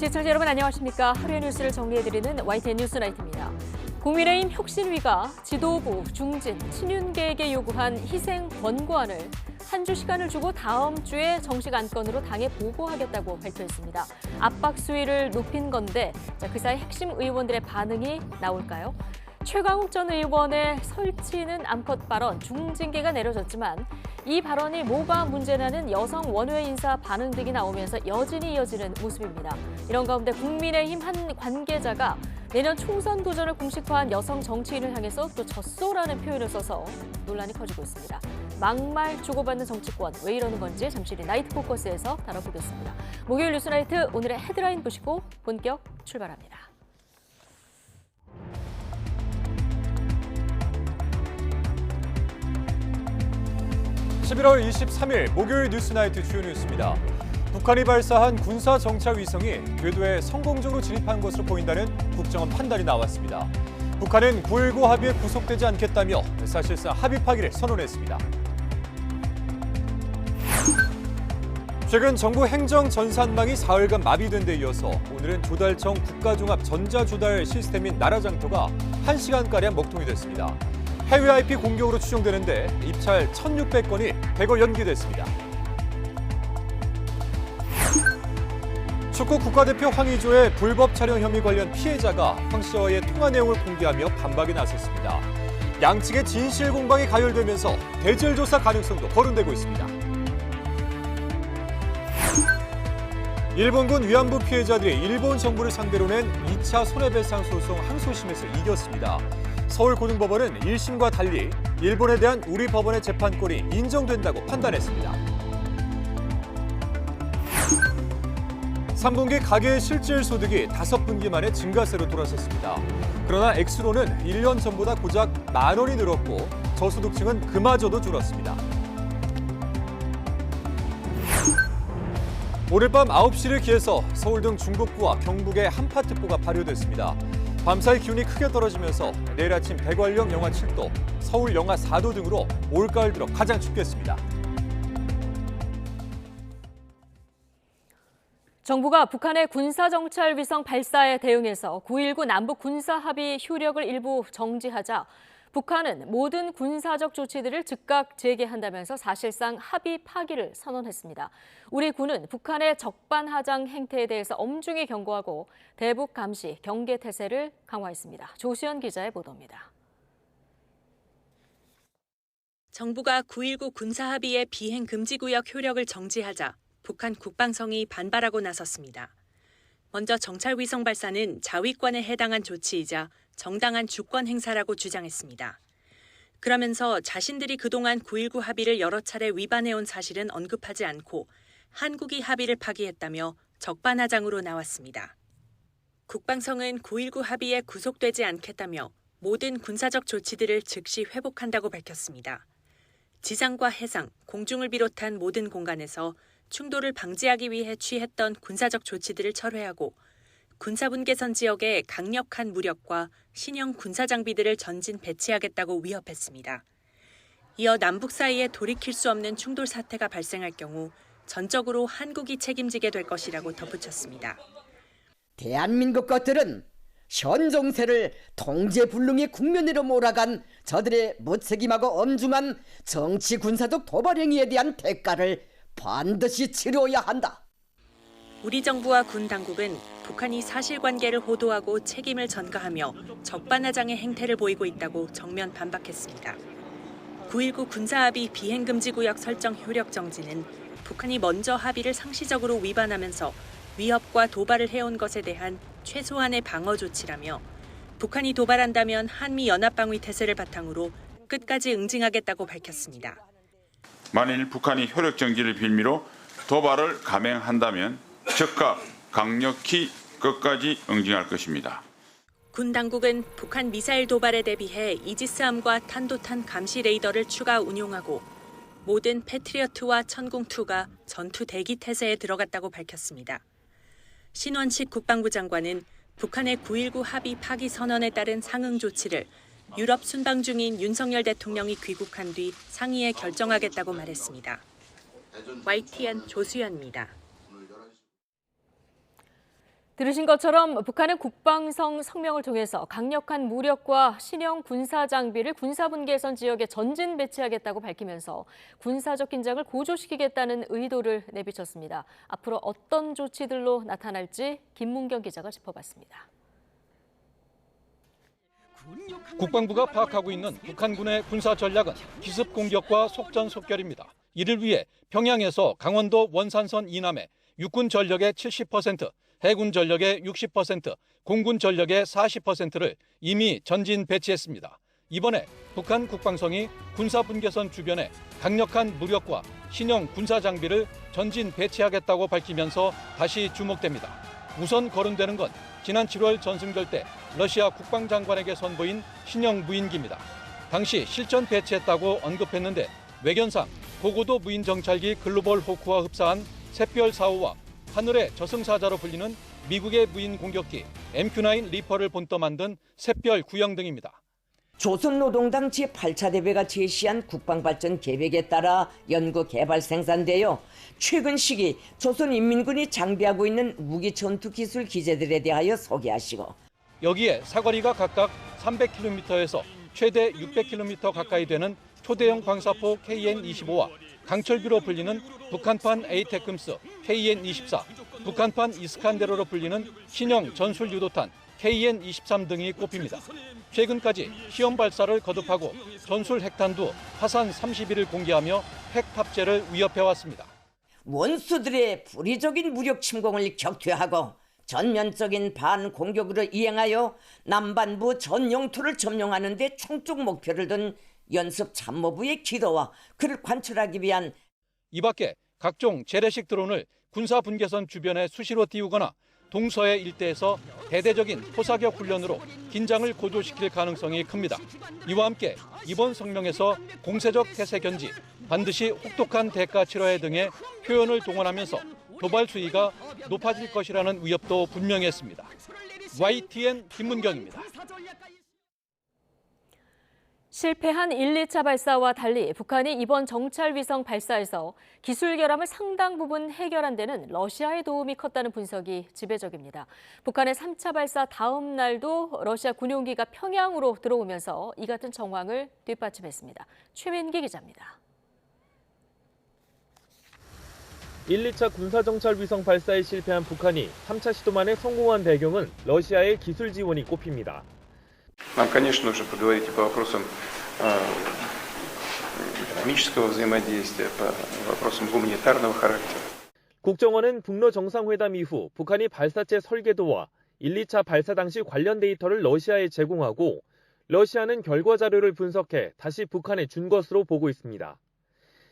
시청자 여러분 안녕하십니까. 하루의 뉴스를 정리해드리는 YTN 뉴스나이트입니다. 국민의힘 혁신위가 지도부, 중진, 친윤계에게 요구한 희생 권고안을 한 주 시간을 주고 다음 주에 정식 안건으로 당에 보고하겠다고 발표했습니다. 압박 수위를 높인 건데 그 사이 핵심 의원들의 반응이 나올까요? 최강욱 전 의원의 설치는 암컷 발언, 중징계가 내려졌지만 이 발언이 뭐가 문제냐는 여성 원외 인사 반응 등이 나오면서 여진이 이어지는 모습입니다. 이런 가운데 국민의힘 한 관계자가 내년 총선 도전을 공식화한 여성 정치인을 향해서 또 젖소라는 표현을 써서 논란이 커지고 있습니다. 막말 주고받는 정치권, 왜 이러는 건지 잠시 뒤 나이트 포커스에서 다뤄보겠습니다. 목요일 뉴스나이트 오늘의 헤드라인 보시고 본격 출발합니다. (11월 23일) 목요일 뉴스나이트 주요 뉴스입니다. 북한이 발사한 군사 정찰 위성이 궤도에 성공적으로 진입한 것으로 보인다는 국정원 판단이 나왔습니다. 북한은 9.19 합의에 구속되지 않겠다며 사실상 합의 파기를 선언했습니다. 최근 정부 행정 전산망이 사흘간 마비된 데 이어서 오늘은 조달청 국가종합 전자조달 시스템인 나라장터가 1시간가량 먹통이 됐습니다. 해외 IP 공격으로 추정되는데 입찰 1,600건이 대거 연기됐습니다. 축구 국가대표 황의조의 불법 촬영 혐의 관련 피해자가 황 씨와의 통화 내용을 공개하며 반박에 나섰습니다. 양측의 진실 공방이 가열되면서 대질 조사 가능성도 거론되고 있습니다. 일본군 위안부 피해자들이 일본 정부를 상대로 낸 2차 손해배상 소송 항소심에서 이겼습니다. 서울고등법원은 1심과 달리 일본에 대한 우리 법원의 재판권이 인정된다고 판단했습니다. 3분기 가계 실질 소득이 5분기 만에 증가세로 돌아섰습니다. 그러나 액수로는 1년 전보다 고작 10,000원이 늘었고 저소득층은 그마저도 줄었습니다. 오늘 밤 9시를 기해서 서울 등 중북부와 경북에 한파특보가 발효됐습니다. 밤사이 기온이 크게 떨어지면서 내일 아침 대관령 영하 7도, 서울 영하 4도 등으로 올가을 들어 가장 춥겠습니다. 정부가 북한의 군사정찰 위성 발사에 대응해서 9.19 남북 군사합의 효력을 일부 정지하자 북한은 모든 군사적 조치들을 즉각 재개한다면서 사실상 합의 파기를 선언했습니다. 우리 군은 북한의 적반하장 행태에 대해서 엄중히 경고하고 대북 감시, 경계 태세를 강화했습니다. 조수연 기자의 보도입니다. 정부가 9.19 군사합의의 비행 금지 구역 효력을 정지하자 북한 국방성이 반발하고 나섰습니다. 먼저 정찰 위성 발사는 자위권에 해당한 조치이자 정당한 주권 행사라고 주장했습니다. 그러면서 자신들이 그동안 9.19 합의를 여러 차례 위반해온 사실은 언급하지 않고 한국이 합의를 파기했다며 적반하장으로 나왔습니다. 국방성은 9.19 합의에 구속되지 않겠다며 모든 군사적 조치들을 즉시 회복한다고 밝혔습니다. 지상과 해상, 공중을 비롯한 모든 공간에서 충돌을 방지하기 위해 취했던 군사적 조치들을 철회하고 군사분계선 지역에 강력한 무력과 신형 군사장비들을 전진 배치하겠다고 위협했습니다. 이어 남북 사이에 돌이킬 수 없는 충돌 사태가 발생할 경우 전적으로 한국이 책임지게 될 것이라고 덧붙였습니다. 대한민국 것들은 현 정세를 통제불능의 국면으로 몰아간 저들의 무책임하고 엄중한 정치 군사적 도발 행위에 대한 대가를 반드시 치러야 한다. 우리 정부와 군 당국은 북한이 사실관계를 호도하고 책임을 전가하며 적반하장의 행태를 보이고 있다고 정면 반박했습니다. 9.19 군사합의 비행금지구역 설정 효력 정지는 북한이 먼저 합의를 상시적으로 위반하면서 위협과 도발을 해온 것에 대한 최소한의 방어 조치라며 북한이 도발한다면 한미연합방위 태세를 바탕으로 끝까지 응징하겠다고 밝혔습니다. 만일 북한이 효력 정지를 빌미로 도발을 감행한다면 즉각 강력히 끝까지 응징할 것입니다. 군 당국은 북한 미사일 도발에 대비해 이지스함과 탄도탄 감시 레이더를 추가 운용하고 모든 패트리어트와 천궁2가 전투 대기 태세에 들어갔다고 밝혔습니다. 신원식 국방부 장관은 북한의 9.19 합의 파기 선언에 따른 상응 조치를 유럽 순방 중인 윤석열 대통령이 귀국한 뒤 상의에 결정하겠다고 말했습니다. YTN 조수연입니다. 들으신 것처럼 북한은 국방성 성명을 통해서 강력한 무력과 신형 군사 장비를 군사분계선 지역에 전진 배치하겠다고 밝히면서 군사적 긴장을 고조시키겠다는 의도를 내비쳤습니다. 앞으로 어떤 조치들로 나타날지 김문경 기자가 짚어봤습니다. 국방부가 파악하고 있는 북한군의 군사 전략은 기습 공격과 속전속결입니다. 이를 위해 평양에서 강원도 원산선 이남에 육군 전력의 70%, 해군 전력의 60%, 공군 전력의 40%를 이미 전진 배치했습니다. 이번에 북한 국방성이 군사분계선 주변에 강력한 무력과 신형 군사 장비를 전진 배치하겠다고 밝히면서 다시 주목됩니다. 우선 거론되는 건 지난 7월 전승절 때 러시아 국방장관에게 선보인 신형 무인기입니다. 당시 실전 배치했다고 언급했는데 외견상 고고도 무인 정찰기 글로벌 호크와 흡사한 샛별 4호와 하늘의 저승사자로 불리는 미국의 무인 공격기 MQ-9 리퍼를 본떠 만든 샛별 9형 등입니다. 조선노동당 제8차 대회가 제시한 국방발전 계획에 따라 연구 개발 생산되어 최근 시기 조선인민군이 장비하고 있는 무기 전투 기술 기재들에 대하여 소개하시고, 여기에 사거리가 각각 300km에서 최대 600km 가까이 되는 초대형 광사포 KN-25와 강철비로 불리는 북한판 에이테크스 KN-24, 북한판 이스칸데로로 불리는 신형 전술 유도탄 KN-23 등이 꼽힙니다. 최근까지 시험 발사를 거듭하고 전술 핵탄두 화산 31을 공개하며 핵 탑재를 위협해왔습니다. 원수들의 불의적인 무력 침공을 격퇴하고 전면적인 반공격으로 이행하여 남반부 전 영토를 점령하는 데 총적 목표를 둔 연습참모부의 기도와 그를 관철하기 위한 이 밖에 각종 재래식 드론을 군사분계선 주변에 수시로 띄우거나 동서해 일대에서 대대적인 포사격 훈련으로 긴장을 고조시킬 가능성이 큽니다. 이와 함께 이번 성명에서 공세적 태세 견지, 반드시 혹독한 대가 치러야 등의 표현을 동원하면서 도발 수위가 높아질 것이라는 위협도 분명했습니다. YTN 김문경입니다. 실패한 1, 2차 발사와 달리 북한이 이번 정찰위성 발사에서 기술 결함을 상당 부분 해결한 데는 러시아의 도움이 컸다는 분석이 지배적입니다. 북한의 3차 발사 다음 날도 러시아 군용기가 평양으로 들어오면서 이 같은 정황을 뒷받침했습니다. 최민기 기자입니다. 1, 2차 군사정찰위성 발사에 실패한 북한이 3차 시도 만에 성공한 배경은 러시아의 기술 지원이 꼽힙니다. Нам, конечно, нужно поговорить по вопросам экономического взаимодействия, по вопросам гуманитарного характера. 국정원은 북러 정상회담 이후 북한이 발사체 설계도와 1, 2차 발사 당시 관련 데이터를 러시아에 제공하고 러시아는 결과 자료를 분석해 다시 북한에 준 것으로 보고 있습니다.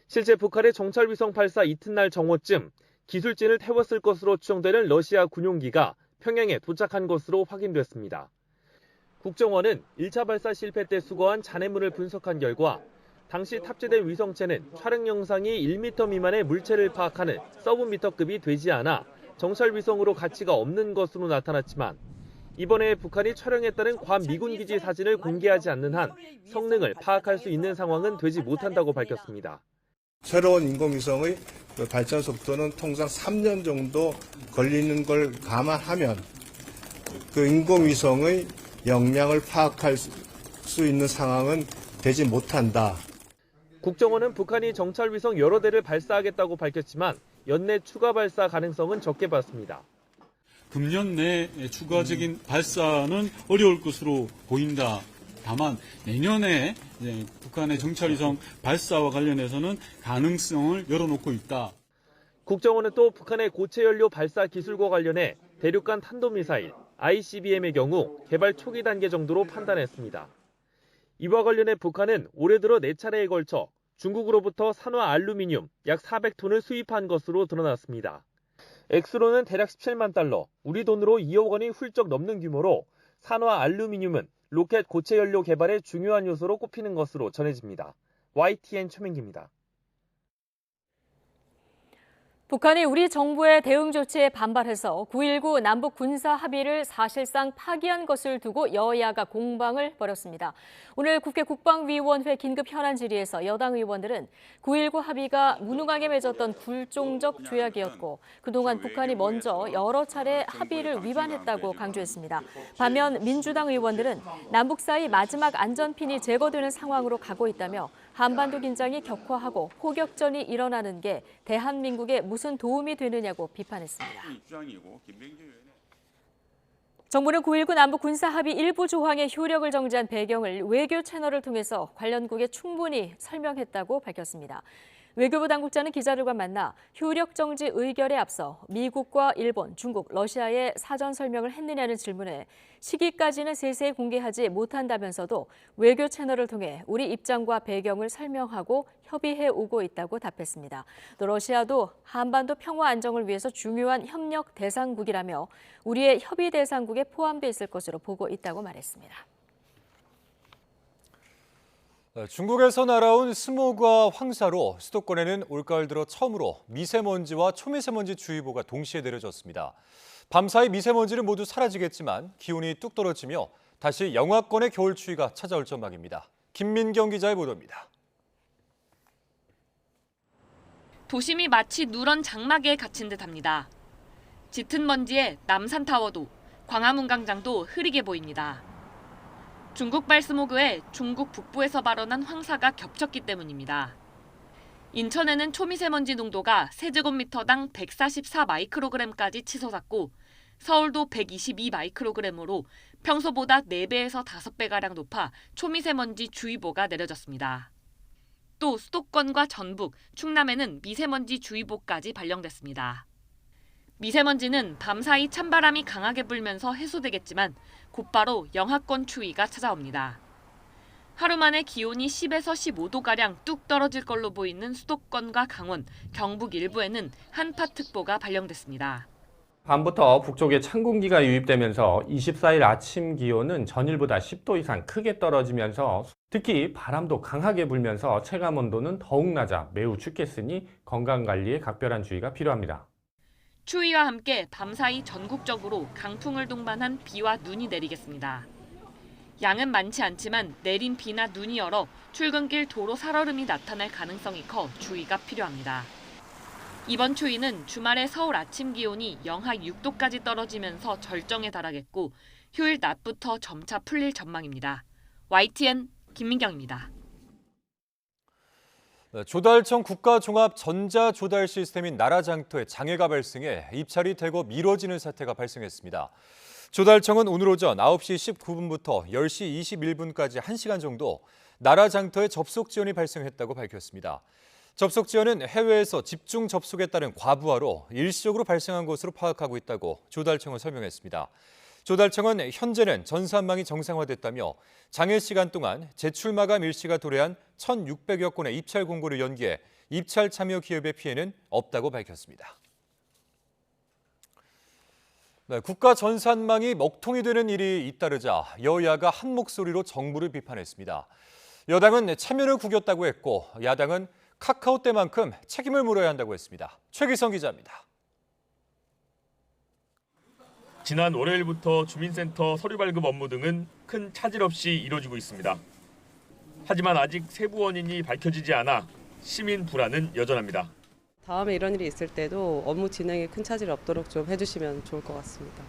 실제 북한의 정찰위성 발사 이튿날 정오쯤 기술진을 태웠을 것으로 추정되는 러시아 군용기가 평양에 도착한 것으로 확인됐습니다. 국정원은 1차 발사 실패 때 수거한 잔해물을 분석한 결과 당시 탑재된 위성체는 촬영 영상이 1m 미만의 물체를 파악하는 서브미터급이 되지 않아 정찰위성으로 가치가 없는 것으로 나타났지만 이번에 북한이 촬영했다는 괌 미군 기지 사진을 공개하지 않는 한 성능을 파악할 수 있는 상황은 되지 못한다고 밝혔습니다. 새로운 인공위성의 발전 속도는 통상 3년 정도 걸리는 걸 감안하면 그 인공위성의 역량을 파악할 수 있는 상황은 되지 못한다. 국정원은 북한이 정찰위성 여러 대를 발사하겠다고 밝혔지만 연내 추가 발사 가능성은 적게 봤습니다. 금년 내 추가적인 발사는 어려울 것으로 보인다. 다만 내년에 북한의 정찰위성 발사와 관련해서는 가능성을 열어놓고 있다. 국정원은 또 북한의 고체연료 발사 기술과 관련해 대륙간 탄도미사일 ICBM의 경우 개발 초기 단계 정도로 판단했습니다. 이와 관련해 북한은 올해 들어 4차례에 걸쳐 중국으로부터 산화 알루미늄 약 400톤을 수입한 것으로 드러났습니다. 액수로는 대략 17만 달러, 우리 돈으로 2억 원이 훌쩍 넘는 규모로 산화 알루미늄은 로켓 고체 연료 개발의 중요한 요소로 꼽히는 것으로 전해집니다. YTN 최민기입니다. 북한이 우리 정부의 대응 조치에 반발해서 9.19 남북 군사 합의를 사실상 파기한 것을 두고 여야가 공방을 벌였습니다. 오늘 국회 국방위원회 긴급 현안 질의에서 여당 의원들은 9.19 합의가 무능하게 맺었던 굴종적 조약이었고 그동안 북한이 먼저 여러 차례 합의를 위반했다고 강조했습니다. 반면 민주당 의원들은 남북 사이 마지막 안전핀이 제거되는 상황으로 가고 있다며 한반도 긴장이 격화하고 포격전이 일어나는 게 대한민국에 무슨 도움이 되느냐고 비판했습니다. 정부는 9.19 남북 군사 합의 일부 조항의 효력을 정지한 배경을 외교 채널을 통해서 관련국에 충분히 설명했다고 밝혔습니다. 외교부 당국자는 기자들과 만나 효력 정지 의결에 앞서 미국과 일본, 중국, 러시아에 사전 설명을 했느냐는 질문에 시기까지는 세세히 공개하지 못한다면서도 외교 채널을 통해 우리 입장과 배경을 설명하고 협의해 오고 있다고 답했습니다. 또 러시아도 한반도 평화 안정을 위해서 중요한 협력 대상국이라며 우리의 협의 대상국에 포함돼 있을 것으로 보고 있다고 말했습니다. 중국에서 날아온 스모그와 황사로 수도권에는 올가을 들어 처음으로 미세먼지와 초미세먼지 주의보가 동시에 내려졌습니다. 밤사이 미세먼지는 모두 사라지겠지만 기온이 뚝 떨어지며 다시 영하권의 겨울 추위가 찾아올 전망입니다. 김민경 기자의 보도입니다. 도심이 마치 누런 장막에 갇힌 듯합니다. 짙은 먼지에 남산타워도 광화문 광장도 흐리게 보입니다. 중국발 스모그에 중국 북부에서 발원한 황사가 겹쳤기 때문입니다. 인천에는 초미세먼지 농도가 세제곱미터당 144 마이크로그램까지 치솟았고 서울도 122 마이크로그램으로 평소보다 4배에서 5배가량 높아 초미세먼지 주의보가 내려졌습니다. 또 수도권과 전북, 충남에는 미세먼지 주의보까지 발령됐습니다. 미세먼지는 밤사이 찬바람이 강하게 불면서 해소되겠지만 곧바로 영하권 추위가 찾아옵니다. 하루 만에 기온이 10에서 15도가량 뚝 떨어질 걸로 보이는 수도권과 강원, 경북 일부에는 한파특보가 발령됐습니다. 밤부터 북쪽에 찬 공기가 유입되면서 24일 아침 기온은 전일보다 10도 이상 크게 떨어지면서 특히 바람도 강하게 불면서 체감온도는 더욱 낮아 매우 춥겠으니 건강관리에 각별한 주의가 필요합니다. 추위와 함께 밤사이 전국적으로 강풍을 동반한 비와 눈이 내리겠습니다. 양은 많지 않지만 내린 비나 눈이 얼어 출근길 도로 살얼음이 나타날 가능성이 커 주의가 필요합니다. 이번 추위는 주말에 서울 아침 기온이 영하 6도까지 떨어지면서 절정에 달하겠고 휴일 낮부터 점차 풀릴 전망입니다. YTN 김민경입니다. 조달청 국가종합전자조달 시스템인 나라장터에 장애가 발생해 입찰이 대거 미뤄지는 사태가 발생했습니다. 조달청은 오늘 오전 9시 19분부터 10시 21분까지 1시간 정도 나라장터에 접속 지연이 발생했다고 밝혔습니다. 접속 지연은 해외에서 집중 접속에 따른 과부하로 일시적으로 발생한 것으로 파악하고 있다고 조달청은 설명했습니다. 조달청은 현재는 전산망이 정상화됐다며 장애 시간 동안 제출 마감 일시가 도래한 1,600여 건의 입찰 공고를 연기해 입찰 참여 기업의 피해는 없다고 밝혔습니다. 국가 전산망이 먹통이 되는 일이 잇따르자 여야가 한 목소리로 정부를 비판했습니다. 여당은 체면을 구겼다고 했고 야당은 카카오 때만큼 책임을 물어야 한다고 했습니다. 최기성 기자입니다. 지난 월요일부터 주민센터 서류 발급 업무 등은 큰 차질 없이 이뤄지고 있습니다. 하지만 아직 세부 원인이 밝혀지지 않아 시민 불안은 여전합니다. 다음에 이런 일이 있을 때도 업무 진행에 큰 차질이 없도록 좀 해주시면 좋을 것 같습니다.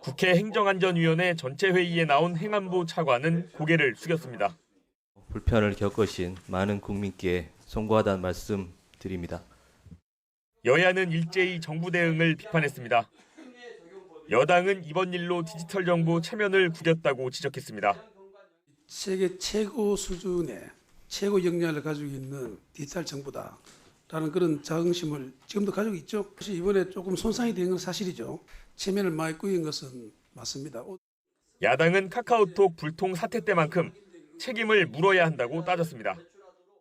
국회 행정안전위원회 전체 회의에 나온 행안부 차관은 고개를 숙였습니다. 불편을 겪으신 많은 국민께 송구하다는 말씀 드립니다. 여야는 일제히 정부 대응을 비판했습니다. 여당은 이번 일로 디지털 정부 체면을 구겼다고 지적했습니다. 세계 최고 수준의 최고 역량을 가지고 있는 디지털 정부다라는 그런 자긍심을 지금도 가지고 있죠. 사실 이번에 조금 손상이 된 건 사실이죠. 체면을 많이 구긴 것은 맞습니다. 야당은 카카오톡 불통 사태 때만큼 책임을 물어야 한다고 따졌습니다.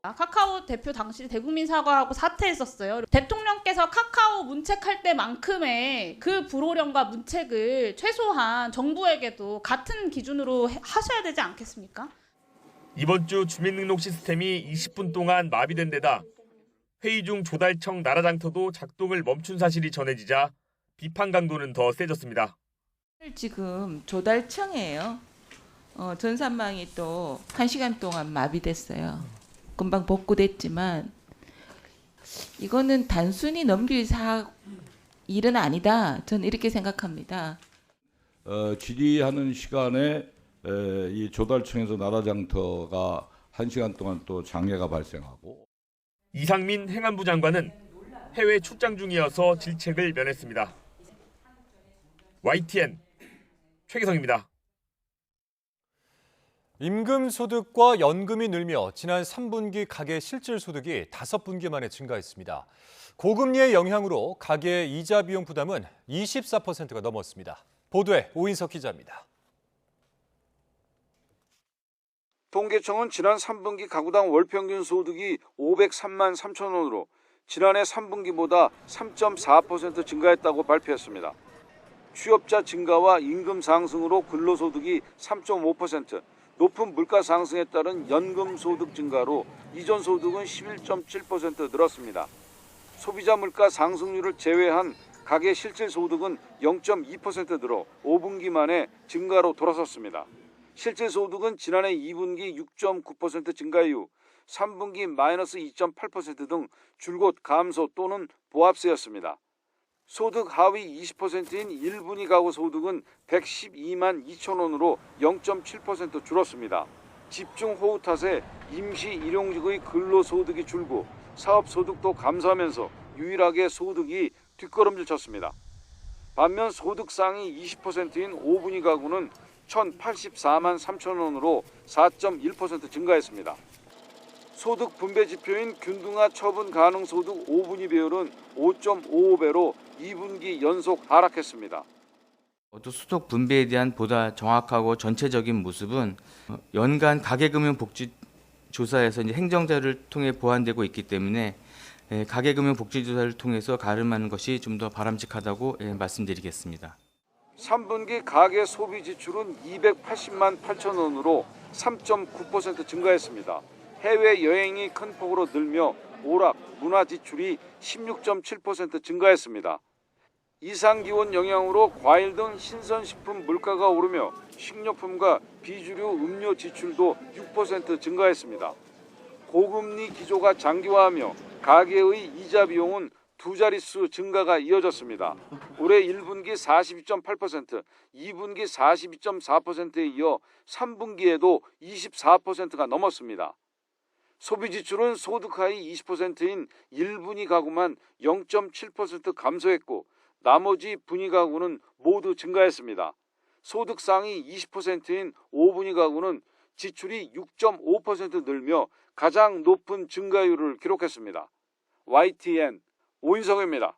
카카오 대표 당시 대국민 사과하고 사퇴했었어요. 대통령께서 카카오 문책할 때만큼의 그 불호령과 문책을 최소한 정부에게도 같은 기준으로 하셔야 되지 않겠습니까? 이번 주 주민등록 시스템이 20분 동안 마비된 데다 회의 중 조달청 나라장터도 작동을 멈춘 사실이 전해지자 비판 강도는 더 세졌습니다. 지금 조달청이에요. 전산망이 또 1시간 동안 마비됐어요. 금방 복구됐지만 이거는 단순히 넘길 일은 아니다. 저는 이렇게 생각합니다. 질의하는 시간에 이 조달청에서 나라장터가 1시간 동안 또 장애가 발생하고. 이상민 행안부 장관은 해외 출장 중이어서 질책을 면했습니다. YTN 최기성입니다. 임금 소득과 연금이 늘며 지난 3분기 가계 실질 소득이 5분기 만에 증가했습니다. 고금리의 영향으로 가계 이자 비용 부담은 24%가 넘었습니다. 보도에 오인석 기자입니다. 통계청은 지난 3분기 가구당 월평균 소득이 503만 3천 원으로 지난해 3분기보다 3.4% 증가했다고 발표했습니다. 취업자 증가와 임금 상승으로 근로소득이 3.5%, 높은 물가 상승에 따른 연금 소득 증가로 이전 소득은 11.7% 늘었습니다. 소비자 물가 상승률을 제외한 가계 실질 소득은 0.2% 늘어 5분기 만에 증가로 돌아섰습니다. 실질 소득은 지난해 2분기 6.9% 증가 이후 3분기 마이너스 2.8% 등 줄곧 감소 또는 보합세였습니다. 소득 하위 20%인 1분위 가구 소득은 112만 2천 원으로 0.7% 줄었습니다. 집중호우 탓에 임시 일용직의 근로소득이 줄고 사업소득도 감소하면서 유일하게 소득이 뒷걸음질 쳤습니다. 반면 소득 상위 20%인 5분위 가구는 1,084만 3천 원으로 4.1% 증가했습니다. 소득 분배 지표인 균등화 처분 가능 소득 5분위 배율은 5.55배로 2분기 연속 하락했습니다. 소득 분배에 대한 보다 정확하고 전체적인 모습은 연간 가계금융복지조사에서 이제 행정자를 통해 보완되고 있기 때문에 가계금융복지조사를 통해서 가름하는 것이 좀 더 바람직하다고 말씀드리겠습니다. 3분기 가계 소비 지출은 280만 8천 원으로 3.9% 증가했습니다. 해외 여행이 큰 폭으로 늘며 오락, 문화 지출이 16.7% 증가했습니다. 이상기온 영향으로 과일 등 신선식품 물가가 오르며 식료품과 비주류 음료 지출도 6% 증가했습니다. 고금리 기조가 장기화하며 가계의 이자 비용은 두 자릿수 증가가 이어졌습니다. 올해 1분기 42.8%, 2분기 42.4%에 이어 3분기에도 24%가 넘었습니다. 소비 지출은 소득 하위 20%인 1분위 가구만 0.7% 감소했고 나머지 분위 가구는 모두 증가했습니다. 소득 상위 20%인 5분위 가구는 지출이 6.5% 늘며 가장 높은 증가율을 기록했습니다. YTN 오인성입니다.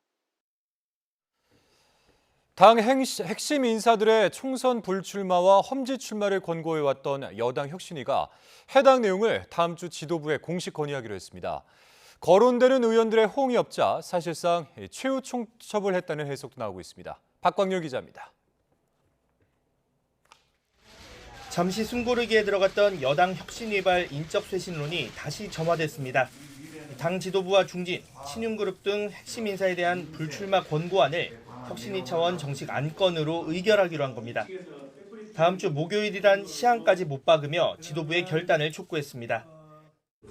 당 핵심 인사들의 총선 불출마와 험지 출마를 권고해왔던 여당 혁신위가 해당 내용을 다음 주 지도부에 공식 건의하기로 했습니다. 거론되는 의원들의 호응이 없자 사실상 최후 총처벌했다는 해석도 나오고 있습니다. 박광렬 기자입니다. 잠시 숨고르기에 들어갔던 여당 혁신위발 인적쇄신론이 다시 점화됐습니다. 당 지도부와 중진, 친윤그룹 등 핵심 인사에 대한 불출마 권고안을 혁신위 차원 정식 안건으로 의결하기로 한 겁니다. 다음 주 목요일이란 시한까지 못 박으며 지도부의 결단을 촉구했습니다.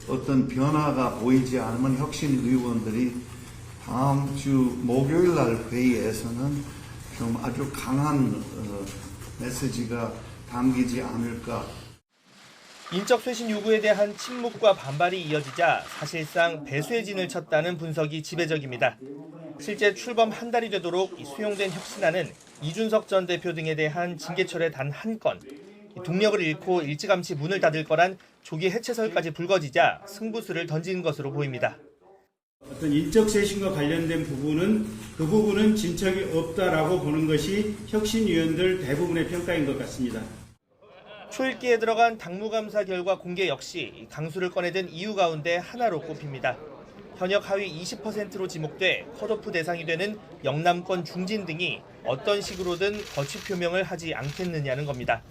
어떤 변화가 보이지 않으면 혁신 의원들이 다음 주 목요일 날 회의에서는 좀 아주 강한 메시지가 담기지 않을까. 인적쇄신 요구에 대한 침묵과 반발이 이어지자 사실상 배수의 진을 쳤다는 분석이 지배적입니다. 실제 출범 한 달이 되도록 수용된 혁신안은 이준석 전 대표 등에 대한 징계철의 단 한 건, 동력을 잃고 일찌감치 문을 닫을 거란 조기 해체설까지 불거지자 승부수를 던지는 것으로 보입니다. 어떤 인적쇄신과 관련된 부분은 진척이 없다라고 보는 것이 혁신위원들 대부분의 평가인 것 같습니다. 초읽기에 들어간 당무감사 결과 공개 역시 강수를 꺼내든 이유 가운데 하나로 꼽힙니다. 현역 하위 20%로 지목돼 컷오프 대상이 되는 영남권 중진 등이 어떤 식으로든 거취 표명을 하지 않겠느냐는 겁니다.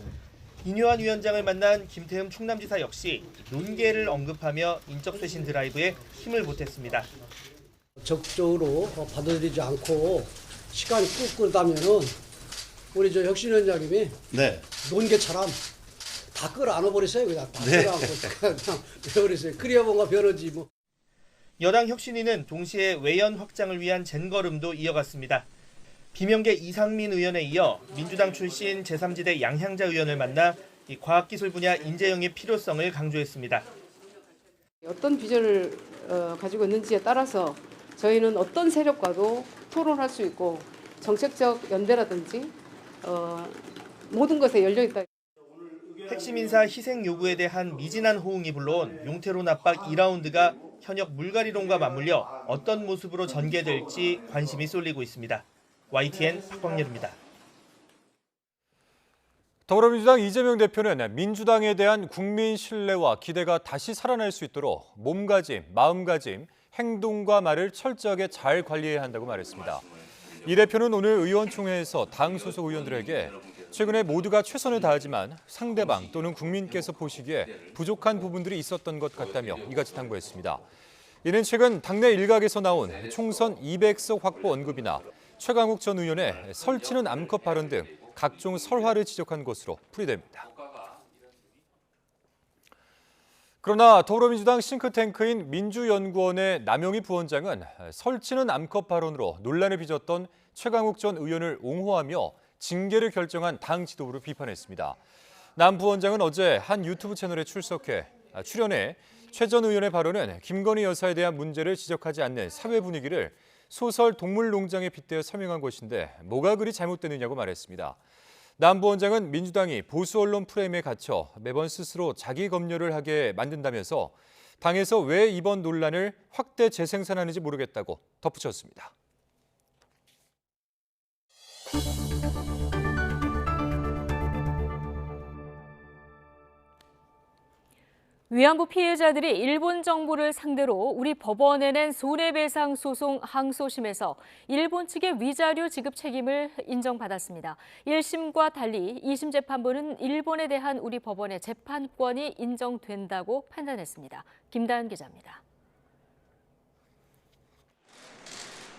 인효한 위원장을 만난 김태흠 충남지사 역시 논계를 언급하며 인적쇄신 드라이브에 힘을 보탰습니다. 적극적으로 받아들이지 않고 시간이 꾹 끄다면은 우리 저 혁신위원장님이 논계처럼 다 끌어안아버리세요. 그냥 다 끌어안고 그냥 내버리세요. 그래야 뭔가 변하지 뭐. 여당 혁신위는 동시에 외연 확장을 위한 젠걸음도 이어갔습니다. 비명계 이상민 의원에 이어 민주당 출신 제3지대 양향자 의원을 만나 이 과학기술 분야 인재 영입 필요성을 강조했습니다. 어떤 비전을 가지고 있는지에 따라서 저희는 어떤 세력과도 토론할 수 있고 정책적 연대라든지 모든 것에 열려있다. 핵심 인사 희생 요구에 대한 미진한 호응이 불러온 용태론 압박 2라운드가 현역 물갈이론과 맞물려 어떤 모습으로 전개될지 관심이 쏠리고 있습니다. YTN 박광렬입니다. 더불어민주당 이재명 대표는 민주당에 대한 국민 신뢰와 기대가 다시 살아날 수 있도록 몸가짐, 마음가짐, 행동과 말을 철저하게 잘 관리해야 한다고 말했습니다. 이 대표는 오늘 의원총회에서 당 소속 의원들에게 최근에 모두가 최선을 다하지만 상대방 또는 국민께서 보시기에 부족한 부분들이 있었던 것 같다며 이같이 당부했습니다. 이는 최근 당내 일각에서 나온 총선 200석 확보 언급이나 최강욱 전 의원의 설치는 암컷 발언 등 각종 설화를 지적한 것으로 풀이됩니다. 그러나 더불어민주당 싱크탱크인 민주연구원의 남영희 부원장은 설치는 암컷 발언으로 논란을 빚었던 최강욱 전 의원을 옹호하며 징계를 결정한 당 지도부를 비판했습니다. 남 부원장은 어제 한 유튜브 채널에 출연해 최 전 의원의 발언은 김건희 여사에 대한 문제를 지적하지 않는 사회 분위기를 소설 동물농장에 빗대어 설명한 것인데 뭐가 그리 잘못되느냐고 말했습니다. 남 부원장은 민주당이 보수 언론 프레임에 갇혀 매번 스스로 자기 검열을 하게 만든다면서 당에서 왜 이번 논란을 확대 재생산하는지 모르겠다고 덧붙였습니다. 위안부 피해자들이 일본 정부를 상대로 우리 법원에 낸 손해배상 소송 항소심에서 일본 측의 위자료 지급 책임을 인정받았습니다. 1심과 달리 2심 재판부는 일본에 대한 우리 법원의 재판권이 인정된다고 판단했습니다. 김다은 기자입니다.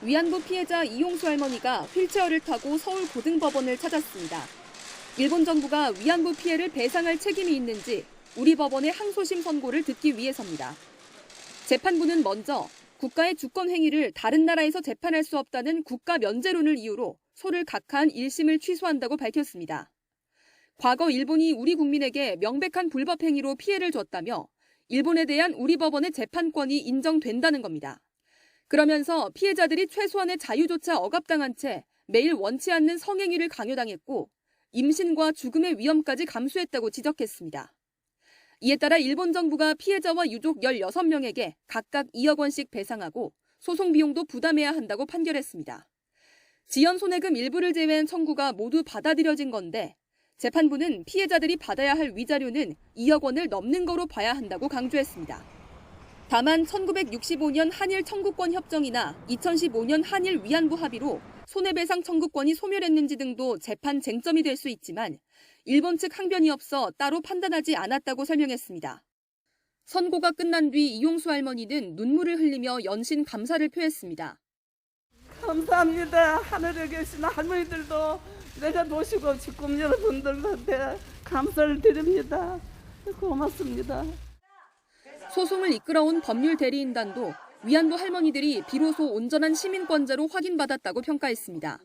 위안부 피해자 이용수 할머니가 휠체어를 타고 서울고등법원을 찾았습니다. 일본 정부가 위안부 피해를 배상할 책임이 있는지 우리 법원의 항소심 선고를 듣기 위해서입니다. 재판부는 먼저 국가의 주권 행위를 다른 나라에서 재판할 수 없다는 국가 면제론을 이유로 소를 각하한 1심을 취소한다고 밝혔습니다. 과거 일본이 우리 국민에게 명백한 불법 행위로 피해를 줬다며 일본에 대한 우리 법원의 재판권이 인정된다는 겁니다. 그러면서 피해자들이 최소한의 자유조차 억압당한 채 매일 원치 않는 성행위를 강요당했고 임신과 죽음의 위험까지 감수했다고 지적했습니다. 이에 따라 일본 정부가 피해자와 유족 16명에게 각각 2억 원씩 배상하고 소송 비용도 부담해야 한다고 판결했습니다. 지연 손해금 일부를 제외한 청구가 모두 받아들여진 건데 재판부는 피해자들이 받아야 할 위자료는 2억 원을 넘는 거로 봐야 한다고 강조했습니다. 다만 1965년 한일 청구권 협정이나 2015년 한일 위안부 합의로 손해배상 청구권이 소멸했는지 등도 재판 쟁점이 될 수 있지만 일본 측 항변이 없어 따로 판단하지 않았다고 설명했습니다. 선고가 끝난 뒤 이용수 할머니는 눈물을 흘리며 연신 감사를 표했습니다. 감사합니다. 하늘에 계신 할머니들도 내가 모시고 직군 여러분들한테 감사를 드립니다. 고맙습니다. 소송을 이끌어온 법률 대리인단도 위안부 할머니들이 비로소 온전한 시민권자로 확인받았다고 평가했습니다.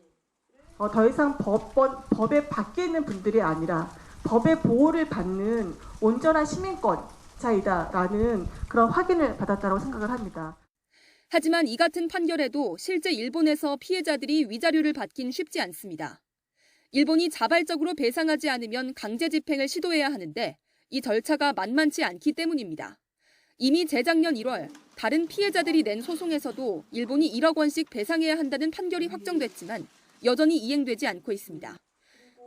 더 이상 법에 밖에 있는 분들이 아니라 법의 보호를 받는 온전한 시민권자이다라는 그런 확인을 받았다고 생각을 합니다. 하지만 이 같은 판결에도 실제 일본에서 피해자들이 위자료를 받긴 쉽지 않습니다. 일본이 자발적으로 배상하지 않으면 강제 집행을 시도해야 하는데 이 절차가 만만치 않기 때문입니다. 이미 재작년 1월 다른 피해자들이 낸 소송에서도 일본이 1억 원씩 배상해야 한다는 판결이 확정됐지만 여전히 이행되지 않고 있습니다.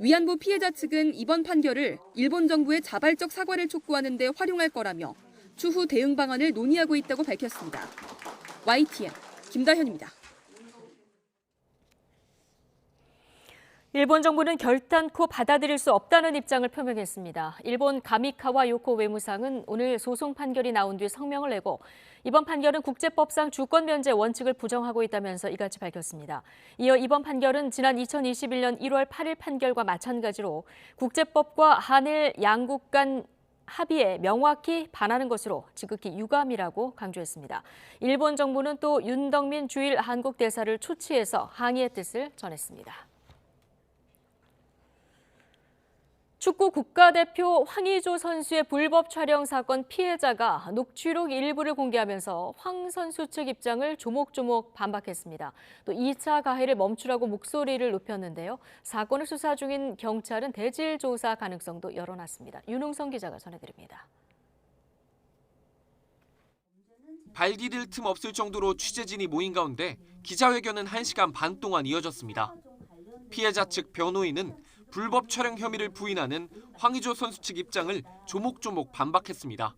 위안부 피해자 측은 이번 판결을 일본 정부의 자발적 사과를 촉구하는 데 활용할 거라며 추후 대응 방안을 논의하고 있다고 밝혔습니다. YTN 김다현입니다. 일본 정부는 결단코 받아들일 수 없다는 입장을 표명했습니다. 일본 가미카와 요코 외무상은 오늘 소송 판결이 나온 뒤 성명을 내고 이번 판결은 국제법상 주권 면제 원칙을 부정하고 있다면서 이같이 밝혔습니다. 이어 이번 판결은 지난 2021년 1월 8일 판결과 마찬가지로 국제법과 한일 양국 간 합의에 명확히 반하는 것으로 지극히 유감이라고 강조했습니다. 일본 정부는 또 윤덕민 주일 한국 대사를 초치해서 항의의 뜻을 전했습니다. 축구 국가대표 황의조 선수의 불법 촬영 사건 피해자가 녹취록 일부를 공개하면서 황 선수 측 입장을 조목조목 반박했습니다. 또 2차 가해를 멈추라고 목소리를 높였는데요. 사건을 수사 중인 경찰은 대질 조사 가능성도 열어놨습니다. 윤웅성 기자가 전해드립니다. 발 디딜 틈 없을 정도로 취재진이 모인 가운데 기자회견은 1시간 반 동안 이어졌습니다. 피해자 측 변호인은 불법 촬영 혐의를 부인하는 황의조 선수 측 입장을 조목조목 반박했습니다.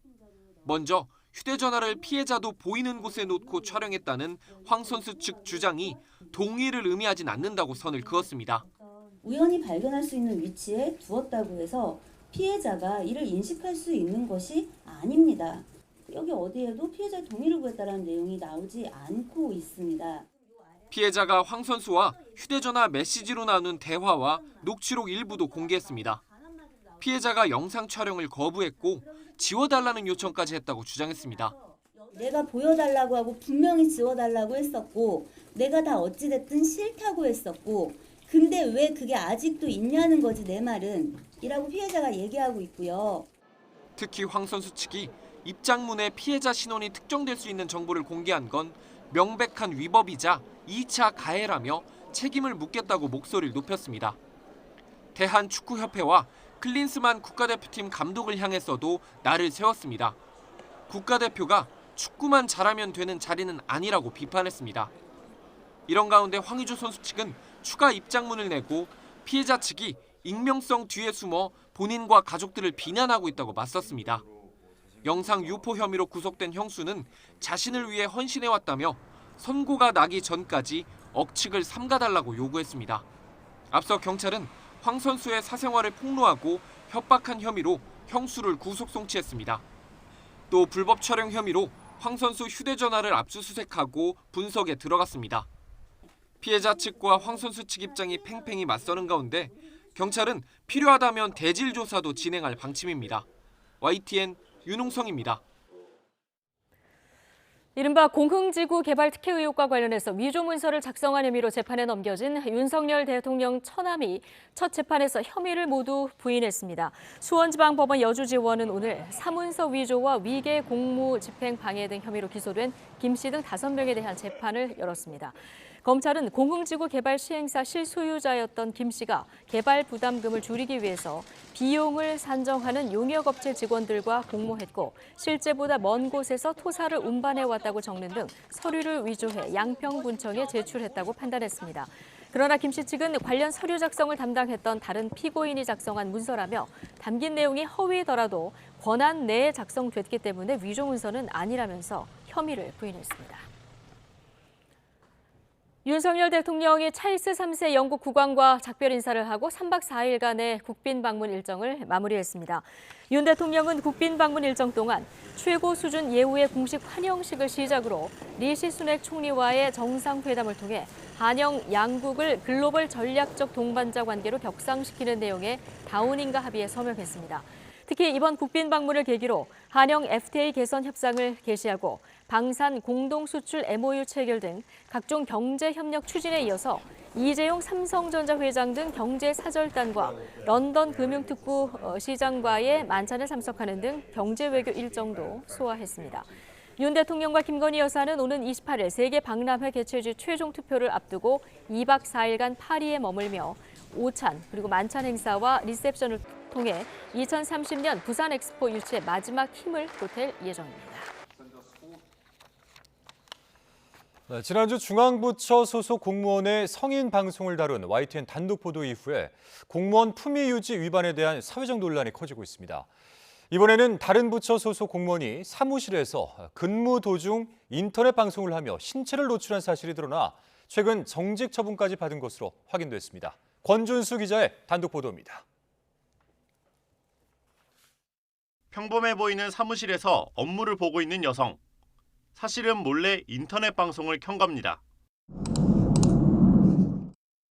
먼저 휴대전화를 피해자도 보이는 곳에 놓고 촬영했다는 황 선수 측 주장이 동의를 의미하진 않는다고 선을 그었습니다. 우연히 발견할 수 있는 위치에 두었다고 해서 피해자가 이를 인식할 수 있는 것이 아닙니다. 여기 어디에도 피해자의 동의를 구했다는 내용이 나오지 않고 있습니다. 피해자가 황 선수와 휴대전화 메시지로 나눈 대화와 녹취록 일부도 공개했습니다. 피해자가 영상 촬영을 거부했고 지워달라는 요청까지 했다고 주장했습니다. 내가 보여달라고 하고 분명히 지워달라고 했었고 내가 다 어찌됐든 싫다고 했었고 근데 왜 그게 아직도 있냐는 거지 내 말은 이라고 피해자가 얘기하고 있고요. 특히 황 선수 측이 입장문에 피해자 신원이 특정될 수 있는 정보를 공개한 건 명백한 위법이자 2차 가해라며 책임을 묻겠다고 목소리를 높였습니다. 대한축구협회와 클린스만 국가대표팀 감독을 향해서도 날을 세웠습니다. 국가대표가 축구만 잘하면 되는 자리는 아니라고 비판했습니다. 이런 가운데 황의조 선수 측은 추가 입장문을 내고 피해자 측이 익명성 뒤에 숨어 본인과 가족들을 비난하고 있다고 맞섰습니다. 영상 유포 혐의로 구속된 형수는 자신을 위해 헌신해왔다며 선고가 나기 전까지 억측을 삼가달라고 요구했습니다. 앞서 경찰은 황 선수의 사생활을 폭로하고 협박한 혐의로 형수를 구속 송치했습니다. 또 불법 촬영 혐의로 황 선수 휴대전화를 압수수색하고 분석에 들어갔습니다. 피해자 측과 황 선수 측 입장이 팽팽히 맞서는 가운데 경찰은 필요하다면 대질 조사도 진행할 방침입니다. YTN 윤웅성입니다. 이른바 공흥지구 개발 특혜 의혹과 관련해서 위조 문서를 작성한 혐의로 재판에 넘겨진 윤석열 대통령 처남이 첫 재판에서 혐의를 모두 부인했습니다. 수원지방법원 여주지원은 오늘 사문서 위조와 위계 공무 집행 방해 등 혐의로 기소된 김 씨 등 5명에 대한 재판을 열었습니다. 검찰은 공흥지구 개발 시행사 실소유자였던 김 씨가 개발 부담금을 줄이기 위해서 비용을 산정하는 용역업체 직원들과 공모했고 실제보다 먼 곳에서 토사를 운반해왔다고 적는 등 서류를 위조해 양평군청에 제출했다고 판단했습니다. 그러나 김 씨 측은 관련 서류 작성을 담당했던 다른 피고인이 작성한 문서라며 담긴 내용이 허위더라도 권한 내에 작성됐기 때문에 위조 문서는 아니라면서 혐의를 부인했습니다. 윤석열 대통령이 찰스 3세 영국 국왕과 작별 인사를 하고 3박 4일간의 국빈 방문 일정을 마무리했습니다. 윤 대통령은 국빈 방문 일정 동안 최고 수준 예우의 공식 환영식을 시작으로 리시 수넥 총리와의 정상회담을 통해 한영 양국을 글로벌 전략적 동반자 관계로 격상시키는 내용의 다우닝가 합의에 서명했습니다. 특히 이번 국빈 방문을 계기로 한영 FTA 개선 협상을 개시하고 방산 공동 수출 MOU 체결 등 각종 경제 협력 추진에 이어서 이재용 삼성전자 회장 등 경제 사절단과 런던 금융특구 시장과의 만찬에 참석하는 등 경제 외교 일정도 소화했습니다. 윤 대통령과 김건희 여사는 오는 28일 세계 박람회 개최지 최종 투표를 앞두고 2박 4일간 파리에 머물며 오찬 그리고 만찬 행사와 리셉션을 통해 2030년 부산 엑스포 유치의 마지막 힘을 보탤 예정입니다. 지난주 중앙부처 소속 공무원의 성인 방송을 다룬 YTN 단독 보도 이후에 공무원 품위 유지 위반에 대한 사회적 논란이 커지고 있습니다. 이번에는 다른 부처 소속 공무원이 사무실에서 근무 도중 인터넷 방송을 하며 신체를 노출한 사실이 드러나 최근 정직 처분까지 받은 것으로 확인됐습니다. 권준수 기자의 단독 보도입니다. 평범해 보이는 사무실에서 업무를 보고 있는 여성. 사실은 몰래 인터넷 방송을 켠 겁니다.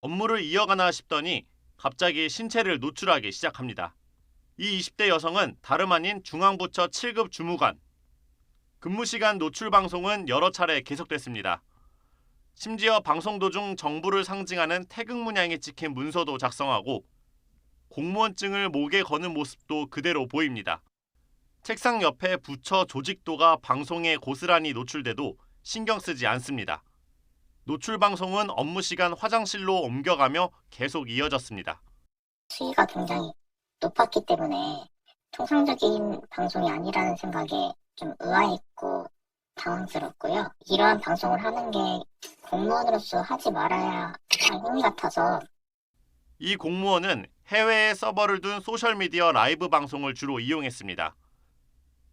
업무를 이어가나 싶더니 갑자기 신체를 노출하기 시작합니다. 이 20대 여성은 다름 아닌 중앙부처 7급 주무관. 근무 시간 노출 방송은 여러 차례 계속됐습니다. 심지어 방송 도중 정부를 상징하는 태극 문양이 찍힌 문서도 작성하고 공무원증을 목에 거는 모습도 그대로 보입니다. 책상 옆에 부처 조직도가 방송에 고스란히 노출돼도 신경 쓰지 않습니다. 노출 방송은 업무 시간 화장실로 옮겨가며 계속 이어졌습니다. 수위가 굉장히 높았기 때문에 통상적인 방송이 아니라는 생각에 좀 의아했고 당황스럽고요. 이러한 방송을 하는 게 공무원으로서 하지 말아야 할 행위 같아서. 이 공무원은 해외에 서버를 둔 소셜미디어 라이브 방송을 주로 이용했습니다.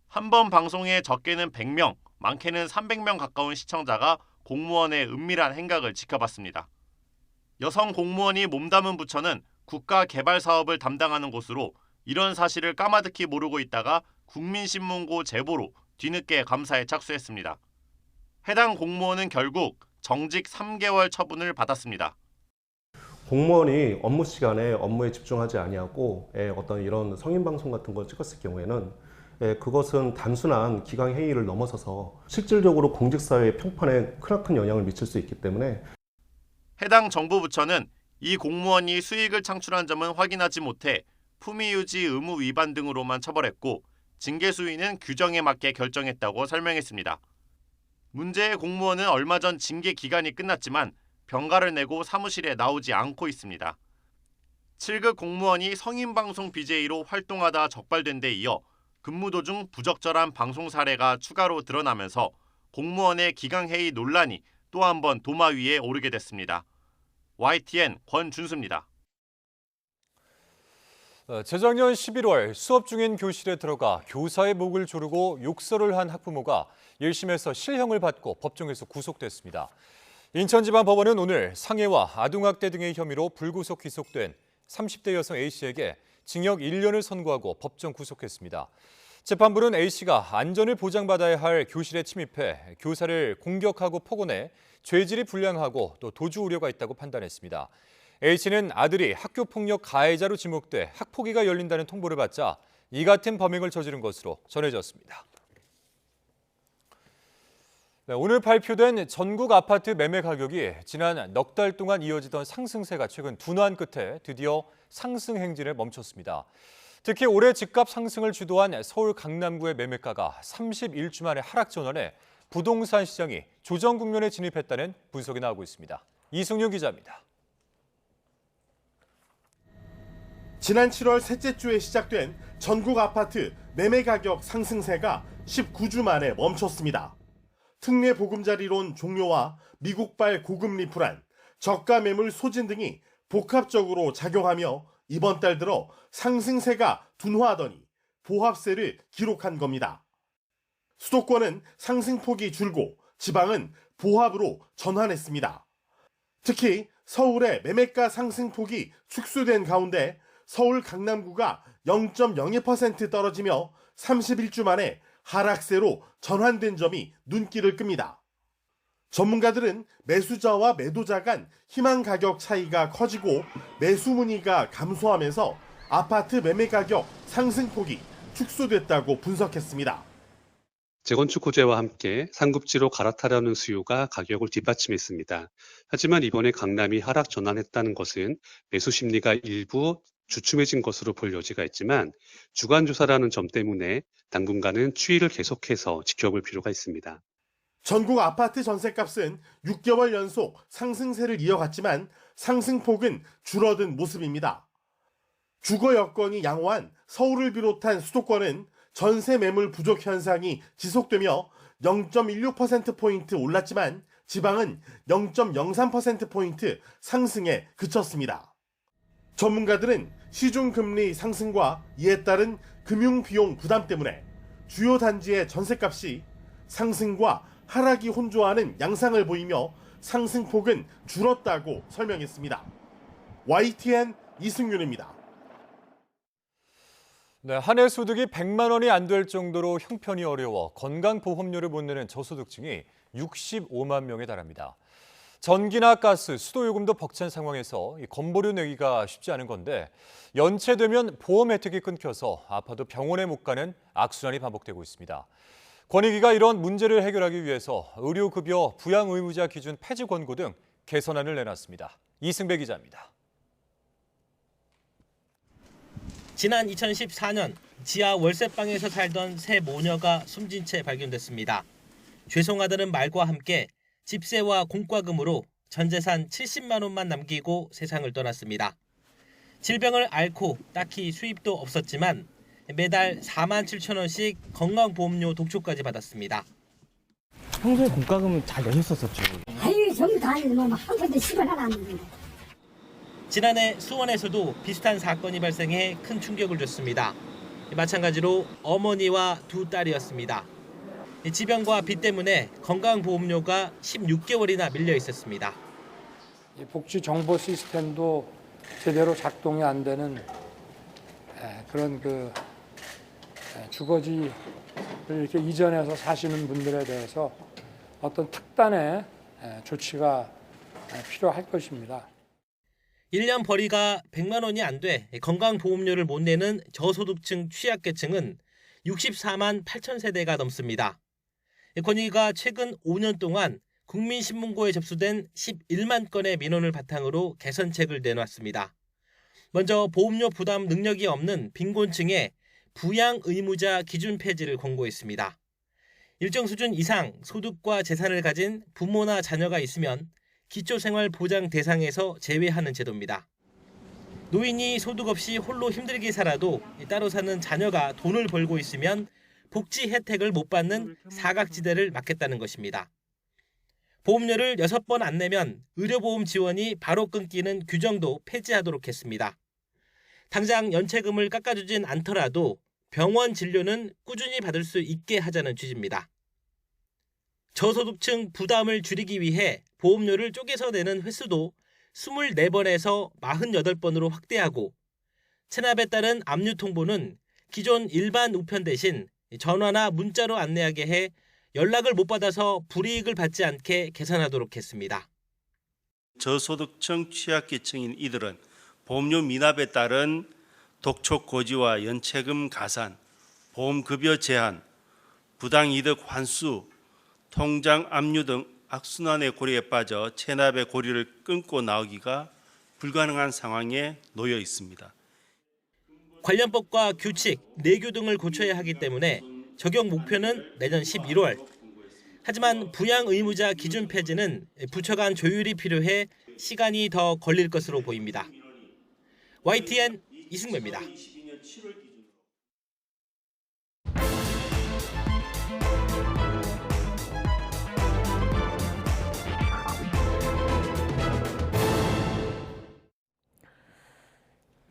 한 번 방송에 적게는 100명, 많게는 300명 가까운 시청자가 공무원의 은밀한 행각을 지켜봤습니다. 여성 공무원이 몸담은 부처는 국가개발사업을 담당하는 곳으로 이런 사실을 까마득히 모르고 있다가 국민신문고 제보로 뒤늦게 감사에 착수했습니다. 해당 공무원은 결국 정직 3개월 처분을 받았습니다. 공무원이 업무 시간에 업무에 집중하지 아니하고 어떤 이런 성인 방송 같은 걸 찍었을 경우에는 그것은 단순한 기강 회의를 넘어서서 실질적으로 공직사회의 평판에 크나큰 영향을 미칠 수 있기 때문에 해당 정부 부처는 이 공무원이 수익을 창출한 점은 확인하지 못해 품위유지 의무 위반 등으로만 처벌했고 징계 수위는 규정에 맞게 결정했다고 설명했습니다. 문제의 공무원은 얼마 전 징계 기간이 끝났지만 병가를 내고 사무실에 나오지 않고 있습니다. 7급 공무원이 성인방송 BJ로 활동하다 적발된 데 이어 근무 도중 부적절한 방송 사례가 추가로 드러나면서 공무원의 기강회의 논란이 또 한 번 도마 위에 오르게 됐습니다. YTN 권준수입니다. 재작년 11월 수업 중인 교실에 들어가 교사의 목을 조르고 욕설을 한 학부모가 1심에서 실형을 받고 법정에서 구속됐습니다. 인천지방법원은 오늘 상해와 아동학대 등의 혐의로 불구속 기소된 30대 여성 A씨에게 징역 1년을 선고하고 법정 구속했습니다. 재판부는 A씨가 안전을 보장받아야 할 교실에 침입해 교사를 공격하고 폭언해 죄질이 불량하고 또 도주 우려가 있다고 판단했습니다. A씨는 아들이 학교폭력 가해자로 지목돼 학폭위가 열린다는 통보를 받자 이 같은 범행을 저지른 것으로 전해졌습니다. 오늘 발표된 전국 아파트 매매 가격이 지난 넉 달 동안 이어지던 상승세가 최근 둔화한 끝에 드디어 상승 행진을 멈췄습니다. 특히 올해 집값 상승을 주도한 서울 강남구의 매매가가 31주 만에 하락 전환해 부동산 시장이 조정 국면에 진입했다는 분석이 나오고 있습니다. 이승윤 기자입니다. 지난 7월 셋째 주에 시작된 전국 아파트 매매 가격 상승세가 19주 만에 멈췄습니다. 특례 보금자리론 종료와 미국발 고금리 불안, 저가 매물 소진 등이 복합적으로 작용하며 이번 달 들어 상승세가 둔화하더니 보합세를 기록한 겁니다. 수도권은 상승폭이 줄고 지방은 보합으로 전환했습니다. 특히 서울의 매매가 상승폭이 축소된 가운데 서울 강남구가 0.02% 떨어지며 31주 만에 하락세로 전환된 점이 눈길을 끕니다. 전문가들은 매수자와 매도자 간 희망 가격 차이가 커지고 매수 문의가 감소하면서 아파트 매매 가격 상승폭이 축소됐다고 분석했습니다. 재건축 호재와 함께 상급지로 갈아타려는 수요가 가격을 뒷받침했습니다. 하지만 이번에 강남이 하락 전환했다는 것은 매수 심리가 일부 주춤해진 것으로 볼 여지가 있지만 주간 조사라는 점 때문에 당분간은 추이를 계속해서 지켜볼 필요가 있습니다. 전국 아파트 전셋값은 6개월 연속 상승세를 이어갔지만 상승폭은 줄어든 모습입니다. 주거 여건이 양호한 서울을 비롯한 수도권은 전세 매물 부족 현상이 지속되며 0.16%포인트 올랐지만 지방은 0.03%포인트 상승에 그쳤습니다. 전문가들은 시중금리 상승과 이에 따른 금융비용 부담 때문에 주요 단지의 전셋값이 상승과 하락이 혼조하는 양상을 보이며 상승폭은 줄었다고 설명했습니다. YTN 이승윤입니다. 네, 한 해 소득이 100만 원이 안 될 정도로 형편이 어려워 건강보험료를 못 내는 저소득층이 65만 명에 달합니다. 전기나 가스, 수도요금도 벅찬 상황에서 건보료 내기가 쉽지 않은 건데 연체되면 보험 혜택이 끊겨서 아파도 병원에 못 가는 악순환이 반복되고 있습니다. 권익위가 이런 문제를 해결하기 위해서 의료급여, 부양의무자 기준 폐지 권고 등 개선안을 내놨습니다. 이승배 기자입니다. 지난 2014년 지하 월세방에서 살던 세 모녀가 숨진 채 발견됐습니다. 죄송하다는 말과 함께 집세와 공과금으로 전 재산 70만 원만 남기고 세상을 떠났습니다. 질병을 앓고 딱히 수입도 없었지만 매달 4만 7천 원씩 건강보험료 독촉까지 받았습니다. 평소에 공과금은 잘 내셨었죠? 아유, 정도 다니는 놈 한 번도 시발 하나 안 했는데. 지난해 수원에서도 비슷한 사건이 발생해 큰 충격을 줬습니다. 마찬가지로 어머니와 두 딸이었습니다. 지병과 빚 때문에 건강보험료가 16개월이나 밀려 있었습니다. 복지 정보 시스템도 제대로 작동이 안 되는 그런 주거지를 이렇게 이전해서 사시는 분들에 대해서 어떤 특단의 조치가 필요할 것입니다. 1년 벌이가 100만 원이 안 돼 건강보험료를 못 내는 저소득층 취약계층은 64만 8천 세대가 넘습니다. 권익위가 최근 5년 동안 국민신문고에 접수된 11만 건의 민원을 바탕으로 개선책을 내놨습니다. 먼저 보험료 부담 능력이 없는 빈곤층에 부양 의무자 기준 폐지를 권고했습니다. 일정 수준 이상 소득과 재산을 가진 부모나 자녀가 있으면 기초생활보장 대상에서 제외하는 제도입니다. 노인이 소득 없이 홀로 힘들게 살아도 따로 사는 자녀가 돈을 벌고 있으면 복지 혜택을 못 받는 사각지대를 막겠다는 것입니다. 보험료를 6번 안 내면 의료보험 지원이 바로 끊기는 규정도 폐지하도록 했습니다. 당장 연체금을 깎아주진 않더라도 병원 진료는 꾸준히 받을 수 있게 하자는 취지입니다. 저소득층 부담을 줄이기 위해 보험료를 쪼개서 내는 횟수도 24번에서 48번으로 확대하고 체납에 따른 압류 통보는 기존 일반 우편 대신 전화나 문자로 안내하게 해 연락을 못 받아서 불이익을 받지 않게 개선하도록 했습니다. 저소득층 취약계층인 이들은 보험료 미납에 따른 독촉 고지와 연체금 가산, 보험급여 제한, 부당이득 환수, 통장 압류 등 악순환의 고리에 빠져 체납의 고리를 끊고 나오기가 불가능한 상황에 놓여 있습니다. 관련법과 규칙, 내규 등을 고쳐야 하기 때문에 적용 목표는 내년 11월. 하지만 부양 의무자 기준 폐지는 부처 간 조율이 필요해 시간이 더 걸릴 것으로 보입니다. YTN 이승배입니다.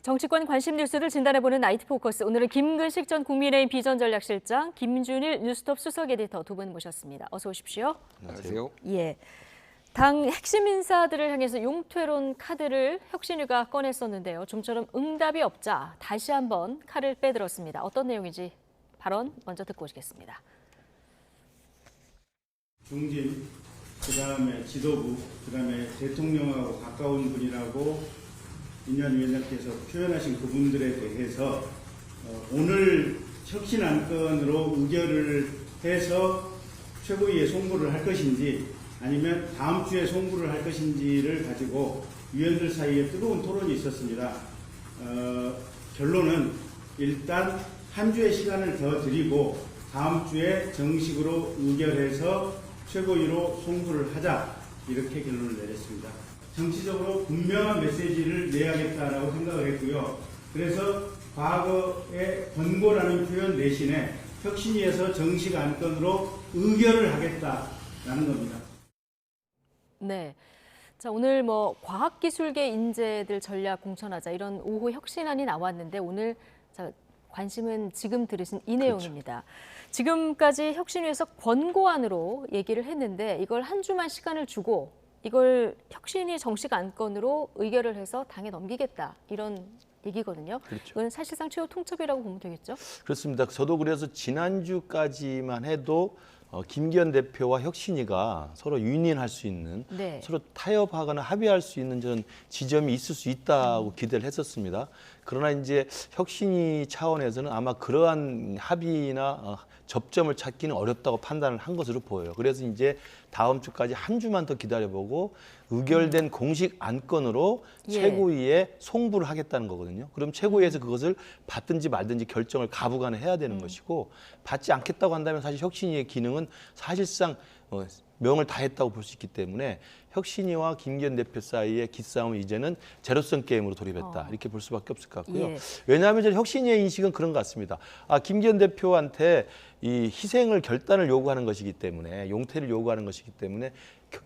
정치권 관심 뉴스를 진단해보는 나이트 포커스. 오늘은 김근식 전 국민의힘 비전전략실장, 김준일 뉴스톱 수석 에디터 두 분 모셨습니다. 어서 오십시오. 안녕하세요. 예, 당 핵심 인사들을 향해서 용퇴론 카드를 혁신위가 꺼냈었는데요. 좀처럼 응답이 없자 다시 한번 칼을 빼들었습니다. 어떤 내용인지 발언 먼저 듣고 오시겠습니다. 중진, 그다음에 지도부, 그다음에 대통령하고 가까운 분이라고 윤현 위원장께서 표현하신 그분들에 대해서 오늘 혁신 안건으로 의결을 해서 최고위에 송부를 할 것인지 아니면 다음 주에 송부를 할 것인지를 가지고 위원들 사이에 뜨거운 토론이 있었습니다. 결론은 일단 한 주의 시간을 더 드리고 다음 주에 정식으로 의결해서 최고위로 송부를 하자, 이렇게 결론을 내렸습니다. 정치적으로 분명한 메시지를 내야겠다라고 생각을 했고요. 그래서 과거의 권고라는 표현 대신에 혁신위에서 정식 안건으로 의결을 하겠다라는 겁니다. 네. 자, 오늘 과학기술계 인재들 전략 공천하자 이런 5호 혁신안이 나왔는데 오늘 관심은 지금 들으신 이 내용입니다. 지금까지 혁신위에서 권고안으로 얘기를 했는데 이걸 한 주만 시간을 주고 이걸 혁신위 정식 안건으로 의결을 해서 당에 넘기겠다 이런 얘기거든요. 그렇죠. 이건 사실상 최후 통첩이라고 보면 되겠죠? 그렇습니다. 저도 그래서 지난주까지만 해도 김기현 대표와 혁신위가 서로 윈윈할 수 있는 네. 서로 타협하거나 합의할 수 있는 전 지점이 있을 수 있다고 기대를 했었습니다. 그러나 이제 혁신위 차원에서는 아마 그러한 합의나 접점을 찾기는 어렵다고 판단을 한 것으로 보여요. 그래서 이제 다음 주까지 한 주만 더 기다려보고 의결된 공식 안건으로 예. 최고위에 송부를 하겠다는 거거든요. 그럼 최고위에서 그것을 받든지 말든지 결정을 가부간에 해야 되는 것이고 받지 않겠다고 한다면 사실 혁신위의 기능은 사실상 명을 다했다고 볼 수 있기 때문에 혁신위와 김기현 대표 사이의 기싸움은 이제는 제로섬 게임으로 돌입했다. 이렇게 볼 수밖에 없을 것 같고요. 예. 왜냐하면 저는 혁신위의 인식은 그런 것 같습니다. 김기현 대표한테 이 희생을 결단을 요구하는 것이기 때문에 용태를 요구하는 것이기 때문에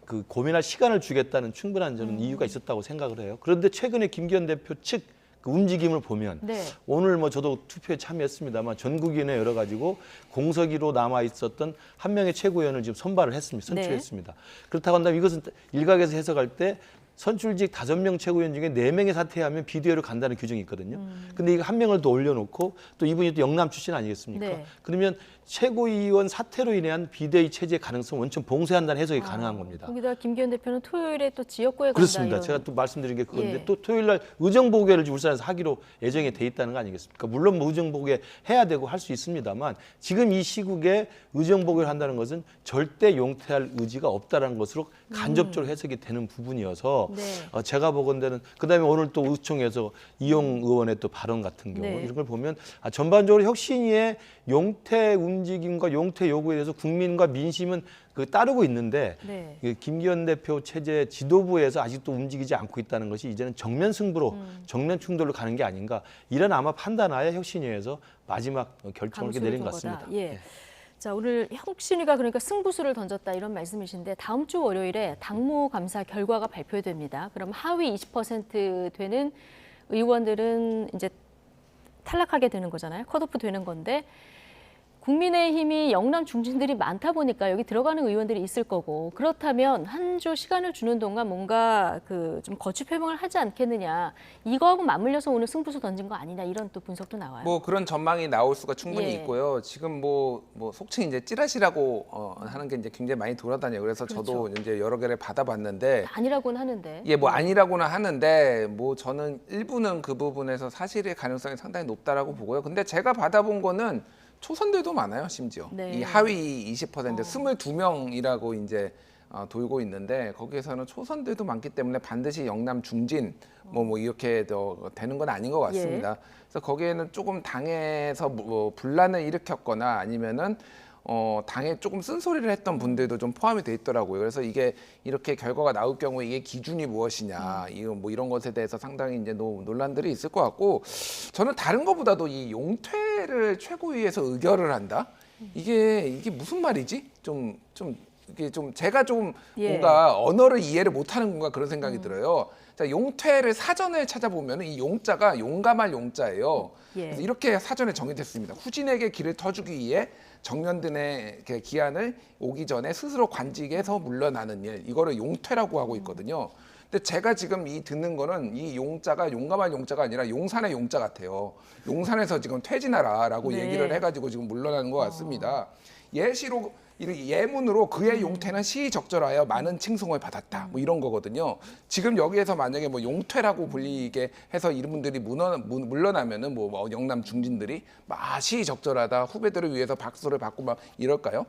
그 고민할 시간을 주겠다는 충분한 저는 이유가 있었다고 생각을 해요. 그런데 최근에 김기현 대표 측 그 움직임을 보면 네. 오늘 저도 투표에 참여했습니다만 전국위원회 열어가지고 공석위로 남아 있었던 한 명의 최고위원을 지금 선출했습니다. 그렇다고 한다면 이것은 일각에서 해석할 때 선출직 5명 최고위원 중에 4명이 사퇴하면 비대위로 간다는 규정이 있거든요. 근데 이거 한 명을 더 올려놓고 또 이분이 또 영남 출신 아니겠습니까? 네. 그러면 최고위원 사퇴로 인한 비대위 체제 가능성 원천 봉쇄한다는 해석이 가능한 겁니다. 거기다 김기현 대표는 토요일에 또 지역구에 간다. 그렇습니다. 이런. 제가 또 말씀드린 게 그건데 예. 또 토요일 날 의정보고회를 울산에서 하기로 예정이 돼 있다는 거 아니겠습니까? 물론 의정보고회 해야 되고 할 수 있습니다만 지금 이 시국에 의정보고회를 한다는 것은 절대 용퇴할 의지가 없다는 것으로 간접적으로 해석이 되는 부분이어서 네. 제가 보건대는 그다음에 오늘 또 의총에서 이용 의원의 또 발언 같은 경우 네. 이런 걸 보면 전반적으로 혁신위의 용퇴 움직임과 용퇴 요구에 대해서 국민과 민심은 따르고 있는데 네. 김기현 대표 체제 지도부에서 아직도 움직이지 않고 있다는 것이 이제는 정면 승부로 정면 충돌로 가는 게 아닌가 이런 아마 판단하에 혁신위에서 마지막 결정을 이렇게 내린 것 같습니다. 예. 네. 자, 오늘 혁신위가 그러니까 승부수를 던졌다 이런 말씀이신데 다음 주 월요일에 당무 감사 결과가 발표됩니다. 그럼 하위 20% 되는 의원들은 이제 탈락하게 되는 거잖아요. 컷오프 되는 건데 국민의힘이 영남 중진들이 많다 보니까 여기 들어가는 의원들이 있을 거고 그렇다면 한 주 시간을 주는 동안 뭔가 좀 거취 표명을 하지 않겠느냐 이거하고 맞물려서 오늘 승부수 던진 거 아니냐 이런 또 분석도 나와요. 뭐 그런 전망이 나올 수가 충분히 예. 있고요. 지금 뭐 속칭 이제 찌라시라고 하는 게 이제 굉장히 많이 돌아다녀요. 그래서 저도 그렇죠. 이제 여러 개를 받아봤는데 아니라고는 하는데. 예, 뭐 아니라고는 하는데 뭐 저는 일부는 그 부분에서 사실의 가능성이 상당히 높다라고 보고요. 근데 제가 받아본 거는 초선들도 많아요, 심지어. 네. 이 하위 20% 22명이라고 이제 돌고 있는데 거기에서는 초선들도 많기 때문에 반드시 영남 중진 뭐 이렇게 되는 건 아닌 것 같습니다. 예. 그래서 거기에는 조금 당에서 뭐 분란을 일으켰거나 아니면은 당에 조금 쓴소리를 했던 분들도 좀 포함이 돼 있더라고요. 그래서 이게 이렇게 결과가 나올 경우에 이게 기준이 무엇이냐, 이런 것에 대해서 상당히 이제 논란들이 있을 것 같고, 저는 다른 것보다도 이 용퇴를 최고위에서 의결을 한다. 이게 무슨 말이지? 이게 좀 제가 좀 예. 뭔가 언어를 이해를 못하는 건가 그런 생각이 들어요. 자, 용퇴를 사전을 찾아보면 이 용자가 용감할 용자예요. 예. 그래서 이렇게 사전에 정의됐습니다. 후진에게 길을 터주기 위해 정년들의 기한을 오기 전에 스스로 관직에서 물러나는 일, 이거를 용퇴라고 하고 있거든요. 근데 제가 지금 듣는 거는 이 용자가 용감한 용자가 아니라 용산의 용자 같아요. 용산에서 지금 퇴진하라라고 네. 얘기를 해가지고 지금 물러나는 것 같습니다. 예시로 예문으로 그의 용퇴는 시의적절하여 많은 칭송을 받았다. 뭐 이런 거거든요. 지금 여기에서 만약에 뭐 용퇴라고 불리게 해서 이런 분들이 물러나면은 뭐 영남 중진들이 막 시의적절하다, 후배들을 위해서 박수를 받고 막 이럴까요?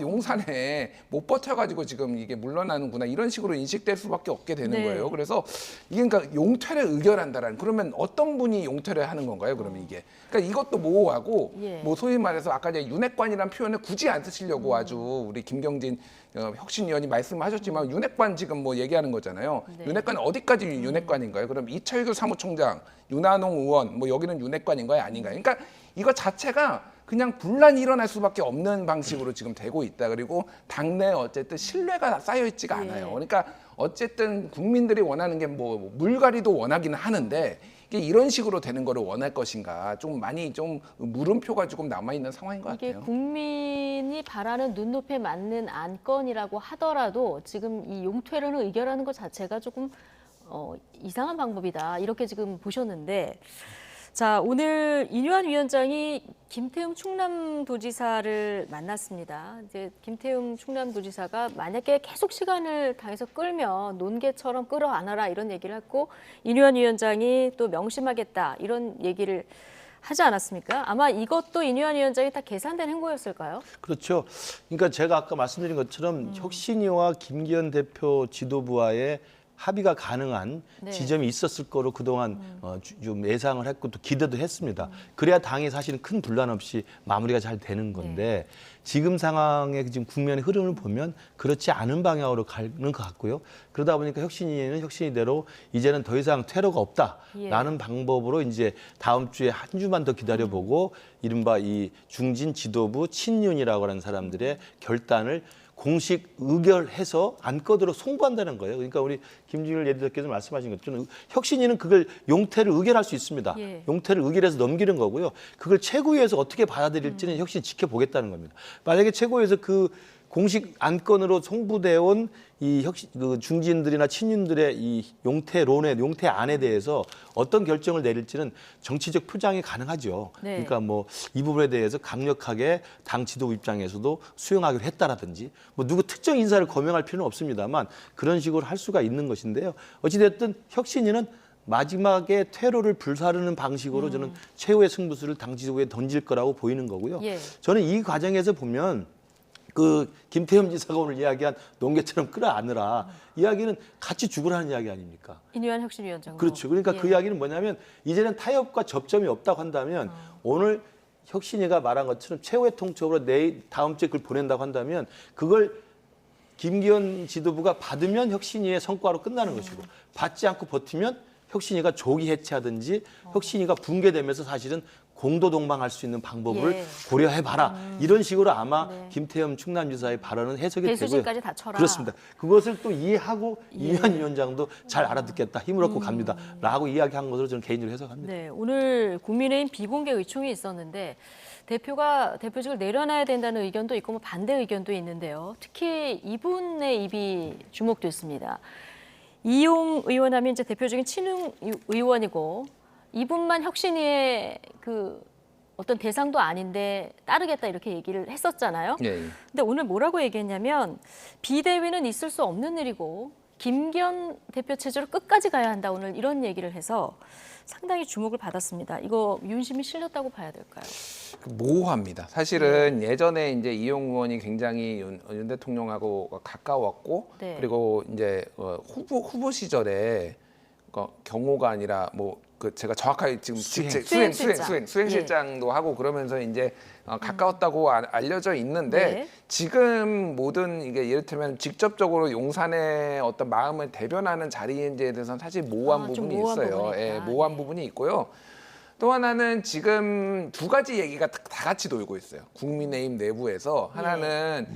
용산에 못 버텨가지고 지금 이게 물러나는구나 이런 식으로 인식될 수밖에 없게 되는 네. 거예요. 그래서 이게 그러니까 용퇴를 의결한다라는, 그러면 어떤 분이 용퇴를 하는 건가요? 그러면 이게 그러니까 이것도 모호하고 예. 뭐 소위 말해서 아까 이제 윤핵관이라는 표현을 굳이 안 쓰시려고 아주 우리 김경진 혁신위원이 말씀하셨지만 윤핵관 지금 뭐 얘기하는 거잖아요. 네. 윤핵관 어디까지 윤핵관인가요? 그럼 이철규 사무총장, 윤한홍 의원 뭐 여기는 윤핵관인가요? 아닌가요? 그러니까 이거 자체가 그냥 분란이 일어날 수밖에 없는 방식으로 지금 되고 있다. 그리고 당내에 어쨌든 신뢰가 쌓여 있지가 않아요. 그러니까 어쨌든 국민들이 원하는 게 뭐 물갈이도 원하기는 하는데 이게 이런 식으로 되는 거를 원할 것인가 좀 많이 좀 물음표가 조금 남아 있는 상황인 것 이게 같아요. 국민이 바라는 눈높이에 맞는 안건이라고 하더라도 지금 이 용퇴론을 의결하는 것 자체가 조금 이상한 방법이다. 이렇게 지금 보셨는데 자, 오늘 인유한 위원장이 김태흠 충남도지사를 만났습니다. 이제 김태흠 충남도지사가 만약에 계속 시간을 다해서 끌면 논개처럼 끌어안아라 이런 얘기를 했고 인유한 위원장이 또 명심하겠다 이런 얘기를 하지 않았습니까? 아마 이것도 인유한 위원장이 다 계산된 행보였을까요? 그렇죠. 그러니까 제가 아까 말씀드린 것처럼 혁신위와 김기현 대표 지도부와의 합의가 가능한 네. 지점이 있었을 거로 그동안 좀 예상을 했고 또 기대도 했습니다. 그래야 당이 사실은 큰 분란 없이 마무리가 잘 되는 건데 지금 상황의 지금 국면의 흐름을 보면 그렇지 않은 방향으로 가는 것 같고요. 그러다 보니까 혁신위는 혁신위대로 이제는 더 이상 퇴로가 없다라는 방법으로 이제 다음 주에 한 주만 더 기다려보고 이른바 이 중진 지도부 친윤이라고 하는 사람들의 결단을 공식 의결해서 안건으로 송부한다는 거예요. 그러니까 우리 김준일 예대께서 말씀하신 것처럼 혁신위는 그걸 용퇴를 의결할 수 있습니다. 예. 용퇴를 의결해서 넘기는 거고요. 그걸 최고위에서 어떻게 받아들일지는 혁신이 지켜보겠다는 겁니다. 만약에 최고위에서 그 공식 안건으로 송부되어 온 이 중진들이나 친윤들의 이 용퇴안에 대해서 어떤 결정을 내릴지는 정치적 표장이 가능하죠. 네. 그러니까 뭐 이 부분에 대해서 강력하게 당 지도부 입장에서도 수용하기로 했다라든지 뭐 누구 특정 인사를 거명할 필요는 없습니다만 그런 식으로 할 수가 있는 것인데요. 어찌됐든 혁신위는 마지막에 퇴로를 불사르는 방식으로 저는 최후의 승부수를 당 지도부에 던질 거라고 보이는 거고요. 예. 저는 이 과정에서 보면 그 김태흠 지사가 오늘 이야기한 농개처럼 끌어안으라 이야기는 같이 죽으라는 이야기 아닙니까? 인유한 혁신위원장. 그렇죠. 그러니까 그 이야기는 뭐냐면 이제는 타협과 접점이 없다고 한다면 오늘 혁신위가 말한 것처럼 최후의 통첩으로 내일 다음 주에 그걸 보낸다고 한다면 그걸 김기현 지도부가 받으면 혁신위의 성과로 끝나는 것이고 받지 않고 버티면 혁신위가 조기 해체하든지 혁신위가 붕괴되면서 사실은 공도 동방할 수 있는 방법을 고려해봐라. 이런 식으로 아마 김태흠 충남지사의 발언은 해석이 되고요. 배수진까지 다 쳐라. 그렇습니다. 그것을 또 이해하고 이유한 위원장도 잘 알아듣겠다. 힘을 얻고 갑니다. 라고 이야기한 것으로 저는 개인적으로 해석합니다. 네, 오늘 국민의힘 비공개 의총이 있었는데 대표가 대표직을 내려놔야 된다는 의견도 있고 뭐 반대 의견도 있는데요. 특히 이분의 입이 주목됐습니다. 이용 의원 하면 이제 대표적인 친윤 의원이고 이분만 혁신위의 그 어떤 대상도 아닌데 따르겠다 이렇게 얘기를 했었잖아요. 근데 오늘 뭐라고 얘기했냐면 비대위는 있을 수 없는 일이고 김기현 대표 체제로 끝까지 가야 한다. 오늘 이런 얘기를 해서 상당히 주목을 받았습니다. 이거 윤심이 실렸다고 봐야 될까요? 모호합니다. 사실은 예전에 이제 이용 의원이 굉장히 윤 대통령하고 가까웠고 그리고 이제 후보 시절에 경호가 아니라 뭐 그 제가 정확하게 지금 수행실장도 하고 그러면서 이제 가까웠다고 알려져 있는데 지금 모든 이게 이를테면 직접적으로 용산의 어떤 마음을 대변하는 자리인지에 대해서는 사실 모호한 부분이 있어요. 모호한 부분이 있고요. 또 하나는 지금 두 가지 얘기가 다 같이 돌고 있어요. 국민의힘 내부에서 하나는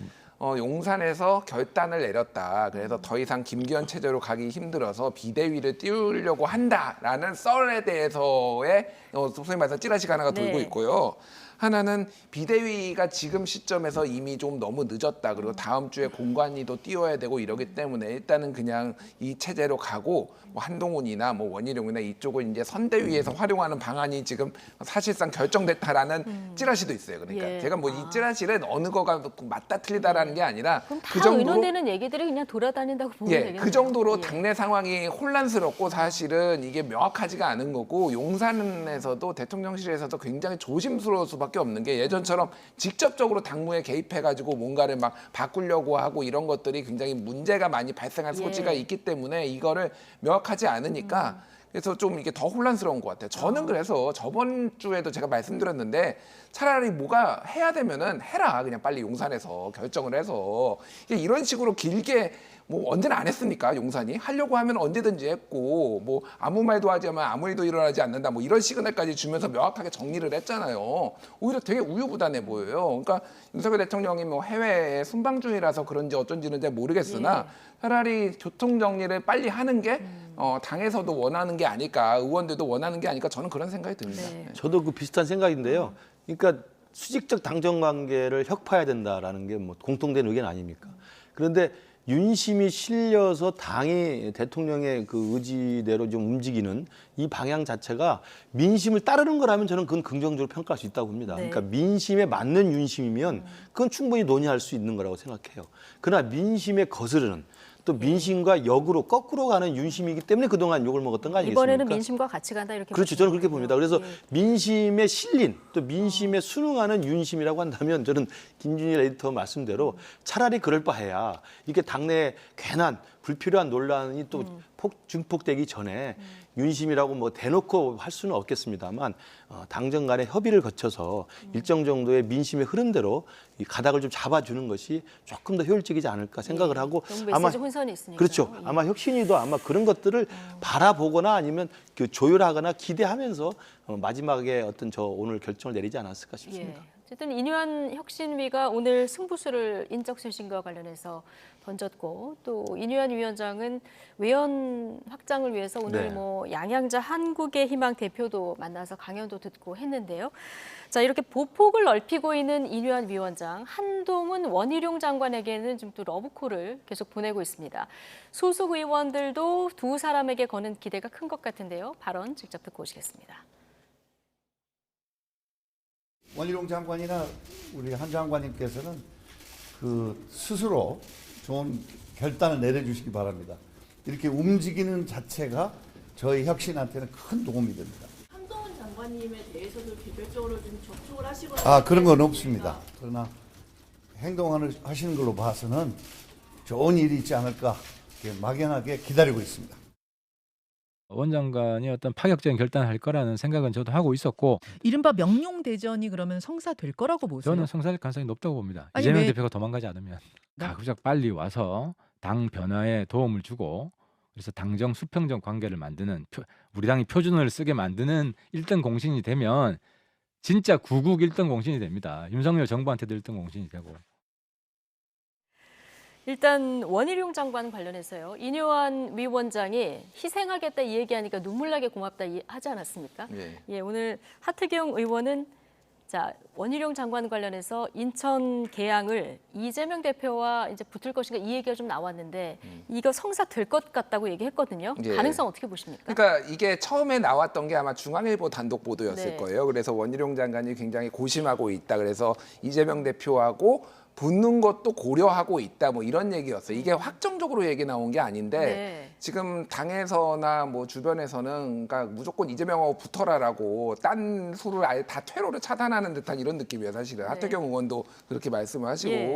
용산에서 결단을 내렸다. 그래서 더 이상 김기현 체제로 가기 힘들어서 비대위를 띄우려고 한다라는 썰에 대해서의 소위 말해서 찌라시가 하나가 돌고 있고요. 하나는 비대위가 지금 시점에서 이미 좀 너무 늦었다. 그리고 다음 주에 공관위도 띄워야 되고 이러기 때문에 일단은 그냥 이 체제로 가고 뭐 한동훈이나 뭐 원희룡이나 이쪽을 이제 선대위에서 활용하는 방안이 지금 사실상 결정됐다라는 찌라시도 있어요. 그러니까 제가 뭐 이 찌라시를 어느 거가 맞다 틀리다라는 게 아니라 그 정도로 의논되는 얘기들이 그냥 돌아다닌다고 보면 되겠네요. 그 정도로 당내 상황이 혼란스럽고 사실은 이게 명확하지가 않은 거고 용산에서도 대통령실에서도 굉장히 조심스러울 수밖에 없는 게 예전처럼 직접적으로 당무에 개입해가지고 뭔가를 막 바꾸려고 하고 이런 것들이 굉장히 문제가 많이 발생할 소지가 있기 때문에 이거를 명확하지 않으니까 그래서 좀 이게 더 혼란스러운 것 같아요. 저는 그래서 저번 주에도 제가 말씀드렸는데 차라리 뭐가 해야 되면은 해라. 그냥 빨리 용산에서 결정을 해서 이런 식으로 길게 뭐 언제는 안 했습니까? 용산이 하려고 하면 언제든지 했고 뭐 아무 말도 하지 않으면 아무 일도 일어나지 않는다. 뭐 이런 시그널까지 주면서 명확하게 정리를 했잖아요. 오히려 되게 우유부단해 보여요. 그러니까 윤석열 대통령이 뭐 해외에 순방 중이라서 그런지 어쩐지는 잘 모르겠으나 차라리 교통 정리를 빨리 하는 게 당에서도 원하는 게 아닐까, 의원들도 원하는 게 아닐까 저는 그런 생각이 듭니다. 네. 저도 그 비슷한 생각인데요. 그러니까 수직적 당정 관계를 혁파해야 된다라는 게 뭐 공통된 의견 아닙니까? 그런데 윤심이 실려서 당이 대통령의 그 의지대로 좀 움직이는 이 방향 자체가 민심을 따르는 거라면 저는 그건 긍정적으로 평가할 수 있다고 봅니다. 네. 그러니까 민심에 맞는 윤심이면 그건 충분히 논의할 수 있는 거라고 생각해요. 그러나 민심에 거스르는 또 민심과 역으로 거꾸로 가는 윤심이기 때문에 그동안 욕을 먹었던 거 아니겠습니까? 이번에는 민심과 같이 간다 이렇게. 그렇죠. 저는 그렇게 봅니다. 그래서 예. 민심에 실린 또 민심에 순응하는 윤심이라고 한다면 저는 김준일 에디터 말씀대로 차라리 그럴 바해야 이게 당내에 괜한 불필요한 논란이 또 증폭되기 전에 윤심이라고 뭐 대놓고 할 수는 없겠습니다만 당정 간의 협의를 거쳐서 일정 정도의 민심의 흐름대로 이 가닥을 좀 잡아주는 것이 조금 더 효율적이지 않을까 생각을 하고 너무 메시지 혼선이 있으니까. 그렇죠. 아마 혁신위도 아마 그런 것들을 바라보거나 아니면 그 조율하거나 기대하면서 마지막에 어떤 저 오늘 결정을 내리지 않았을까 싶습니다. 예. 어쨌든 인유한 혁신위가 오늘 승부수를 인적쇄신과 관련해서 던졌고 또 인유한 위원장은 외연 확장을 위해서 오늘 네. 뭐 양양자 한국의 희망 대표도 만나서 강연도 듣고 했는데요. 자, 이렇게 보폭을 넓히고 있는 인유한 위원장, 한동훈 원희룡 장관에게는 좀 또 러브콜을 계속 보내고 있습니다. 소속 의원들도 두 사람에게 거는 기대가 큰 것 같은데요. 발언 직접 듣고 오시겠습니다. 원희룡 장관이나 우리 한 장관님께서는 그 스스로 좋은 결단을 내려주시기 바랍니다. 이렇게 움직이는 자체가 저희 혁신한테는 큰 도움이 됩니다. 한동훈 장관님에 대해서도 개별적으로 좀 접촉을 하시거나 그런 건 없습니다. 그러나 행동하시는 걸로 봐서는 좋은 일이 있지 않을까 이렇게 막연하게 기다리고 있습니다. 원 장관이 어떤 파격적인 결단을 할 거라는 생각은 저도 하고 있었고 이른바 명룡대전이 그러면 성사될 거라고 보세요? 저는 성사될 가능성이 높다고 봅니다. 아니, 이재명 왜- 대표가 도망가지 않으면 가급적 빨리 와서 당 변화에 도움을 주고 그래서 당정 수평적 관계를 만드는 우리 당이 표준을 쓰게 만드는 1등 공신이 되면 진짜 구국 1등 공신이 됩니다. 윤석열 정부한테도 1등 공신이 되고. 일단 원희룡 장관 관련해서요. 인유한 위원장이 희생하겠다 이 얘기하니까 눈물 나게 고맙다 하지 않았습니까? 예. 예, 오늘 하태경 의원은 자, 원희룡 장관 관련해서 인천 계양을 이재명 대표와 이제 붙을 것인가 이 얘기가 좀 나왔는데 이거 성사될 것 같다고 얘기했거든요. 예. 가능성 어떻게 보십니까? 그러니까 이게 처음에 나왔던 게 아마 중앙일보 단독 보도였을 네. 거예요. 그래서 원희룡 장관이 굉장히 고심하고 있다. 그래서 이재명 대표하고 붙는 것도 고려하고 있다. 뭐 이런 얘기였어요. 이게 확정적으로 얘기 나온 게 아닌데 네. 지금 당에서나 뭐 주변에서는 그러니까 무조건 이재명하고 붙어라라고 딴 수를 아예 다 퇴로를 차단하는 듯한 이런 느낌이에요. 사실은 하태경 의원도 그렇게 말씀을 하시고 예.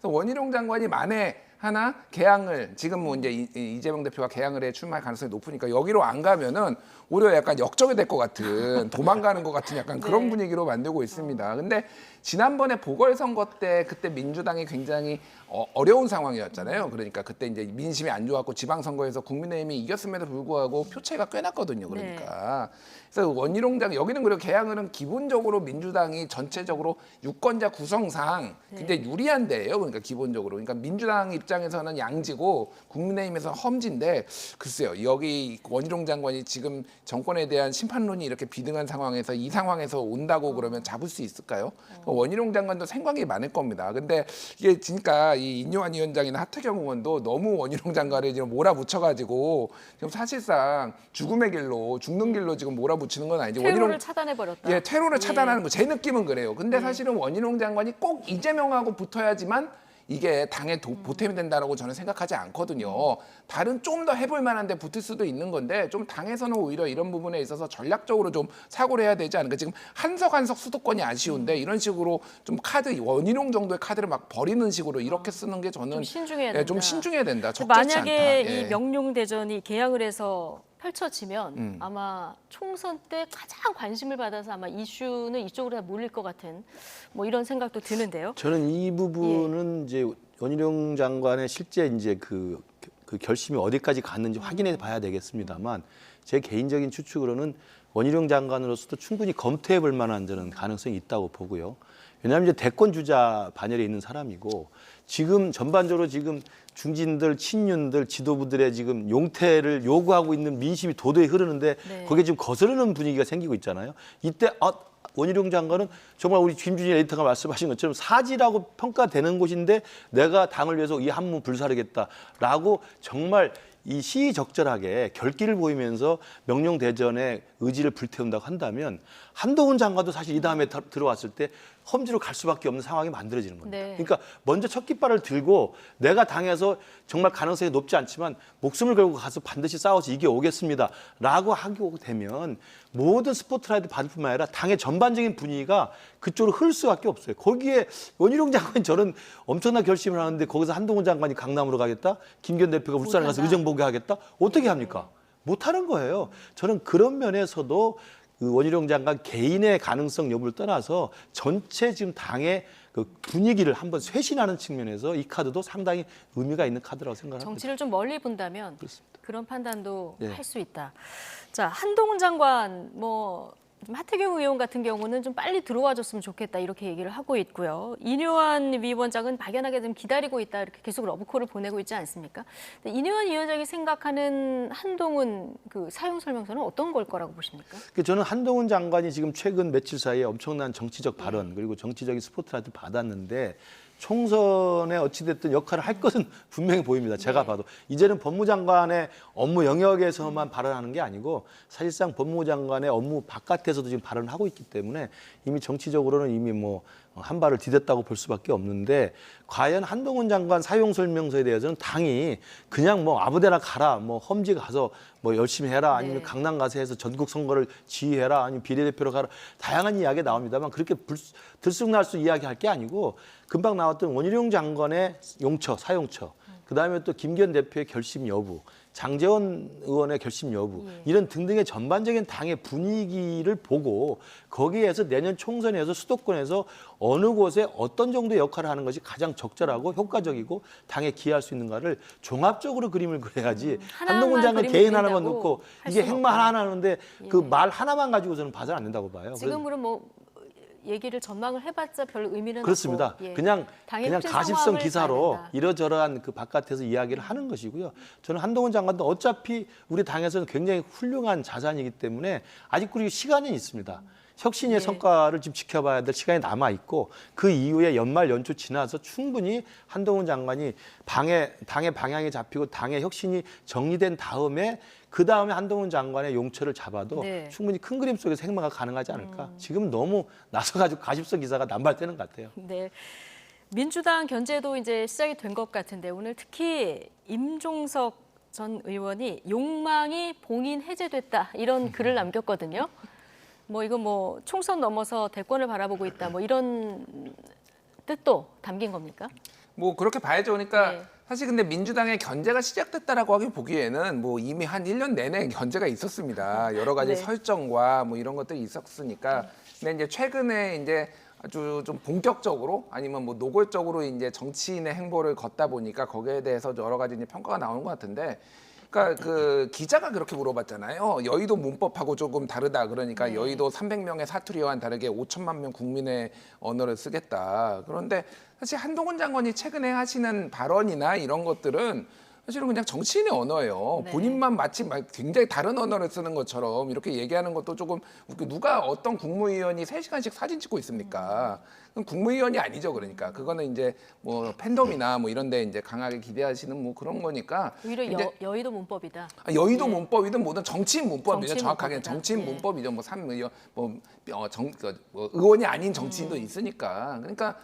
그래서 원희룡 장관이 만에 하나 개항을 지금 뭐 이제 이재명 대표가 개항을 해 출마할 가능성이 높으니까 여기로 안 가면은 오히려 약간 역적이 될 것 같은 도망가는 것 같은 약간 그런 분위기로 만들고 있습니다. 근데 지난번에 보궐선거 때 그때 민주당이 굉장히 어려운 상황이었잖아요. 그러니까 그때 이제 민심이 안 좋았고 지방선거에서 국민의힘이 이겼음에도 불구하고 표차가 꽤 났거든요. 그러니까 그래서 원희룡 장 여기는 그리고 개항은 기본적으로 민주당이 전체적으로 유권자 구성상 굉장히 유리한 데예요. 그러니까 기본적으로 그러니까 민주당 입장에서는 양지고 국민의힘에서는 험지인데 글쎄요 여기 원희룡 장관이 지금 정권에 대한 심판론이 이렇게 비등한 상황에서 이 상황에서 온다고 그러면 잡을 수 있을까요? 원희룡 장관도 생각이 많을 겁니다. 근데 이게 그러니까 이 인유한 위원장이나 하태경 의원도 너무 원희룡 장관을 지금 몰아붙여가지고 지금 사실상 죽음의 길로 죽는 길로 지금 몰아붙이는 건 아니지. 퇴로를 차단해버렸다. 예, 퇴로를 차단하는 거 제 느낌은 그래요. 근데 사실은 원희룡 장관이 꼭 이재명하고 붙어야지만 이게 당의 보탬이 된다라고 저는 생각하지 않거든요. 다른 좀 더 해볼 만한데 붙을 수도 있는 건데 좀 당에서는 오히려 이런 부분에 있어서 전략적으로 좀 사고를 해야 되지 않을까. 지금 한석 수도권이 아쉬운데 이런 식으로 좀 원희룡 정도의 카드를 막 버리는 식으로 이렇게 쓰는 게 저는 좀 신중해야 예, 된다. 좀 신중해야 된다. 적절치 만약에 않다. 예. 이 명룡대전이 개항을 해서 펼쳐지면 아마 총선 때 가장 관심을 받아서 아마 이슈는 이쪽으로 다 몰릴 것 같은 뭐 이런 생각도 드는데요. 저는 이 부분은 이제 원희룡 장관의 실제 이제 그 결심이 어디까지 갔는지 확인해 봐야 되겠습니다만 제 개인적인 추측으로는 원희룡 장관으로서도 충분히 검토해 볼 만한 저는 가능성이 있다고 보고요. 왜냐하면 이제 대권 주자 반열에 있는 사람이고 지금 전반적으로 지금 중진들, 친윤들, 지도부들의 지금 용퇴를 요구하고 있는 민심이 도도히 흐르는데 네. 거기에 지금 거스르는 분위기가 생기고 있잖아요. 이때 원희룡 장관은 정말 우리 김준일 에디터가 말씀하신 것처럼 사지라고 평가되는 곳인데 내가 당을 위해서 이 한문 불사르겠다라고 정말 이 시의적절하게 결기를 보이면서 명령대전의 의지를 불태운다고 한다면 한동훈 장관도 사실 이 다음에 들어왔을 때 험지로 갈 수밖에 없는 상황이 만들어지는 겁니다. 네. 그러니까 먼저 첫 깃발을 들고 내가 당에서 정말 가능성이 높지 않지만 목숨을 걸고 가서 반드시 싸워서 이겨오겠습니다 라고 하게 되면 모든 스포트라이트 받을 뿐만 아니라 당의 전반적인 분위기가 그쪽으로 흐를 수밖에 없어요. 거기에 원희룡 장관이 저는 엄청난 결심을 하는데 거기서 한동훈 장관이 강남으로 가겠다? 김기현 대표가 울산에 가서 의정부에 하겠다? 어떻게 합니까? 못하는 거예요. 저는 그런 면에서도 그 원희룡 장관 개인의 가능성 여부를 떠나서 전체 지금 당의 그 분위기를 한번 쇄신하는 측면에서 이 카드도 상당히 의미가 있는 카드라고 생각합니다. 정치를 좀 멀리 본다면 그렇습니다. 그런 판단도 네. 할 수 있다. 자, 한동훈 장관 좀 하태경 의원 같은 경우는 좀 빨리 들어와 줬으면 좋겠다 이렇게 얘기를 하고 있고요. 이뇨한 위원장은 막연하게 좀 기다리고 있다 이렇게 계속 러브콜을 보내고 있지 않습니까? 이뇨한 위원장이 생각하는 한동훈 그 사용 설명서는 어떤 걸 거라고 보십니까? 저는 한동훈 장관이 지금 최근 며칠 사이에 엄청난 정치적 발언 그리고 정치적인 스포트라이트 받았는데 총선에 어찌됐든 역할을 할 것은 분명히 보입니다. 제가 봐도. 이제는 법무장관의 업무 영역에서만 발언하는 게 아니고 사실상 법무장관의 업무 바깥에서도 지금 발언을 하고 있기 때문에 이미 정치적으로는 이미 한 발을 디뎠다고 볼 수밖에 없는데 과연 한동훈 장관 사용 설명서에 대해서는 당이 그냥 아무데나 가라, 험지 가서 열심히 해라, 아니면 네. 강남 가서 해서 전국 선거를 지휘해라, 아니면 비례대표로 가라, 다양한 이야기가 나옵니다만 그렇게 들쑥날쑥 이야기할 게 아니고 금방 나왔던 원희룡 장관의 용처, 사용처, 그다음에 또 김기현 대표의 결심 여부, 장제원 의원의 결심 여부 이런 등등의 전반적인 당의 분위기를 보고 거기에서 내년 총선에서 수도권에서 어느 곳에 어떤 정도의 역할을 하는 것이 가장 적절하고 효과적이고 당에 기여할 수 있는가를 종합적으로 그림을 그려야지 한동훈 장관 개인 하나만 놓고 이게 핵만 하나 하는데 그 말 하나만 가지고서는 봐서는 안 된다고 봐요. 지금으로는 얘기를 전망을 해봤자 별 의미는 그렇습니다. 없고, 예. 그냥 가십성 기사로 봐야 이러저러한 그 바깥에서 이야기를 하는 것이고요. 저는 한동훈 장관도 어차피 우리 당에서는 굉장히 훌륭한 자산이기 때문에 아직 그리고 시간이 있습니다. 혁신의 성과를 지금 지켜봐야 될 시간이 남아 있고 그 이후에 연말 연초 지나서 충분히 한동훈 장관이 당의 방향이 잡히고 당의 혁신이 정리된 다음에 그 다음에 한동훈 장관의 용처를 잡아도 충분히 큰 그림 속에서 행마가 가능하지 않을까. 지금 너무 나서가지고 가십성 기사가 남발되는 것 같아요. 네. 민주당 견제도 이제 시작이 된 것 같은데 오늘 특히 임종석 전 의원이 욕망이 봉인 해제됐다 이런 글을 남겼거든요. 이거 총선 넘어서 대권을 바라보고 있다 이런 뜻도 담긴 겁니까? 그렇게 봐야죠. 그러니까 사실 근데 민주당의 견제가 시작됐다라고 보기에는 이미 한 1년 내내 견제가 있었습니다. 여러 가지 설정과 이런 것들이 있었으니까. 근데 이제 최근에 이제 아주 좀 본격적으로 아니면 노골적으로 이제 정치인의 행보를 걷다 보니까 거기에 대해서 여러 가지 이제 평가가 나오는 것 같은데. 그러니까 그 기자가 그렇게 물어봤잖아요. 여의도 문법하고 조금 다르다. 그러니까 여의도 300명의 사투리와는 다르게 5천만 명 국민의 언어를 쓰겠다. 그런데 사실 한동훈 장관이 최근에 하시는 발언이나 이런 것들은 사실은 그냥 정치인의 언어예요. 본인만 마치 굉장히 다른 언어를 쓰는 것처럼 이렇게 얘기하는 것도 조금 웃겨. 누가 어떤 국무위원이 3시간씩 사진 찍고 있습니까? 그건 국무위원이 아니죠. 그러니까 그거는 이제 팬덤이나 이런 데 이제 강하게 기대하시는 그런 거니까 오히려 여의도 문법이다. 여의도 문법이든 뭐든 정치인 문법이죠. 정확하게 정치인 문법이죠. 의원이 아닌 정치인도 있으니까. 그러니까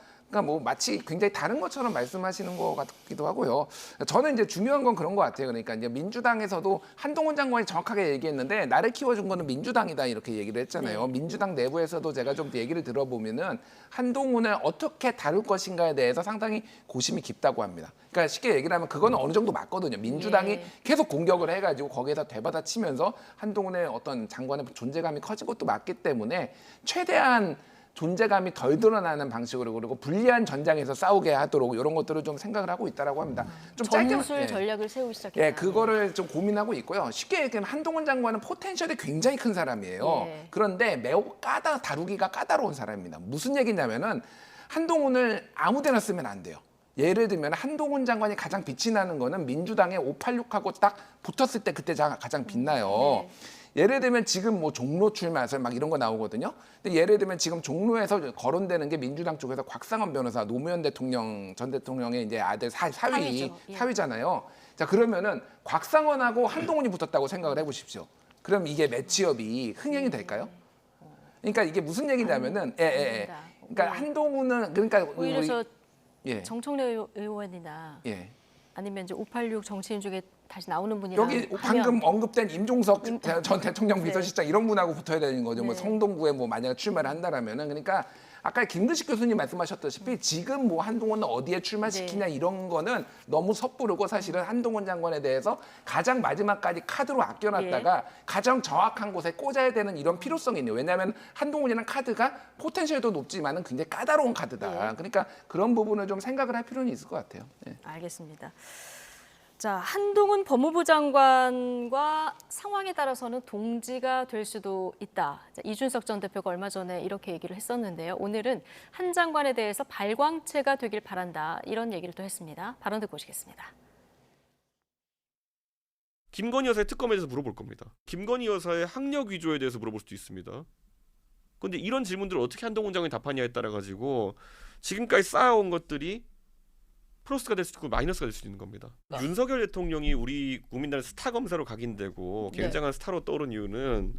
마치 굉장히 다른 것처럼 말씀하시는 것 같기도 하고요. 저는 이제 중요한 건 그런 것 같아요. 그러니까 이제 민주당에서도 한동훈 장관이 정확하게 얘기했는데 나를 키워준 거는 민주당이다 이렇게 얘기를 했잖아요. 민주당 내부에서도 제가 좀 얘기를 들어보면은 한동훈을 어떻게 다룰 것인가에 대해서 상당히 고심이 깊다고 합니다. 그러니까 쉽게 얘기를 하면 그거는 어느 정도 맞거든요. 민주당이 계속 공격을 해가지고 거기에서 되받아치면서 한동훈의 어떤 장관의 존재감이 커진 것도 맞기 때문에 최대한 존재감이 덜 드러나는 방식으로 그리고 불리한 전장에서 싸우게 하도록 이런 것들을 좀 생각을 하고 있다라고 합니다. 좀 짧게 전술 전략을 세우기 시작했다. 예, 그거를 좀 고민하고 있고요. 쉽게 얘기하면 한동훈 장관은 포텐셜이 굉장히 큰 사람이에요. 예. 그런데 매우 다루기가 까다로운 사람입니다. 무슨 얘기냐면은 한동훈을 아무데나 쓰면 안 돼요. 예를 들면 한동훈 장관이 가장 빛이 나는 거는 민주당의 586하고 딱 붙었을 때 그때 가장 빛나요. 예를 들면 지금 뭐 종로 출마설 막 이런 거 나오거든요. 근데 예를 들면 지금 종로에서 거론되는 게 민주당 쪽에서 곽상원 변호사, 노무현 대통령 전 대통령의 이제 아들 사위잖아요. 자, 그러면은 곽상원하고 한동훈이 붙었다고 생각을 해보십시오. 그럼 이게 매치업이 흥행이 될까요? 그러니까 이게 무슨 얘기냐면은 그러니까 한동훈은 그러니까 오히려 저 예. 정청래 의원이나 예. 아니면 이제 586 정치인 중에 다시 나오는 분이랑 여기 방금 언급된 임종석 전 대통령 비서실장 이런 분하고 붙어야 되는 거죠. 뭐 성동구에 뭐 만약에 출마를 한다라면은 그러니까 아까 김근식 교수님 말씀하셨다시피 지금 뭐 한동훈은 어디에 출마시키냐 이런 거는 너무 섣부르고 사실은 한동훈 장관에 대해서 가장 마지막까지 카드로 아껴놨다가 가장 정확한 곳에 꽂아야 되는 이런 필요성이 있네요. 왜냐하면 한동훈이라는 카드가 포텐셜도 높지만은 굉장히 까다로운 카드다. 그러니까 그런 부분을 좀 생각을 할 필요는 있을 것 같아요. 알겠습니다. 자, 한동훈 법무부 장관과 상황에 따라서는 동지가 될 수도 있다. 자, 이준석 전 대표가 얼마 전에 이렇게 얘기를 했었는데요. 오늘은 한 장관에 대해서 발광체가 되길 바란다. 이런 얘기를 또 했습니다. 발언 듣고 오시겠습니다. 김건희 여사의 특검에 대해서 물어볼 겁니다. 김건희 여사의 학력 위조에 대해서 물어볼 수도 있습니다. 그런데 이런 질문들을 어떻게 한동훈 장관이 답하냐에 따라 가지고 지금까지 쌓아온 것들이 플러스가 될 수도 있고 마이너스가 될 수도 있는 겁니다. 윤석열 대통령이 우리 국민들의 스타 검사로 각인되고 굉장한 스타로 떠오른 이유는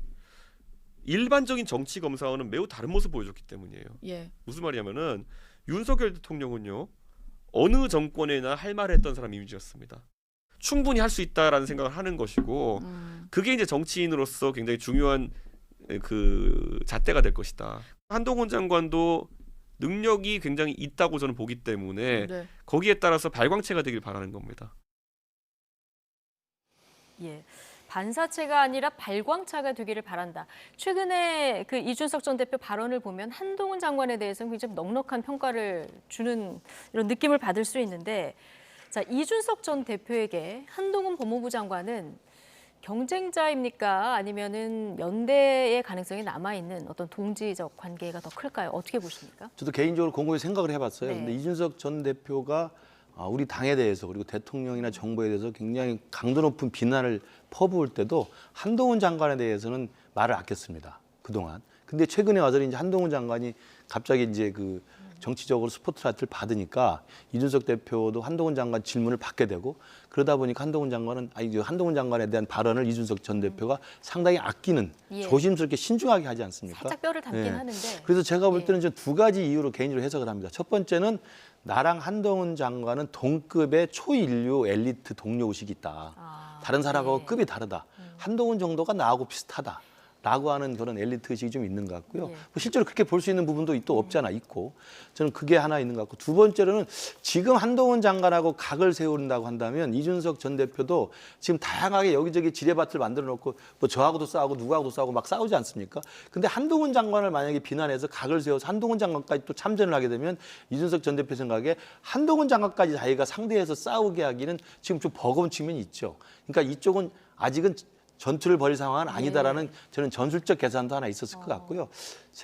일반적인 정치 검사와는 매우 다른 모습을 보여줬기 때문이에요. 무슨 말이냐면은 윤석열 대통령은요 어느 정권에나 할 말을 했던 사람 이미지였습니다. 충분히 할 수 있다라는 생각을 하는 것이고 그게 이제 정치인으로서 굉장히 중요한 그 잣대가 될 것이다. 한동훈 장관도 능력이 굉장히 있다고 저는 보기 때문에 거기에 따라서 발광체가 되길 바라는 겁니다. 예, 반사체가 아니라 발광차가 되기를 바란다. 최근에 그 이준석 전 대표 발언을 보면 한동훈 장관에 대해서는 굉장히 넉넉한 평가를 주는 이런 느낌을 받을 수 있는데, 자, 이준석 전 대표에게 한동훈 법무부 장관은 경쟁자입니까? 아니면은 연대의 가능성이 남아있는 어떤 동지적 관계가 더 클까요? 어떻게 보십니까? 저도 개인적으로 곰곰이 생각을 해봤어요. 근데 이준석 전 대표가 우리 당에 대해서 그리고 대통령이나 정부에 대해서 굉장히 강도 높은 비난을 퍼부을 때도 한동훈 장관에 대해서는 말을 아꼈습니다. 그동안. 근데 최근에 와서 이제 한동훈 장관이 갑자기 이제 그 정치적으로 스포트라이트를 받으니까 이준석 대표도 한동훈 장관 질문을 받게 되고 그러다 보니까 한동훈 장관에 대한 발언을 이준석 전 대표가 상당히 아끼는 조심스럽게 신중하게 하지 않습니까? 살짝 뼈를 담긴 하는데. 그래서 제가 볼 때는 두 가지 이유로 개인적으로 해석을 합니다. 첫 번째는 나랑 한동훈 장관은 동급의 초인류 엘리트 동료 의식이 있다. 다른 사람하고 급이 다르다. 한동훈 정도가 나하고 비슷하다. 라고 하는 그런 엘리트 의식이 좀 있는 것 같고요. 뭐 실제로 그렇게 볼 수 있는 부분도 또 없지 않아 있고 저는 그게 하나 있는 것 같고 두 번째로는 지금 한동훈 장관하고 각을 세운다고 한다면 이준석 전 대표도 지금 다양하게 여기저기 지뢰밭을 만들어 놓고 뭐 저하고도 싸우고 누구하고도 싸우고 막 싸우지 않습니까? 근데 한동훈 장관을 만약에 비난해서 각을 세워서 한동훈 장관까지 또 참전을 하게 되면 이준석 전 대표 생각에 한동훈 장관까지 자기가 상대해서 싸우게 하기는 지금 좀 버거운 측면이 있죠. 그러니까 이쪽은 아직은 전투를 벌일 상황은 아니다라는 저는 전술적 계산도 하나 있었을 것 같고요.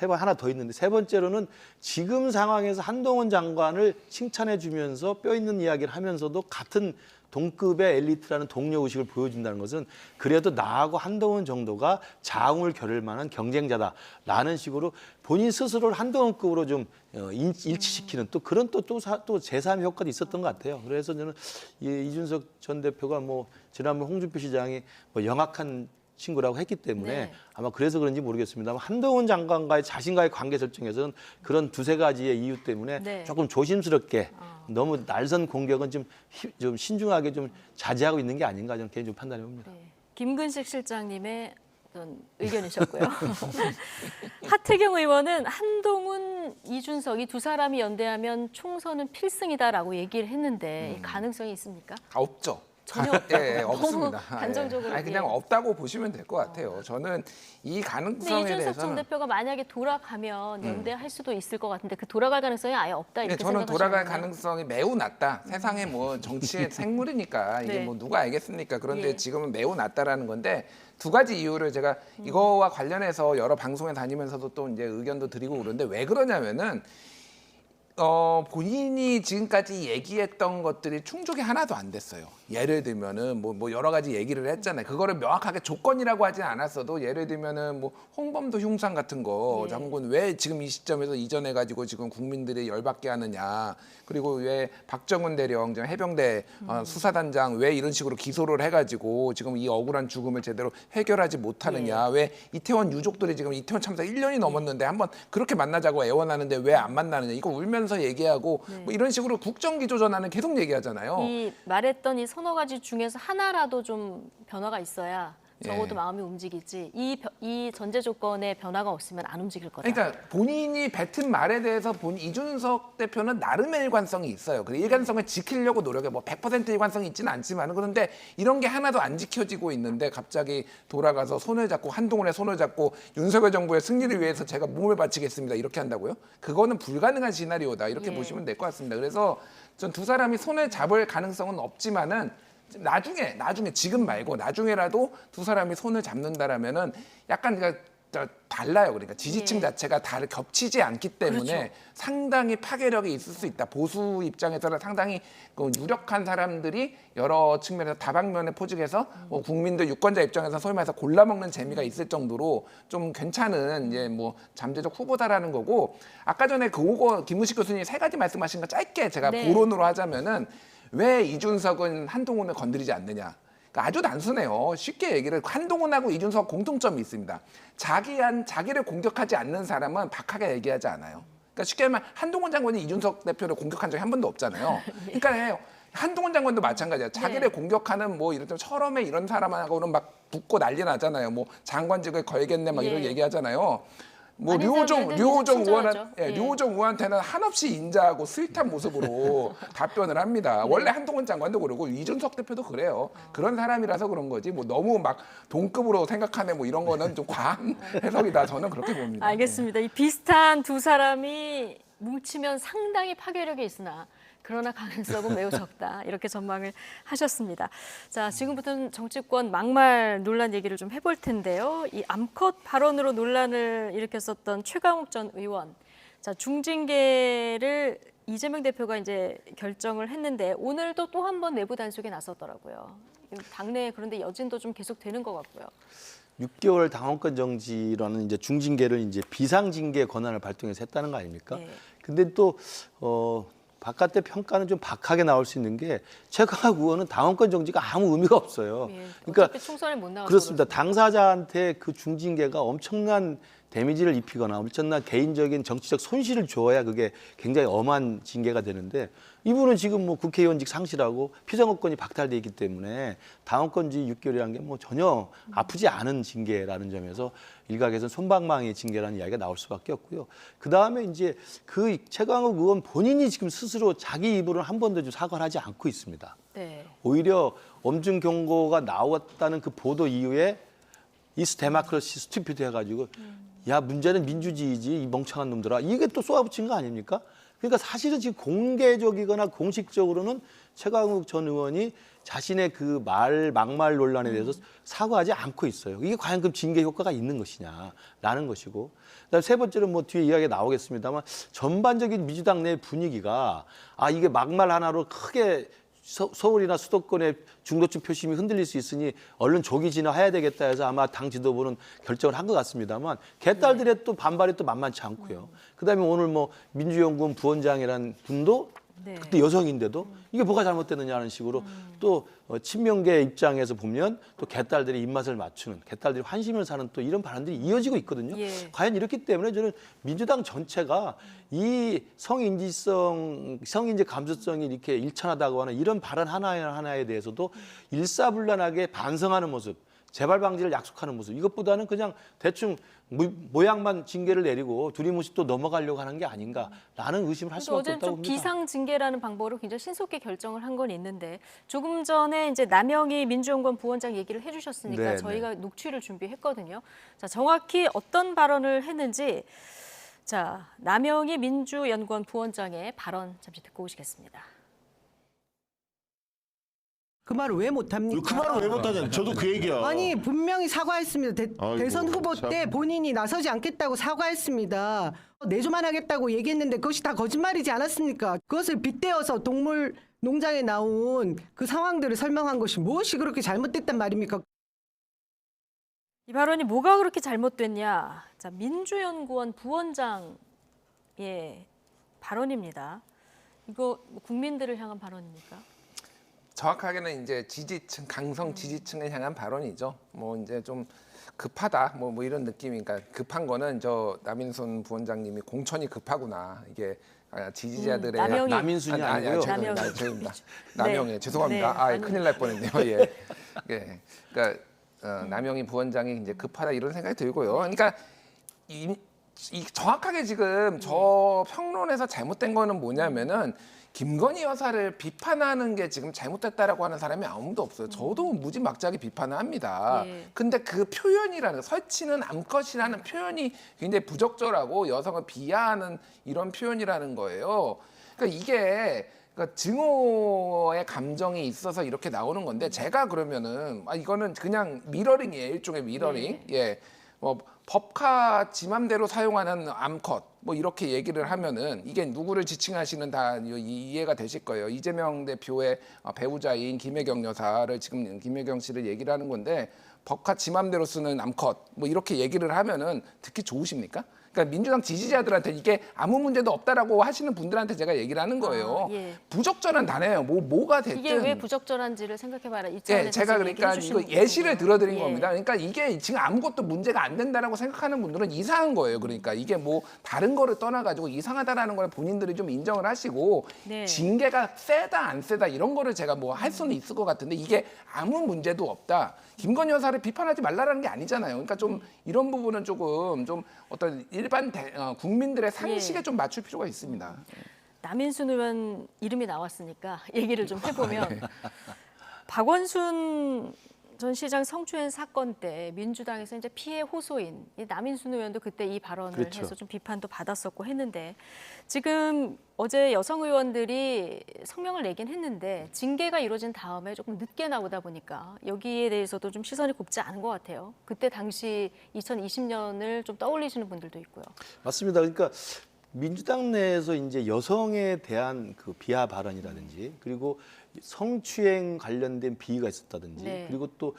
하나 더 있는데 세 번째로는 지금 상황에서 한동훈 장관을 칭찬해 주면서 뼈 있는 이야기를 하면서도 같은 동급의 엘리트라는 동료 의식을 보여준다는 것은 그래도 나하고 한동훈 정도가 자웅을 겨룰 만한 경쟁자다라는 식으로 본인 스스로를 한동훈급으로 좀 일치시키는 또 그런 또 제3의 효과도 있었던 것 같아요. 그래서 저는 이준석 전 대표가 뭐 지난번 홍준표 시장이 뭐 영악한 친구라고 했기 때문에 아마 그래서 그런지 모르겠습니다만 한동훈 장관과의 자신과의 관계 설정에서는 그런 두세 가지의 이유 때문에 조금 조심스럽게 너무 날선 공격은 좀 신중하게 좀 자제하고 있는 게 아닌가 저는 개인적으로 판단해 봅니다. 김근식 실장님의 어떤 의견이셨고요. 하태경 의원은 한동훈, 이준석 이 두 사람이 연대하면 총선은 필승이다라고 얘기를 했는데 가능성이 있습니까? 없죠. 전혀 예, 너무 없습니다. 단정적으로. 아니, 그냥 예. 없다고 보시면 될 것 같아요. 저는 이 근데 가능성에 이준석 전 대해서는 대표가 만약에 돌아가면 연대할 수도 있을 것 같은데 그 돌아갈 가능성이 아예 없다 이렇게 저는 생각하시는 돌아갈 거예요? 가능성이 매우 낮다. 세상에 뭐 정치의 생물이니까 이게 네. 뭐 누가 알겠습니까? 그런데 예. 지금은 매우 낮다라는 건데 두 가지 이유를 제가 이거와 관련해서 여러 방송에 다니면서도 또 이제 의견도 드리고 그러는데 왜 그러냐면은 본인이 지금까지 얘기했던 것들이 충족이 하나도 안 됐어요. 예를 들면은 뭐 여러 가지 얘기를 했잖아요. 그거를 명확하게 조건이라고 하진 않았어도 예를 들면은 뭐 홍범도 흉상 같은 거 장군 왜 지금 이 시점에서 이전해 가지고 지금 국민들이 열받게 하느냐. 그리고 왜 박정훈 대령 지금 해병대 수사단장 왜 이런 식으로 기소를 해가지고 지금 이 억울한 죽음을 제대로 해결하지 못하느냐. 왜 이태원 유족들이 지금 이태원 참사 1년이 넘었는데 한번 그렇게 만나자고 애원하는데 왜 안 만나느냐. 이거 울면서 얘기하고 뭐 이런 식으로 국정기조전하는 계속 얘기하잖아요. 이 말했던 이 서너 가지 중에서 하나라도 좀 변화가 있어야 적어도 예. 마음이 움직이지 이 전제 조건에 변화가 없으면 안 움직일 거다. 그러니까 본인이 뱉은 말에 대해서 이준석 대표는 나름의 일관성이 있어요. 그 일관성을 지키려고 노력해. 뭐 100% 일관성이 있지는 않지만 그런데 이런 게 하나도 안 지켜지고 있는데 갑자기 돌아가서 손을 잡고 한동훈의 손을 잡고 윤석열 정부의 승리를 위해서 제가 몸을 바치겠습니다. 이렇게 한다고요? 그거는 불가능한 시나리오다. 이렇게 보시면 될 것 같습니다. 그래서 전 두 사람이 손을 잡을 가능성은 없지만은 나중에 지금 말고 나중에라도 두 사람이 손을 잡는다라면은 약간 달라요. 그러니까 지지층 자체가 다를 겹치지 않기 때문에 그렇죠. 상당히 파괴력이 있을 수 있다. 보수 입장에서는 상당히 유력한 사람들이 여러 측면에서 다방면에 포직해서 뭐 국민들 유권자 입장에서 소위 말해서 골라먹는 재미가 있을 정도로 좀 괜찮은 이제 뭐 잠재적 후보다라는 거고 아까 전에 김우식 교수님이 세 가지 말씀하신 거 짧게 제가 보론으로 하자면은 왜 이준석은 한동훈을 건드리지 않느냐. 그러니까 아주 단순해요. 쉽게 얘기를 한동훈하고 이준석 공통점이 있습니다. 자기를 공격하지 않는 사람은 박하게 얘기하지 않아요. 그러니까 쉽게 말하면 한동훈 장관이 이준석 대표를 공격한 적이 한 번도 없잖아요. 그러니까 한동훈 장관도 마찬가지예요. 자기를 공격하는 뭐 이런 철험에 이런 사람하고는 막 붙고 난리 나잖아요. 뭐 장관직을 걸겠네 막 이런 얘기하잖아요. 뭐 류호정 의원한테는 한없이 인자하고 스윗한 모습으로 답변을 합니다. 원래 한동훈 장관도 그러고 이준석 대표도 그래요. 그런 사람이라서 그런 거지. 뭐 너무 막 동급으로 생각하네 뭐 이런 거는 좀 과한 해석이다. 저는 그렇게 봅니다. 알겠습니다. 이 비슷한 두 사람이 뭉치면 상당히 파괴력이 있으나 그러나 가능성은 매우 적다. 이렇게 전망을 하셨습니다. 자, 지금부터는 정치권 막말 논란 얘기를 좀 해볼 텐데요. 이 암컷 발언으로 논란을 일으켰었던 최강욱 전 의원. 자, 중징계를 이재명 대표가 이제 결정을 했는데 오늘도 또 한 번 내부 단속에 나섰더라고요. 당내 그런데 여진도 좀 계속 되는 것 같고요. 6개월 당원권 정지라는 이제 중징계를 이제 비상징계 권한을 발동해서 했다는 거 아닙니까? 근데 또 바깥의 평가는 좀 박하게 나올 수 있는 게 최강욱 의원은 당원권 정지가 아무 의미가 없어요. 그러니까 총선에 못 나와서 그렇습니다. 당사자한테 그 중징계가 엄청난 데미지를 입히거나 엄청난 개인적인 정치적 손실을 줘야 그게 굉장히 엄한 징계가 되는데 이분은 지금 뭐 국회의원직 상실하고 피선거권이 박탈돼 있기 때문에 당원권지 6개월이라는 게 뭐 전혀 아프지 않은 징계라는 점에서 일각에서는 솜방망이 징계라는 이야기가 나올 수밖에 없고요. 그다음에 이제 그 최강욱 의원 본인이 지금 스스로 자기 입으로 한 번도 좀 사과를 하지 않고 있습니다. 오히려 엄중 경고가 나왔다는 그 보도 이후에 이스 데마크러시 스튜피드 해가지고 야 문제는 민주주의지 이 멍청한 놈들아 이게 또 쏘아붙인 거 아닙니까? 그러니까 사실은 지금 공개적이거나 공식적으로는 최강욱 전 의원이 자신의 그 막말 논란에 대해서 사과하지 않고 있어요. 이게 과연 그럼 징계 효과가 있는 것이냐라는 것이고 그다음에 세 번째는 뭐 뒤에 이야기가 나오겠습니다만 전반적인 민주당 내 분위기가 이게 막말 하나로 크게 서울이나 수도권의 중도층 표심이 흔들릴 수 있으니 얼른 조기 진화해야 되겠다 해서 아마 당 지도부는 결정을 한 것 같습니다만 개딸들의 또 반발이 또 만만치 않고요. 그다음에 오늘 뭐 민주연구원 부원장이라는 분도 그때 여성인데도 이게 뭐가 잘못됐느냐는 식으로 또 친명계 입장에서 보면 또 개딸들의 입맛을 맞추는 개딸들이 환심을 사는 또 이런 발언들이 이어지고 있거든요. 과연 이렇기 때문에 저는 민주당 전체가 이 성인지 감수성이 이렇게 일천하다고 하는 이런 발언 하나하나에 대해서도 일사불란하게 반성하는 모습 재발 방지를 약속하는 모습. 이것보다는 그냥 대충 모양만 징계를 내리고 두리뭉실 또 넘어가려고 하는 게 아닌가라는 의심을 할 수밖에 어제는 없다고 좀 봅니다. 비상 징계라는 방법으로 굉장히 신속히 결정을 한 건 있는데 조금 전에 이제 남영희 민주연구원 부원장 얘기를 해주셨으니까 네, 저희가 녹취를 준비했거든요. 자, 정확히 어떤 발언을 했는지 자, 남영희 민주연구원 부원장의 발언 잠시 듣고 오시겠습니다. 그 말을 왜 못합니까? 그 말을 왜 못하냐? 저도 그 얘기야. 아니 분명히 사과했습니다. 아이고, 대선 후보 참. 때 본인이 나서지 않겠다고 사과했습니다. 내조만 하겠다고 얘기했는데 그것이 다 거짓말이지 않았습니까? 그것을 빗대어서 동물 농장에 나온 그 상황들을 설명한 것이 무엇이 그렇게 잘못됐단 말입니까? 이 발언이 뭐가 그렇게 잘못됐냐? 자, 민주연구원 부원장의 발언입니다. 이거 국민들을 향한 발언입니까? 정확하게는 이제 지지층, 강성 지지층을 향한 발언이죠. 뭐 이제 좀 급하다, 뭐 이런 느낌이니까 급한 거는 저 남인순 부원장님이 공천이 급하구나 이게 지지자들의 남인순이 아니고요. 죄송합니다. 남영애 네. 죄송합니다. 네. 아 큰일 날 뻔했네요. 예, 예. 그러니까 남영희 부원장이 이제 급하다 이런 생각이 들고요. 그러니까 이 정확하게 지금 저 평론에서 잘못된 거는 뭐냐면은. 김건희 여사를 비판하는 게 지금 잘못됐다라고 하는 사람이 아무도 없어요. 저도 무지막지하게 비판을 합니다. 예. 근데 그 표현이라는 설치는 암컷이라는 표현이 굉장히 부적절하고 여성을 비하하는 이런 표현이라는 거예요. 그러니까 이게 그러니까 증오의 감정이 있어서 이렇게 나오는 건데 제가 그러면은 이거는 그냥 미러링이에요. 일종의 미러링. 예. 법카 지 맘대로 사용하는 암컷 뭐 이렇게 얘기를 하면은 이게 누구를 지칭하시는 다 이해가 되실 거예요. 이재명 대표의 배우자인 김혜경 여사를 지금 김혜경 씨를 얘기를 하는 건데 법카 지 맘대로 쓰는 암컷 뭐 이렇게 얘기를 하면은 듣기 좋으십니까? 그러니까 민주당 지지자들한테 이게 아무 문제도 없다라고 하시는 분들한테 제가 얘기를 하는 거예요. 예. 부적절한 단어예요. 뭐가 됐든. 이게 왜 부적절한지를 생각해봐라. 예, 제가 그러니까 이거 예시를 들어드린 예. 겁니다. 그러니까 이게 지금 아무것도 문제가 안 된다라고 생각하는 분들은 이상한 거예요. 그러니까 이게 뭐 다른 거를 떠나가지고 이상하다라는 걸 본인들이 좀 인정을 하시고 네. 징계가 세다 안 세다 이런 거를 제가 뭐 할 수는 있을 것 같은데 이게 아무 문제도 없다. 김건희 여사를 비판하지 말라라는 게 아니잖아요. 그러니까 좀 이런 부분은 조금 좀 어떤 일반 국민들의 상식에 좀 맞출 필요가 있습니다. 남인순 의원 이름이 나왔으니까 얘기를 좀 해보면 박원순 전 시장 성추행 사건 때 민주당에서 이제 피해 호소인 이 남인순 의원도 그때 이 발언을 그렇죠. 해서 좀 비판도 받았었고 했는데 지금 어제 여성 의원들이 성명을 내긴 했는데 징계가 이루어진 다음에 조금 늦게 나오다 보니까 여기에 대해서도 좀 시선이 곱지 않은 것 같아요. 그때 당시 2020년을 좀 떠올리시는 분들도 있고요. 맞습니다. 그러니까 민주당 내에서 이제 여성에 대한 그 비하 발언이라든지 그리고 성추행 관련된 비위가 있었다든지 네. 그리고 또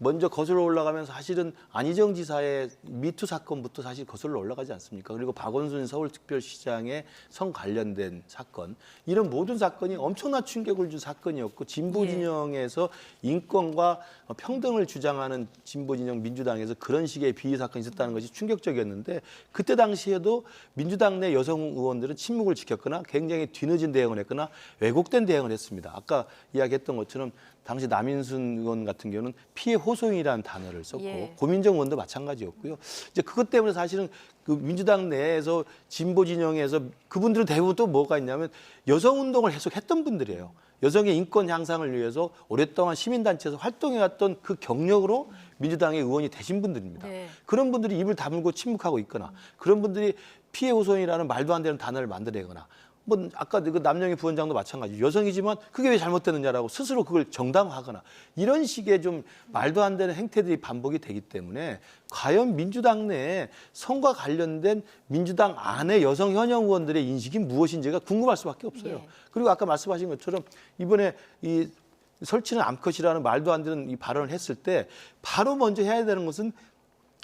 먼저 거슬러 올라가면서 사실은 안희정 지사의 미투 사건부터 사실 거슬러 올라가지 않습니까? 그리고 박원순 서울특별시장의 성 관련된 사건 이런 모든 사건이 엄청난 충격을 준 사건이었고 진보 진영에서 인권과 평등을 주장하는 진보 진영 민주당에서 그런 식의 비위 사건이 있었다는 것이 충격적이었는데 그때 당시에도 민주당 내 여성 의원들은 침묵을 지켰거나 굉장히 뒤늦은 대응을 했거나 왜곡된 대응을 했습니다. 아까 이야기했던 것처럼 당시 남인순 의원 같은 경우는 피해 호소인이라는 단어를 썼고 예. 고민정 의원도 마찬가지였고요. 이제 그것 때문에 사실은 그 민주당 내에서 진보 진영에서 그분들은 대부분 또 뭐가 있냐면 여성 운동을 계속 했던 분들이에요. 여성의 인권 향상을 위해서 오랫동안 시민단체에서 활동해왔던 그 경력으로 민주당의 의원이 되신 분들입니다. 네. 그런 분들이 입을 다물고 침묵하고 있거나 그런 분들이 피해 호소인이라는 말도 안 되는 단어를 만들어내거나 뭐 아까 그 남영희 부원장도 마찬가지 여성이지만 그게 왜 잘못됐느냐라고 스스로 그걸 정당화하거나 이런 식의 좀 말도 안 되는 행태들이 반복이 되기 때문에 과연 민주당 내에 성과 관련된 민주당 안의 여성 현역 의원들의 인식이 무엇인지가 궁금할 수밖에 없어요. 예. 그리고 아까 말씀하신 것처럼 이번에 이 설치는 암컷이라는 말도 안 되는 이 발언을 했을 때 바로 먼저 해야 되는 것은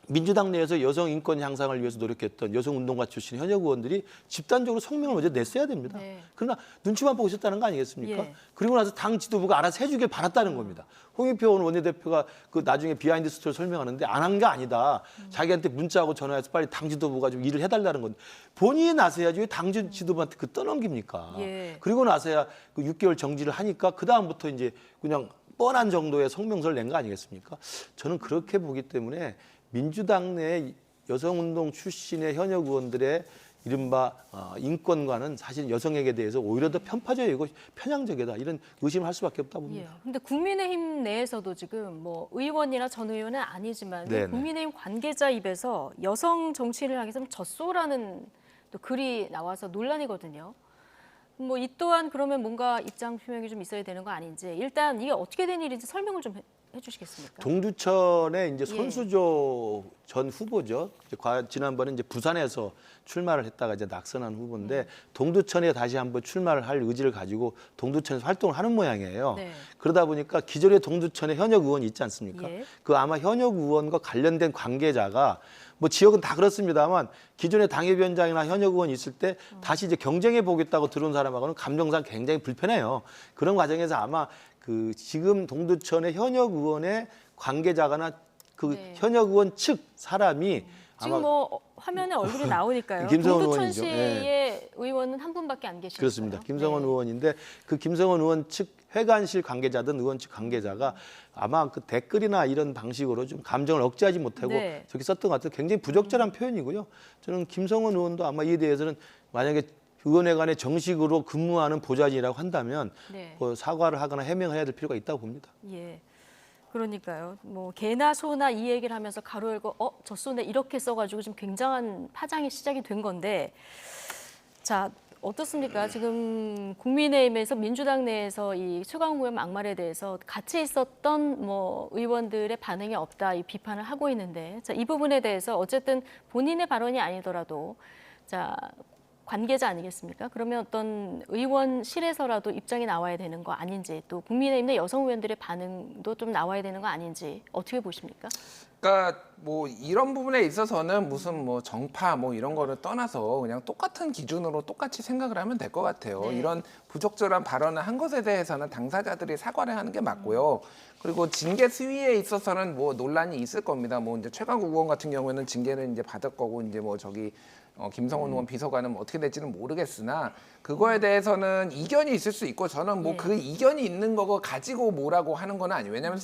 민주당 내에서 여성 인권 향상을 위해서 노력했던 여성운동가 출신 현역 의원들이 집단적으로 성명을 먼저 냈어야 됩니다. 네. 그러나 눈치만 보고 있었다는 거 아니겠습니까? 예. 그리고 나서 당 지도부가 알아서 해주길 바랐다는 겁니다. 홍익표 원내대표가 그 나중에 비하인드 스토리를 설명하는데 안 한 게 아니다. 자기한테 문자하고 전화해서 빨리 당 지도부가 좀 일을 해달라는 건데 본인이 나서야지 왜 당 지도부한테 그 떠넘깁니까? 예. 그리고 나서야 그 6개월 정지를 하니까 그 다음부터 이제 그냥 뻔한 정도의 성명서를 낸 거 아니겠습니까? 저는 그렇게 보기 때문에 민주당 내 여성운동 출신의 현역 의원들의 이른바 인권과는 사실 여성에게 대해서 오히려 더 편파적이고 편향적이다 이런 의심을 할 수밖에 없다 봅니다. 근데 국민의힘 내에서도 지금 뭐 의원이나 전 의원은 아니지만 네네. 국민의힘 관계자 입에서 여성 정치인을 하기 위해서는 젖소라는 또 글이 나와서 논란이거든요. 뭐 이 또한 그러면 뭔가 입장 표명이 좀 있어야 되는 거 아닌지 일단 이게 어떻게 된 일인지 설명을 좀 해주시겠습니까? 동두천의 이제 예. 손수조 전 후보죠. 지난번에 이제 부산에서 출마를 했다가 이제 낙선한 후보인데 동두천에 다시 한번 출마를 할 의지를 가지고 동두천에서 활동을 하는 모양이에요. 네. 그러다 보니까 기존의 동두천에 현역 의원이 있지 않습니까? 예. 그 아마 현역 의원과 관련된 관계자가 뭐 지역은 다 그렇습니다만 기존의 당협위원장이나 현역 의원이 있을 때 다시 이제 경쟁해 보겠다고 들어온 사람하고는 감정상 굉장히 불편해요. 그런 과정에서 아마 그 지금 동두천의 현역 의원의 관계자거나 그 네. 현역 의원 측 사람이 지금 아마 뭐 화면에 얼굴이 나오니까요. 김성원 동두천시의 의원이죠. 의원은 한 분밖에 안 계시니까요. 그렇습니다. 김성원 의원인데 그 김성원 의원 측 회관실 관계자든 의원 측 관계자가 아마 그 댓글이나 이런 방식으로 좀 감정을 억제하지 못하고 네. 저렇게 썼던 것 같아요. 굉장히 부적절한 표현이고요. 저는 김성원 의원도 아마 이에 대해서는 만약에 의원회관에 정식으로 근무하는 보좌진이라고 한다면 네. 뭐 사과를 하거나 해명을 해야 될 필요가 있다고 봅니다. 예. 그러니까요. 뭐 개나 소나 이 얘기를 하면서 가로 열고 젖소네 이렇게 써가지고 지금 굉장한 파장이 시작이 된 건데 자 어떻습니까? 지금 국민의힘에서 민주당 내에서 이 최강욱 의원 막말에 대해서 같이 있었던 뭐 의원들의 반응이 없다 이 비판을 하고 있는데 자, 이 부분에 대해서 어쨌든 본인의 발언이 아니더라도 자. 관계자 아니겠습니까? 그러면 어떤 의원실에서라도 입장이 나와야 되는 거 아닌지 또 국민의힘 내 여성 의원들의 반응도 좀 나와야 되는 거 아닌지 어떻게 보십니까? 그러니까 뭐 이런 부분에 있어서는 무슨 뭐 정파 뭐 이런 거를 떠나서 그냥 똑같은 기준으로 똑같이 생각을 하면 될 것 같아요. 네. 이런 부적절한 발언을 한 것에 대해서는 당사자들이 사과를 하는 게 맞고요. 그리고 징계 수위에 있어서는 뭐 논란이 있을 겁니다. 뭐 이제 최강욱 의원 같은 경우에는 징계를 이제 받을 거고 이제 뭐 저기 김성원 의원 비서관은 뭐 어떻게 될지는 모르겠으나 그거에 대해서는 이견이 있을 수 있고 저는 뭐 그 이견이 있는 거고 가지고 뭐라고 하는 건 아니에요. 왜냐하면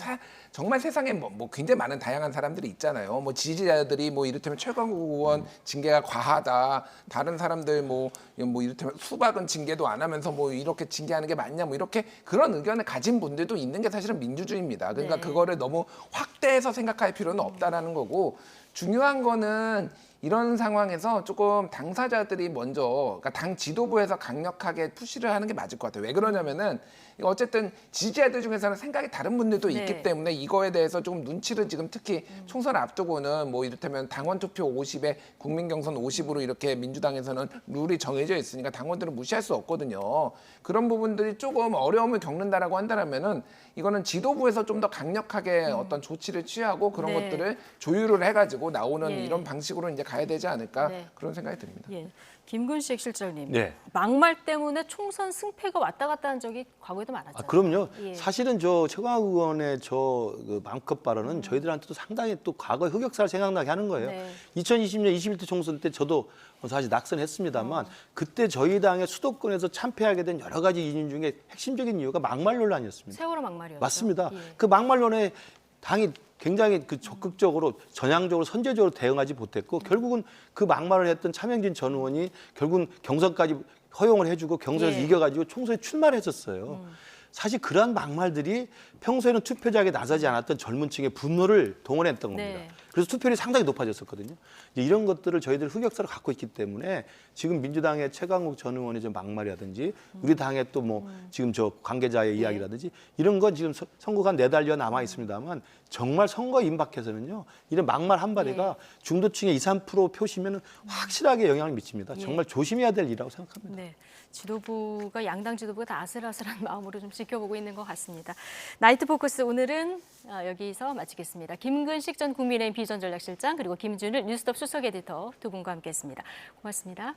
정말 세상에 뭐 굉장히 많은 다양한 사람들이 있잖아요. 뭐 지지자들이 뭐 이를테면 최강욱 의원 징계가 과하다. 다른 사람들 뭐 이를테면 수박은 징계도 안 하면서 뭐 이렇게 징계하는 게 맞냐 뭐 이렇게 그런 의견을 가진 분들도 있는 게 사실은 민주주의입니다. 그러니까 네. 그거를 너무 확대해서 생각할 필요는 없다라는 거고 중요한 거는 이런 상황에서 조금 당사자들이 먼저 그러니까 당 지도부에서 강력하게 푸시를 하는 게 맞을 것 같아요. 왜 그러냐면은 어쨌든 지지자들 중에서는 생각이 다른 분들도 네. 있기 때문에 이거에 대해서 조금 눈치를 지금 특히 총선 앞두고는 뭐 이를테면 당원 투표 50에 국민 경선 50으로 이렇게 민주당에서는 룰이 정해져 있으니까 당원들은 무시할 수 없거든요. 그런 부분들이 조금 어려움을 겪는다라고 한다면은 이거는 지도부에서 좀 더 강력하게 어떤 조치를 취하고 그런 네. 것들을 조율을 해가지고 나오는 예. 이런 방식으로 이제 가야 되지 않을까 네. 그런 생각이 듭니다. 예. 김근식 실장님, 네. 막말 때문에 총선 승패가 왔다 갔다 한 적이 과거에도 많았잖아요. 그럼요. 예. 사실은 저 최강욱 의원의 그 마음껏 발언은 저희들한테도 상당히 또 과거의 흑역사를 생각나게 하는 거예요. 네. 2020년 21대 총선 때 저도 사실 낙선했습니다만 그때 저희 당의 수도권에서 참패하게 된 여러 가지 이유 중에 핵심적인 이유가 막말 논란이었습니다. 세월호 막말이었죠. 맞습니다. 예. 그 막말론에 당이 굉장히 그 적극적으로 전향적으로 선제적으로 대응하지 못했고 결국은 그 막말을 했던 차명진 전 의원이 결국은 경선까지 허용을 해주고 경선에서 예. 이겨가지고 총선에 출마를 했었어요. 사실 그러한 막말들이 평소에는 투표장에 나서지 않았던 젊은 층의 분노를 동원했던 겁니다. 네. 그래서 투표율이 상당히 높아졌었거든요. 이제 이런 것들을 저희들 흑역사를 갖고 있기 때문에 지금 민주당의 최강욱 전 의원의 좀 막말이라든지 우리 당의 또 뭐 지금 저 관계자의 이야기라든지 이런 건 지금 선거가 한 4달여 남아 있습니다만 정말 선거 임박해서는요. 이런 막말 한 마디가 중도층의 2~3% 표시면 확실하게 영향을 미칩니다. 정말 조심해야 될 일이라고 생각합니다. 네. 지도부가 양당 지도부가 다 아슬아슬한 마음으로 좀 지켜보고 있는 것 같습니다. 나이트 포커스 오늘은 여기서 마치겠습니다. 김근식 전 국민의힘 비전전략실장 그리고 김준일 뉴스톱 수석 에디터 두 분과 함께했습니다. 고맙습니다.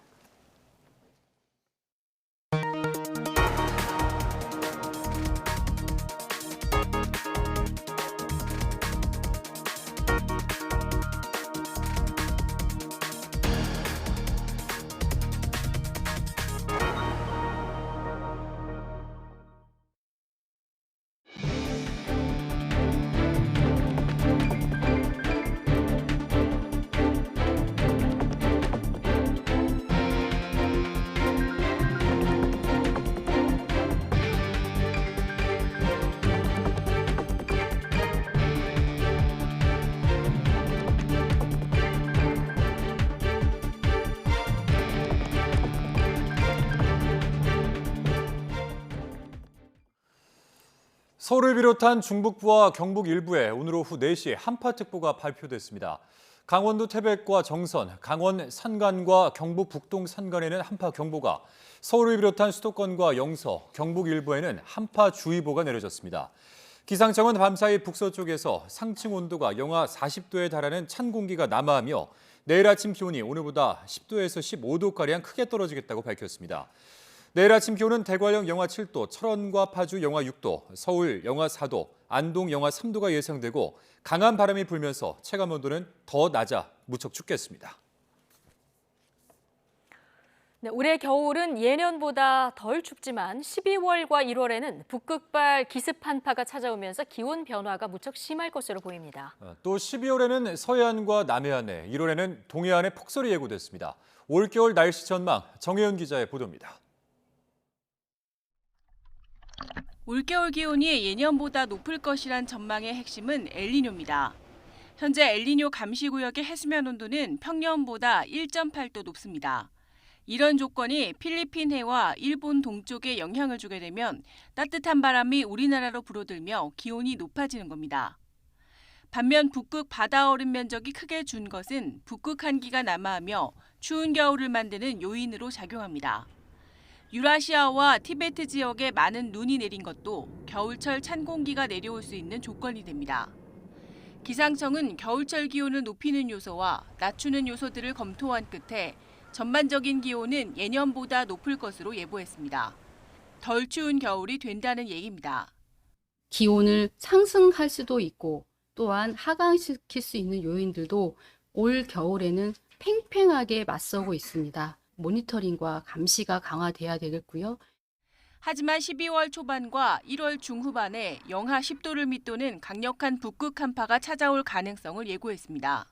서울을 비롯한 중북부와 경북 일부에 오늘 오후 4시에 한파특보가 발표됐습니다. 강원도 태백과 정선, 강원 산간과 경북 북동 산간에는 한파경보가, 서울을 비롯한 수도권과 영서, 경북 일부에는 한파주의보가 내려졌습니다. 기상청은 밤사이 북서쪽에서 상층 온도가 영하 40도에 달하는 찬 공기가 남하하며 내일 아침 기온이 오늘보다 10도에서 15도가량 크게 떨어지겠다고 밝혔습니다. 내일 아침 기온은 대관령 영하 7도, 철원과 파주 영하 6도, 서울 영하 4도, 안동 영하 3도가 예상되고 강한 바람이 불면서 체감 온도는 더 낮아 무척 춥겠습니다. 네, 올해 겨울은 예년보다 덜 춥지만 12월과 1월에는 북극발 기습 한파가 찾아오면서 기온 변화가 무척 심할 것으로 보입니다. 또 12월에는 서해안과 남해안에, 1월에는 동해안에 폭설이 예고됐습니다. 올겨울 날씨 전망 정혜연 기자의 보도입니다. 올겨울 기온이 예년보다 높을 것이란 전망의 핵심은 엘니뇨입니다. 현재 엘니뇨 감시구역의 해수면 온도는 평년보다 1.8도 높습니다. 이런 조건이 필리핀 해와 일본 동쪽에 영향을 주게 되면 따뜻한 바람이 우리나라로 불어들며 기온이 높아지는 겁니다. 반면 북극 바다 얼음 면적이 크게 준 것은 북극 한기가 남하하며 추운 겨울을 만드는 요인으로 작용합니다. 유라시아와 티베트 지역에 많은 눈이 내린 것도 겨울철 찬 공기가 내려올 수 있는 조건이 됩니다. 기상청은 겨울철 기온을 높이는 요소와 낮추는 요소들을 검토한 끝에 전반적인 기온은 예년보다 높을 것으로 예보했습니다. 덜 추운 겨울이 된다는 얘기입니다. 기온을 상승할 수도 있고 또한 하강시킬 수 있는 요인들도 올 겨울에는 팽팽하게 맞서고 있습니다. 모니터링과 감시가 강화돼야 되겠고요. 하지만 12월 초반과 1월 중후반에 영하 10도를 밑도는 강력한 북극 한파가 찾아올 가능성을 예고했습니다.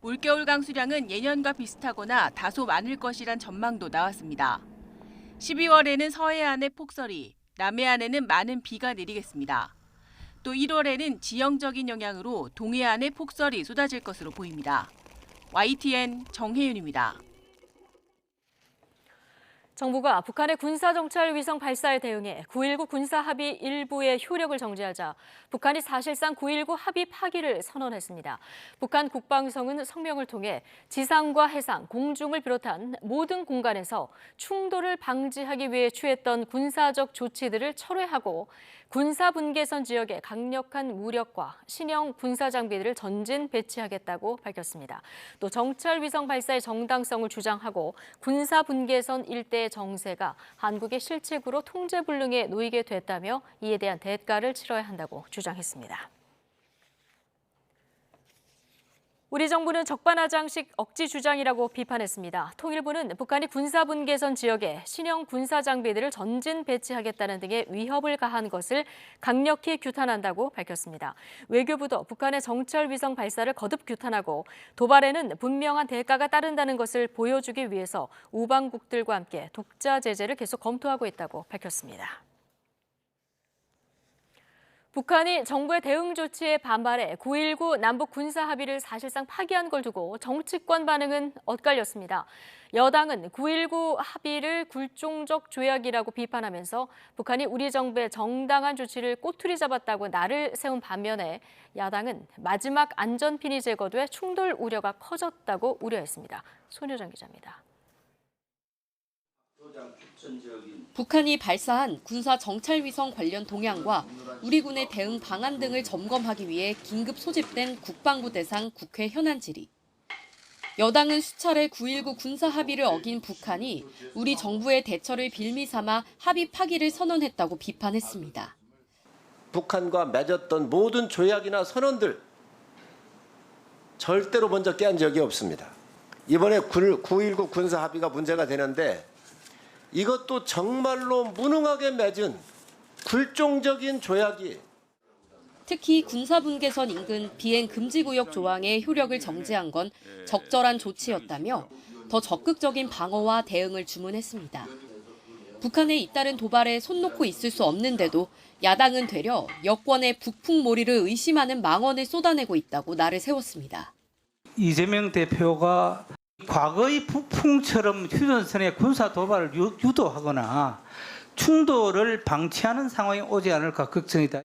올겨울 강수량은 예년과 비슷하거나 다소 많을 것이란 전망도 나왔습니다. 12월에는 서해안에 폭설이, 남해안에는 많은 비가 내리겠습니다. 또 1월에는 지형적인 영향으로 동해안에 폭설이 쏟아질 것으로 보입니다. YTN 정혜윤입니다. 정부가 북한의 군사정찰 위성 발사에 대응해 9.19 군사합의 일부의 효력을 정지하자 북한이 사실상 9.19 합의 파기를 선언했습니다. 북한 국방성은 성명을 통해 지상과 해상, 공중을 비롯한 모든 공간에서 충돌을 방지하기 위해 취했던 군사적 조치들을 철회하고 군사분계선 지역에 강력한 무력과 신형 군사장비들을 전진 배치하겠다고 밝혔습니다. 또 정찰위성 발사의 정당성을 주장하고 군사분계선 일대의 정세가 한국의 실책으로 통제불능에 놓이게 됐다며 이에 대한 대가를 치러야 한다고 주장했습니다. 우리 정부는 적반하장식 억지 주장이라고 비판했습니다. 통일부는 북한이 군사분계선 지역에 신형 군사장비들을 전진 배치하겠다는 등의 위협을 가한 것을 강력히 규탄한다고 밝혔습니다. 외교부도 북한의 정찰위성 발사를 거듭 규탄하고 도발에는 분명한 대가가 따른다는 것을 보여주기 위해서 우방국들과 함께 독자 제재를 계속 검토하고 있다고 밝혔습니다. 북한이 정부의 대응 조치에 반발해 9.19 남북 군사 합의를 사실상 파기한 걸 두고 정치권 반응은 엇갈렸습니다. 여당은 9.19 합의를 굴종적 조약이라고 비판하면서 북한이 우리 정부의 정당한 조치를 꼬투리 잡았다고 날을 세운 반면에 야당은 마지막 안전핀이 제거돼 충돌 우려가 커졌다고 우려했습니다. 손효정 기자입니다. 북한이 발사한 군사 정찰위성 관련 동향과 우리 군의 대응 방안 등을 점검하기 위해 긴급 소집된 국방부 대상 국회 현안 질의. 여당은 수차례 9.19 군사 합의를 어긴 북한이 우리 정부의 대처를 빌미 삼아 합의 파기를 선언했다고 비판했습니다. 북한과 맺었던 모든 조약이나 선언들 절대로 먼저 깨한 적이 없습니다. 이번에 9.19 군사 합의가 문제가 되는데 이것도 정말로 무능하게 맺은 굴종적인 조약이 특히 군사분계선 인근 비행 금지구역 조항의 효력을 정지한 건 적절한 조치였다며 더 적극적인 방어와 대응을 주문했습니다. 북한의 잇따른 도발에 손 놓고 있을 수 없는데도 야당은 되려 여권의 북풍몰이를 의심하는 망언을 쏟아내고 있다고 날을 세웠습니다. 이재명 대표가 과거의 북풍처럼 휴전선의 군사 도발을 유도하거나 충돌을 방치하는 상황이 오지 않을까 걱정이다.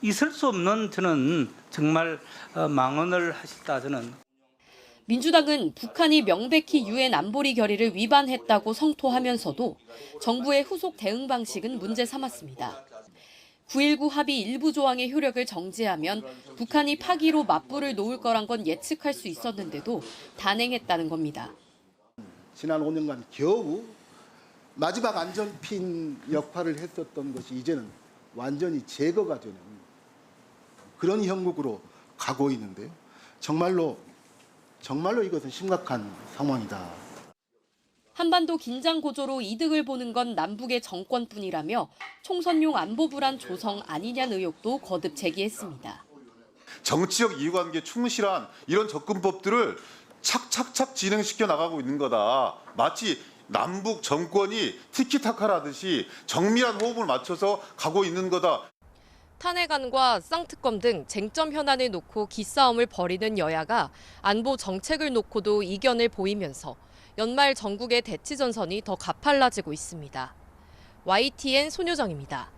있을 수 없는 저는 정말 망언을 하셨다 저는. 민주당은 북한이 명백히 유엔 안보리 결의를 위반했다고 성토하면서도 정부의 후속 대응 방식은 문제 삼았습니다. 9.19 합의 일부 조항의 효력을 정지하면 북한이 파기로 맞불을 놓을 거란 건 예측할 수 있었는데도 단행했다는 겁니다. 지난 5년간 겨우 마지막 안전핀 역할을 했었던 것이 이제는 완전히 제거가 되는 그런 형국으로 가고 있는데요. 정말로 이것은 심각한 상황이다. 한반도 긴장 고조로 이득을 보는 건 남북의 정권뿐이라며 총선용 안보 불안 조성 아니냐는 의혹도 거듭 제기했습니다. 정치적 이해관계에 충실한 이런 접근법들을 착착착 진행시켜 나가고 있는 거다. 마치 남북 정권이 티키타카라듯이 정밀한 호흡을 맞춰서 가고 있는 거다. 탄핵안과 쌍특검 등 쟁점 현안을 놓고 기싸움을 벌이는 여야가 안보 정책을 놓고도 이견을 보이면서 연말 전국의 대치 전선이 더 가팔라지고 있습니다. YTN 손효정입니다.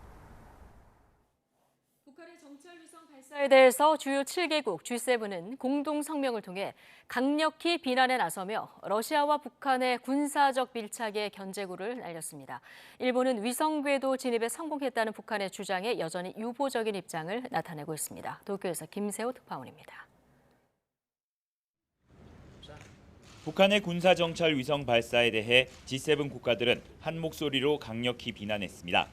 북한의 정찰위성 발사에 대해서 주요 7개국 G7은 공동 성명을 통해 강력히 비난에 나서며 러시아와 북한의 군사적 밀착에 견제구를 날렸습니다. 일본은 위성 궤도 진입에 성공했다는 북한의 주장에 여전히 유보적인 입장을 나타내고 있습니다. 도쿄에서 김세호 특파원입니다. 북한의 군사정찰 위성 발사에 대해 G7 국가들은 한 목소리로 강력히 비난했습니다.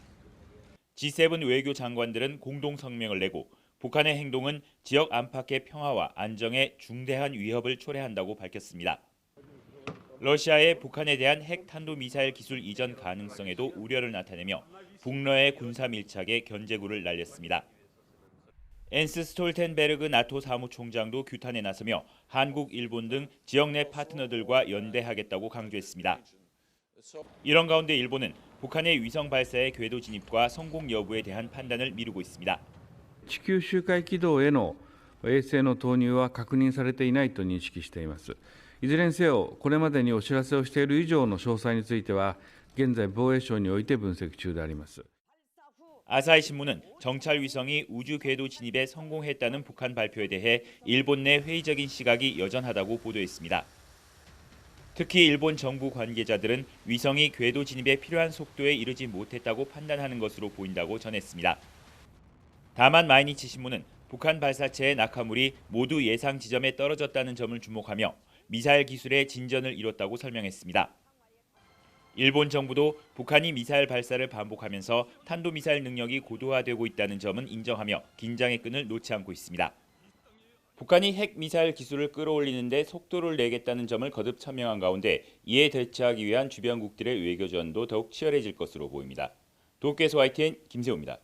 G7 외교 장관들은 공동 성명을 내고 북한의 행동은 지역 안팎의 평화와 안정에 중대한 위협을 초래한다고 밝혔습니다. 러시아의 북한에 대한 핵 탄도미사일 기술 이전 가능성에도 우려를 나타내며 북러의 군사 밀착에 견제구를 날렸습니다. 엔스 스톨텐베르그 나토 사무총장도 규탄에 나서며 한국, 일본 등 지역 내 파트너들과 연대하겠다고 강조했습니다. 이런 가운데 일본은 북한의 위성 발사의 궤도 진입과 성공 여부에 대한 판단을 미루고 있습니다. 地球周回軌道への衛星の投入は確認されていないと認識しています。いずれにせよ、これまでにお知らせをしている以上の詳細については、現在防衛省において分析中であります。 아사히 신문은 정찰 위성이 우주 궤도 진입에 성공했다는 북한 발표에 대해 일본 내 회의적인 시각이 여전하다고 보도했습니다. 특히 일본 정부 관계자들은 위성이 궤도 진입에 필요한 속도에 이르지 못했다고 판단하는 것으로 보인다고 전했습니다. 다만 마이니치 신문은 북한 발사체의 낙하물이 모두 예상 지점에 떨어졌다는 점을 주목하며 미사일 기술의 진전을 이뤘다고 설명했습니다. 일본 정부도 북한이 미사일 발사를 반복하면서 탄도미사일 능력이 고도화되고 있다는 점은 인정하며 긴장의 끈을 놓지 않고 있습니다. 북한이 핵미사일 기술을 끌어올리는데 속도를 내겠다는 점을 거듭 천명한 가운데 이에 대처하기 위한 주변국들의 외교전도 더욱 치열해질 것으로 보입니다. 도쿄에서 YTN 김세호입니다.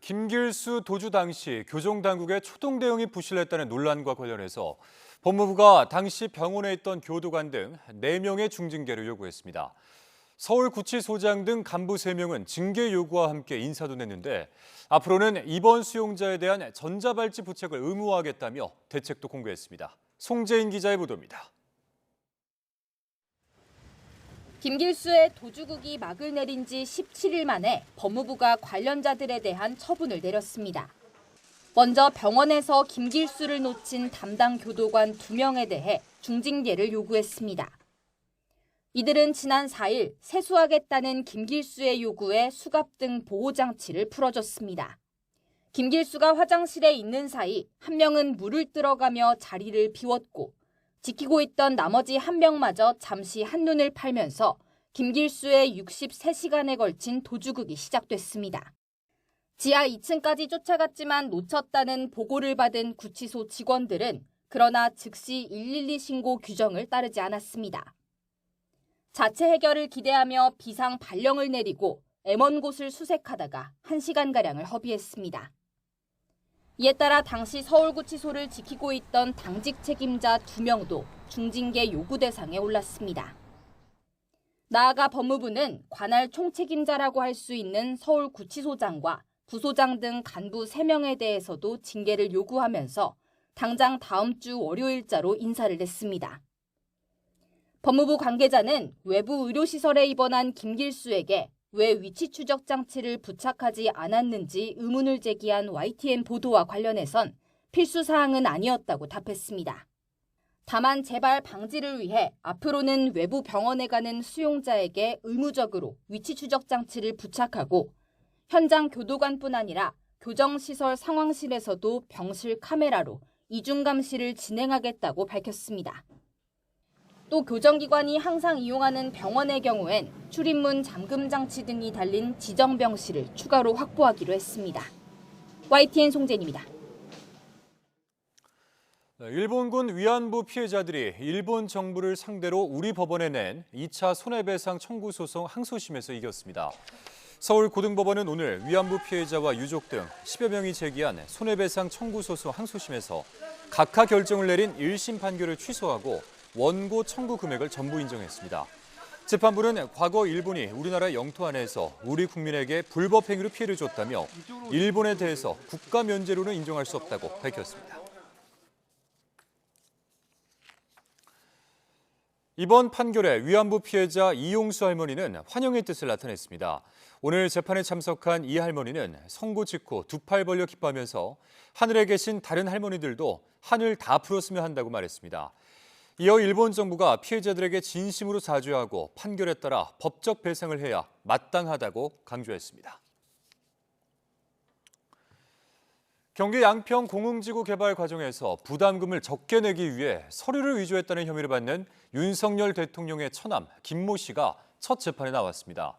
김길수 도주 당시 교정당국의 초동 대응이 부실했다는 논란과 관련해서 법무부가 당시 병원에 있던 교도관 등 4명의 중징계를 요구했습니다. 서울구치소장 등 간부 3명은 징계 요구와 함께 인사도 냈는데 앞으로는 입원 수용자에 대한 전자발찌 부착을 의무화하겠다며 대책도 공개했습니다. 송재인 기자의 보도입니다. 김길수의 도주국이 막을 내린 지 17일 만에 법무부가 관련자들에 대한 처분을 내렸습니다. 먼저 병원에서 김길수를 놓친 담당 교도관 2명에 대해 중징계를 요구했습니다. 이들은 지난 4일 세수하겠다는 김길수의 요구에 수갑 등 보호장치를 풀어줬습니다. 김길수가 화장실에 있는 사이 한 명은 물을 들어가며 자리를 비웠고 지키고 있던 나머지 한 명마저 잠시 한눈을 팔면서 김길수의 63시간에 걸친 도주극이 시작됐습니다. 지하 2층까지 쫓아갔지만 놓쳤다는 보고를 받은 구치소 직원들은 그러나 즉시 112 신고 규정을 따르지 않았습니다. 자체 해결을 기대하며 비상 발령을 내리고 애먼 곳을 수색하다가 1시간가량을 허비했습니다. 이에 따라 당시 서울구치소를 지키고 있던 당직 책임자 2명도 중징계 요구 대상에 올랐습니다. 나아가 법무부는 관할 총책임자라고 할 수 있는 서울구치소장과 부소장 등 간부 3명에 대해서도 징계를 요구하면서 당장 다음 주 월요일자로 인사를 냈습니다. 법무부 관계자는 외부 의료시설에 입원한 김길수에게 왜 위치 추적 장치를 부착하지 않았는지 의문을 제기한 YTN 보도와 관련해선 필수 사항은 아니었다고 답했습니다. 다만 재발 방지를 위해 앞으로는 외부 병원에 가는 수용자에게 의무적으로 위치 추적 장치를 부착하고 현장 교도관뿐 아니라 교정시설 상황실에서도 병실 카메라로 이중 감시를 진행하겠다고 밝혔습니다. 또 교정기관이 항상 이용하는 병원의 경우엔 출입문 잠금 장치 등이 달린 지정 병실을 추가로 확보하기로 했습니다. YTN 송재인입니다. 일본군 위안부 피해자들이 일본 정부를 상대로 우리 법원에 낸 2차 손해배상 청구 소송 항소심에서 이겼습니다. 서울고등법원은 오늘 위안부 피해자와 유족 등 10여 명이 제기한 손해배상 청구 소송 항소심에서 각하 결정을 내린 1심 판결을 취소하고 원고 청구 금액을 전부 인정했습니다. 재판부는 과거 일본이 우리나라 영토 안에서 우리 국민에게 불법 행위로 피해를 줬다며 일본에 대해서 국가 면제로는 인정할 수 없다고 밝혔습니다. 이번 판결에 위안부 피해자 이용수 할머니는 환영의 뜻을 나타냈습니다. 오늘 재판에 참석한 이 할머니는 선고 직후 두 팔 벌려 기뻐하면서 하늘에 계신 다른 할머니들도 하늘 다 풀었으면 한다고 말했습니다. 이어 일본 정부가 피해자들에게 진심으로 사죄하고 판결에 따라 법적 배상을 해야 마땅하다고 강조했습니다. 경기 양평 공흥지구 개발 과정에서 부담금을 적게 내기 위해 서류를 위조했다는 혐의를 받는 윤석열 대통령의 처남 김모 씨가 첫 재판에 나왔습니다.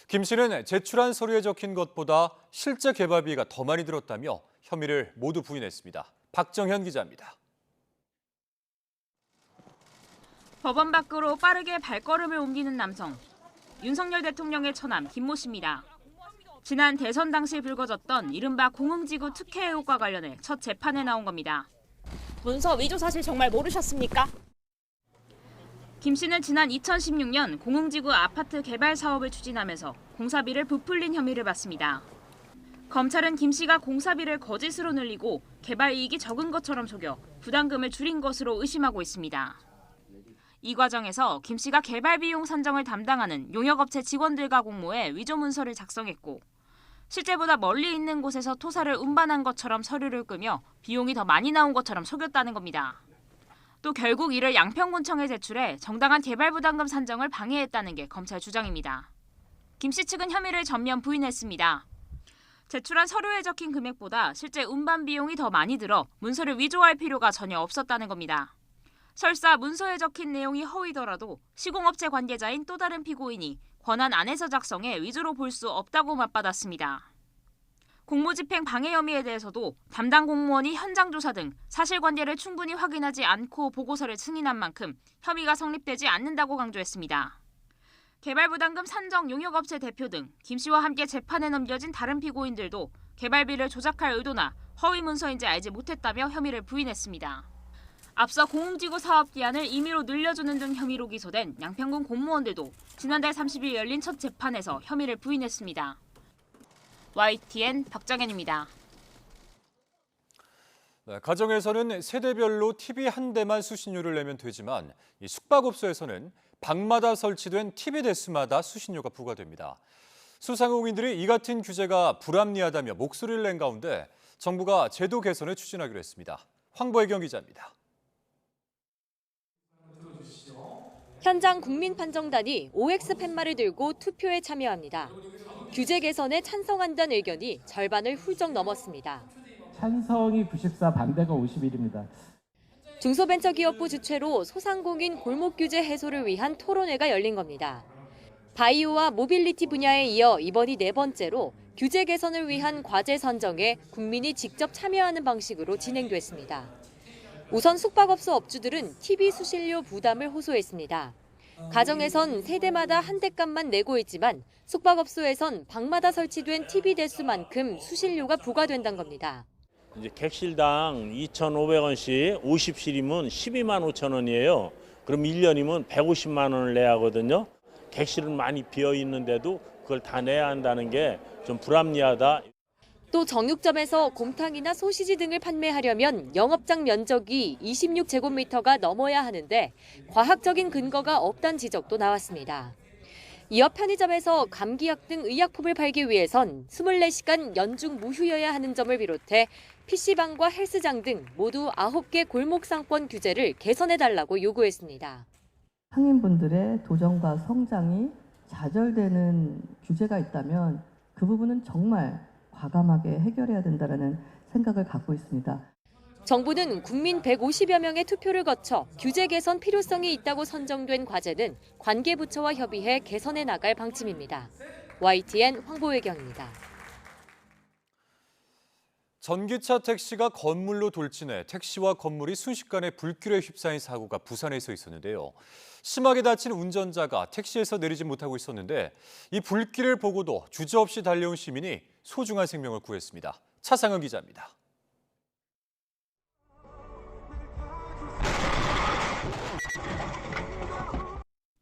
김 씨는 제출한 서류에 적힌 것보다 실제 개발비가 더 많이 들었다며 혐의를 모두 부인했습니다. 박정현 기자입니다. 법원 밖으로 빠르게 발걸음을 옮기는 남성. 윤석열 대통령의 처남 김모 씨입니다. 지난 대선 당시 불거졌던 이른바 공흥지구 특혜 의혹과 관련해 첫 재판에 나온 겁니다. 문서 위조 사실 정말 모르셨습니까? 김 씨는 지난 2016년 공흥지구 아파트 개발 사업을 추진하면서 공사비를 부풀린 혐의를 받습니다. 검찰은 김 씨가 공사비를 거짓으로 늘리고 개발 이익이 적은 것처럼 속여 부담금을 줄인 것으로 의심하고 있습니다. 이 과정에서 김 씨가 개발 비용 산정을 담당하는 용역업체 직원들과 공모해 위조 문서를 작성했고 실제보다 멀리 있는 곳에서 토사를 운반한 것처럼 서류를 끄며 비용이 더 많이 나온 것처럼 속였다는 겁니다. 또 결국 이를 양평군청에 제출해 정당한 개발 부담금 산정을 방해했다는 게 검찰 주장입니다. 김 씨 측은 혐의를 전면 부인했습니다. 제출한 서류에 적힌 금액보다 실제 운반 비용이 더 많이 들어 문서를 위조할 필요가 전혀 없었다는 겁니다. 설사 문서에 적힌 내용이 허위더라도 시공업체 관계자인 또 다른 피고인이 권한 안에서 작성해 위조로 볼 수 없다고 맞받았습니다. 공모집행 방해 혐의에 대해서도 담당 공무원이 현장 조사 등 사실관계를 충분히 확인하지 않고 보고서를 승인한 만큼 혐의가 성립되지 않는다고 강조했습니다. 개발부담금 산정 용역업체 대표 등 김 씨와 함께 재판에 넘겨진 다른 피고인들도 개발비를 조작할 의도나 허위 문서인지 알지 못했다며 혐의를 부인했습니다. 앞서 공흥지구 사업 기한을 임의로 늘려주는 등 혐의로 기소된 양평군 공무원들도 지난달 30일 열린 첫 재판에서 혐의를 부인했습니다. YTN 박정현입니다. 가정에서는 세대별로 TV 한 대만 수신료를 내면 되지만 숙박업소에서는 방마다 설치된 TV 대수마다 수신료가 부과됩니다. 소상공인들이 이 같은 규제가 불합리하다며 목소리를 낸 가운데 정부가 제도 개선을 추진하기로 했습니다. 황보혜경 기자입니다. 현장 국민판정단이 OX 팻말을 들고 투표에 참여합니다. 규제 개선에 찬성한다는 의견이 절반을 훌쩍 넘었습니다. 찬성이 94, 반대가 51입니다. 중소벤처기업부 주최로 소상공인 골목 규제 해소를 위한 토론회가 열린 겁니다. 바이오와 모빌리티 분야에 이어 이번이 네 번째로 규제 개선을 위한 과제 선정에 국민이 직접 참여하는 방식으로 진행됐습니다. 우선 숙박업소 업주들은 TV 수신료 부담을 호소했습니다. 가정에선 세대마다 한 대값만 내고 있지만 숙박업소에선 방마다 설치된 TV 대수만큼 수신료가 부과된다는 겁니다. 이제 객실당 2,500원씩 50실이면 12만 5천 원이에요. 그럼 1년이면 150만 원을 내야 하거든요. 객실은 많이 비어 있는데도 그걸 다 내야 한다는 게 좀 불합리하다. 또 정육점에서 곰탕이나 소시지 등을 판매하려면 영업장 면적이 26제곱미터가 넘어야 하는데 과학적인 근거가 없다는 지적도 나왔습니다. 이어 편의점에서 감기약 등 의약품을 팔기 위해선 24시간 연중 무휴여야 하는 점을 비롯해 PC방과 헬스장 등 모두 9개 골목 상권 규제를 개선해달라고 요구했습니다. 상인분들의 도전과 성장이 좌절되는 규제가 있다면 그 부분은 정말 과감하게 해결해야 된다는 생각을 갖고 있습니다. 정부는 국민 150여 명의 투표를 거쳐 규제 개선 필요성이 있다고 선정된 과제는 관계부처와 협의해 개선해 나갈 방침입니다. YTN 황보혜경입니다. 전기차 택시가 건물로 돌진해 택시와 건물이 순식간에 불길에 휩싸인 사고가 부산에서 있었는데요. 심하게 다친 운전자가 택시에서 내리지 못하고 있었는데 이 불길을 보고도 주저없이 달려온 시민이 소중한 생명을 구했습니다. 차상은 기자입니다.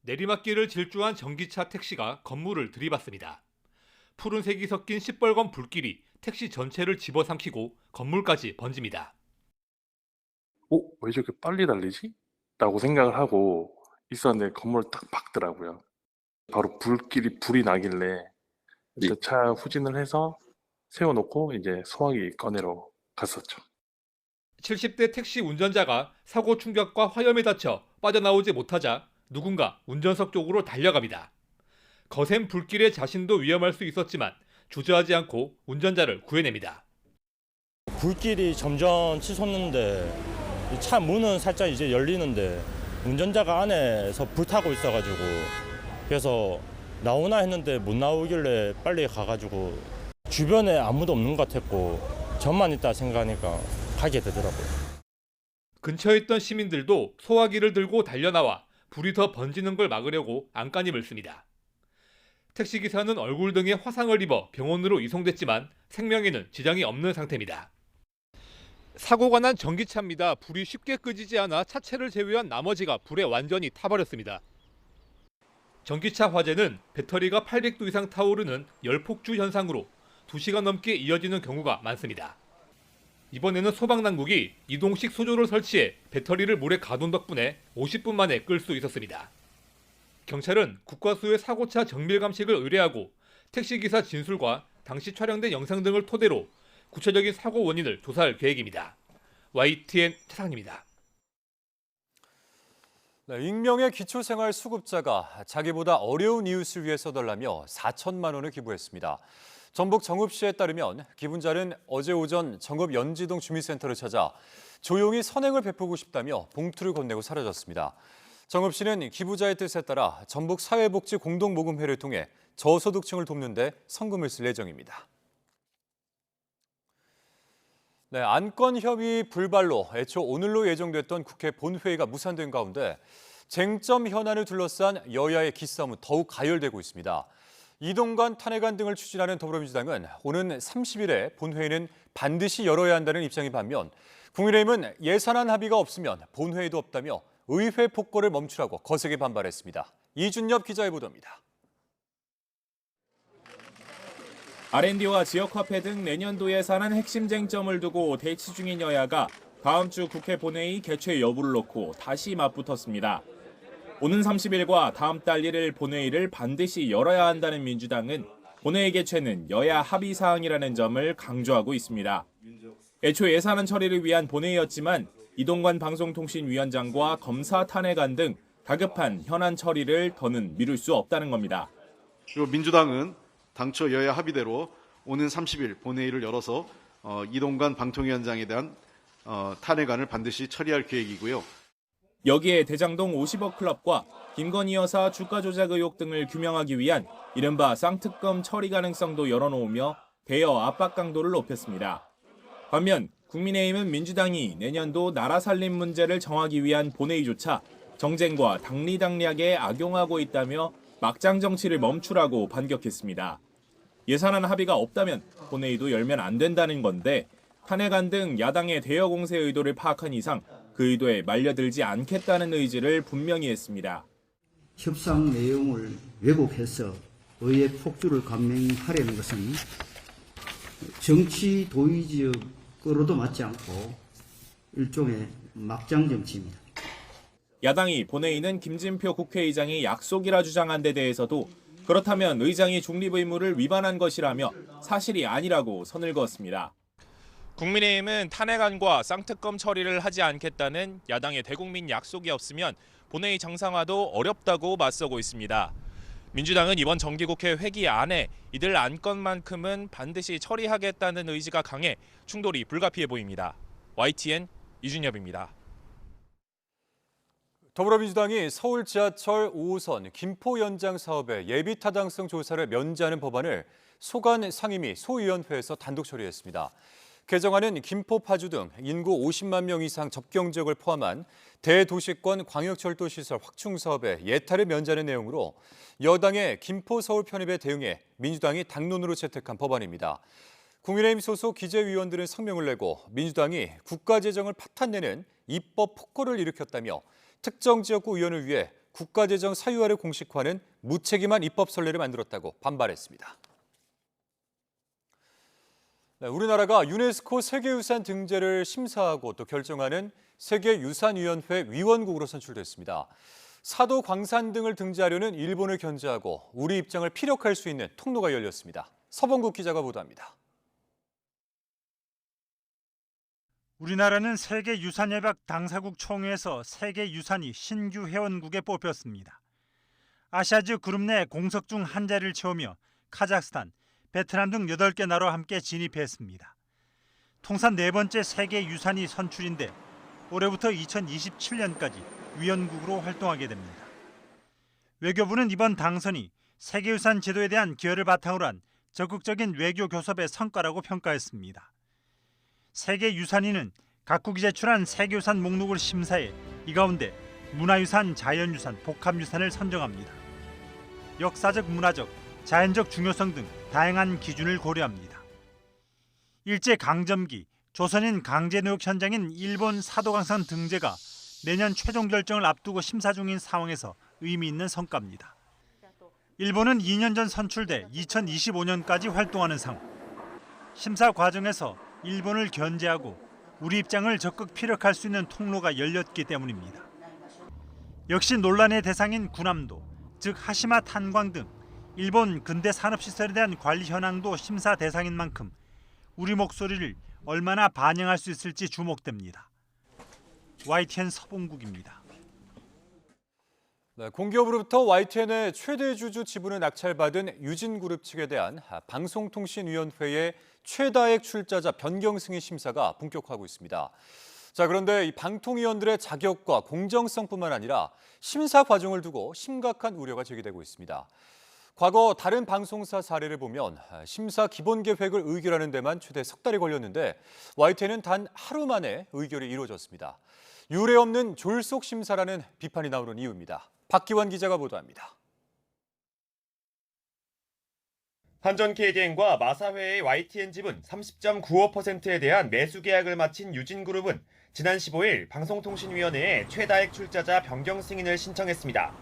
내리막길을 질주한 전기차 택시가 건물을 들이받습니다. 푸른색이 섞인 시뻘건 불길이 택시 전체를 집어삼키고 건물까지 번집니다. 왜 저렇게 빨리 달리지? 라고 생각을 하고 있었는데 건물을 딱 박더라고요. 바로 불이 나길래 차 후진을 해서 세워놓고 이제 소화기 꺼내러 갔었죠. 70대 택시 운전자가 사고 충격과 화염에 다쳐 빠져나오지 못하자 누군가 운전석 쪽으로 달려갑니다. 거센 불길에 자신도 위험할 수 있었지만 주저하지 않고 운전자를 구해냅니다. 불길이 점점 치솟는데 차 문은 살짝 이제 열리는데 운전자가 안에서 불타고 있어가지고 그래서 나오나 했는데 못 나오길래 빨리 가가지고 주변에 아무도 없는 것 같았고 저만 있다 생각하니까 가게 되더라고요. 근처에 있던 시민들도 소화기를 들고 달려나와 불이 더 번지는 걸 막으려고 안간힘을 씁니다. 택시기사는 얼굴 등에 화상을 입어 병원으로 이송됐지만 생명에는 지장이 없는 상태입니다. 사고가 난 전기차입니다. 불이 쉽게 끄지지 않아 차체를 제외한 나머지가 불에 완전히 타버렸습니다. 전기차 화재는 배터리가 800도 이상 타오르는 열폭주 현상으로 2시간 넘게 이어지는 경우가 많습니다. 이번에는 소방당국이 이동식 소조를 설치해 배터리를 물에 가둔 덕분에 50분 만에 끌 수 있었습니다. 경찰은 국과수의 사고차 정밀 감식을 의뢰하고 택시기사 진술과 당시 촬영된 영상 등을 토대로 구체적인 사고 원인을 조사할 계획입니다. YTN 차상입니다. 익명의 기초생활수급자가 자기보다 어려운 이웃을 위해 써달라며 4천만 원을 기부했습니다. 전북 정읍시에 따르면 기부자는 어제 오전 정읍 연지동 주민센터를 찾아 조용히 선행을 베푸고 싶다며 봉투를 건네고 사라졌습니다. 정읍시는 기부자의 뜻에 따라 전북 사회복지 공동모금회를 통해 저소득층을 돕는 데 성금을 쓸 예정입니다. 안건협의 불발로 애초 오늘로 예정됐던 국회 본회의가 무산된 가운데 쟁점 현안을 둘러싼 여야의 기싸움은 더욱 가열되고 있습니다. 이동관 탄핵안 등을 추진하는 더불어민주당은 오는 30일에 본회의는 반드시 열어야 한다는 입장인 반면 국민의힘은 예산안 합의가 없으면 본회의도 없다며 의회 폭거를 멈추라고 거세게 반발했습니다. 이준엽 기자의 보도입니다. R&D와 지역화폐 등 내년도 예산안 핵심 쟁점을 두고 대치 중인 여야가 다음 주 국회 본회의 개최 여부를 놓고 다시 맞붙었습니다. 오는 30일과 다음 달 1일 본회의를 반드시 열어야 한다는 민주당은 본회의 개최는 여야 합의 사항이라는 점을 강조하고 있습니다. 애초 예산안 처리를 위한 본회의였지만 이동관 방송통신위원장과 검사 탄핵안 등 다급한 현안 처리를 더는 미룰 수 없다는 겁니다. 그리고 민주당은 당초 여야 합의대로 오는 30일 본회의를 열어서 이동관 방통위원장에 대한 탄핵안을 반드시 처리할 계획이고요. 여기에 대장동 50억 클럽과 김건희 여사 주가 조작 의혹 등을 규명하기 위한 이른바 쌍특검 처리 가능성도 열어놓으며 대여 압박 강도를 높였습니다. 반면 국민의힘은 민주당이 내년도 나라 살림 문제를 정하기 위한 본회의조차 정쟁과 당리당략에 악용하고 있다며 막장 정치를 멈추라고 반격했습니다. 예산안 합의가 없다면 본회의도 열면 안 된다는 건데 탄핵안 등 야당의 대여 공세 의도를 파악한 이상 그 의도에 말려들지 않겠다는 의지를 분명히 했습니다. 협상 내용을 왜곡해서 의회 폭주를 감행하려는 것은 정치 도의적으로도 맞지 않고 일종의 막장 정치입니다. 야당이 본회의는 김진표 국회의장이 약속이라 주장한 데 대해서도 그렇다면 의장이 중립 의무를 위반한 것이라며 사실이 아니라고 선을 그었습니다. 국민의힘은 탄핵안과 쌍특검 처리를 하지 않겠다는 야당의 대국민 약속이 없으면 본회의 정상화도 어렵다고 맞서고 있습니다. 민주당은 이번 정기국회 회기 안에 이들 안건만큼은 반드시 처리하겠다는 의지가 강해 충돌이 불가피해 보입니다. YTN 이준엽입니다. 더불어민주당이 서울 지하철 5호선 김포 연장 사업의 예비 타당성 조사를 면제하는 법안을 소관 상임위 소위원회에서 단독 처리했습니다. 개정안은 김포 파주 등 인구 50만 명 이상 접경 지역을 포함한 대도시권 광역철도 시설 확충 사업의 예타를 면제하는 내용으로 여당의 김포 서울 편입에 대응해 민주당이 당론으로 채택한 법안입니다. 국민의힘 소속 기재위원들은 성명을 내고 민주당이 국가재정을 파탄내는 입법 폭거를 일으켰다며 특정 지역구 의원을 위해 국가재정 사유화를 공식화하는 무책임한 입법 선례를 만들었다고 반발했습니다. 우리나라가 유네스코 세계유산 등재를 심사하고 또 결정하는 세계유산위원회 위원국으로 선출됐습니다. 사도 광산 등을 등재하려는 일본을 견제하고 우리 입장을 피력할 수 있는 통로가 열렸습니다. 서범국 기자가 보도합니다. 우리나라는 세계유산협약 당사국 총회에서 세계유산이 신규 회원국에 뽑혔습니다. 아시아주 그룹 내 공석 중 한 자리를 채우며 카자흐스탄, 베트남 등 8개 나라와 함께 진입했습니다. 통산 4번째 세계유산이 선출인데 올해부터 2027년까지 위원국으로 활동하게 됩니다. 외교부는 이번 당선이 세계유산 제도에 대한 기여를 바탕으로 한 적극적인 외교 교섭의 성과라고 평가했습니다. 세계유산위는 각국이 제출한 세계유산 목록을 심사해 이 가운데 문화유산, 자연유산, 복합유산을 선정합니다. 역사적, 문화적, 자연적 중요성 등 다양한 기준을 고려합니다. 일제강점기 조선인 강제노역 현장인 일본 사도광산 등재가 내년 최종 결정을 앞두고 심사 중인 상황에서 의미 있는 성과입니다. 일본은 2년 전 선출돼 2025년까지 활동하는 상황. 심사 과정에서 일본을 견제하고 우리 입장을 적극 피력할 수 있는 통로가 열렸기 때문입니다. 역시 논란의 대상인 군함도, 즉 하시마 탄광 등 일본 근대 산업시설에 대한 관리 현황도 심사 대상인 만큼 우리 목소리를 얼마나 반영할 수 있을지 주목됩니다. YTN 서봉국입니다. 공기업으로부터 YTN의 최대 주주 지분을 낙찰받은 유진그룹 측에 대한 방송통신위원회의 최다액 출자자 변경 승인 심사가 본격화하고 있습니다. 자, 그런데 이 방통위원들의 자격과 공정성뿐만 아니라 심사 과정을 두고 심각한 우려가 제기되고 있습니다. 과거 다른 방송사 사례를 보면 심사 기본 계획을 의결하는 데만 최대 석 달이 걸렸는데 YTN은 단 하루 만에 의결이 이루어졌습니다. 유례 없는 졸속 심사라는 비판이 나오는 이유입니다. 박기환 기자가 보도합니다. 한전 KDN과 마사회의 YTN 지분 30.95%에 대한 매수 계약을 마친 유진그룹은 지난 15일 방송통신위원회에 최다액 출자자 변경 승인을 신청했습니다.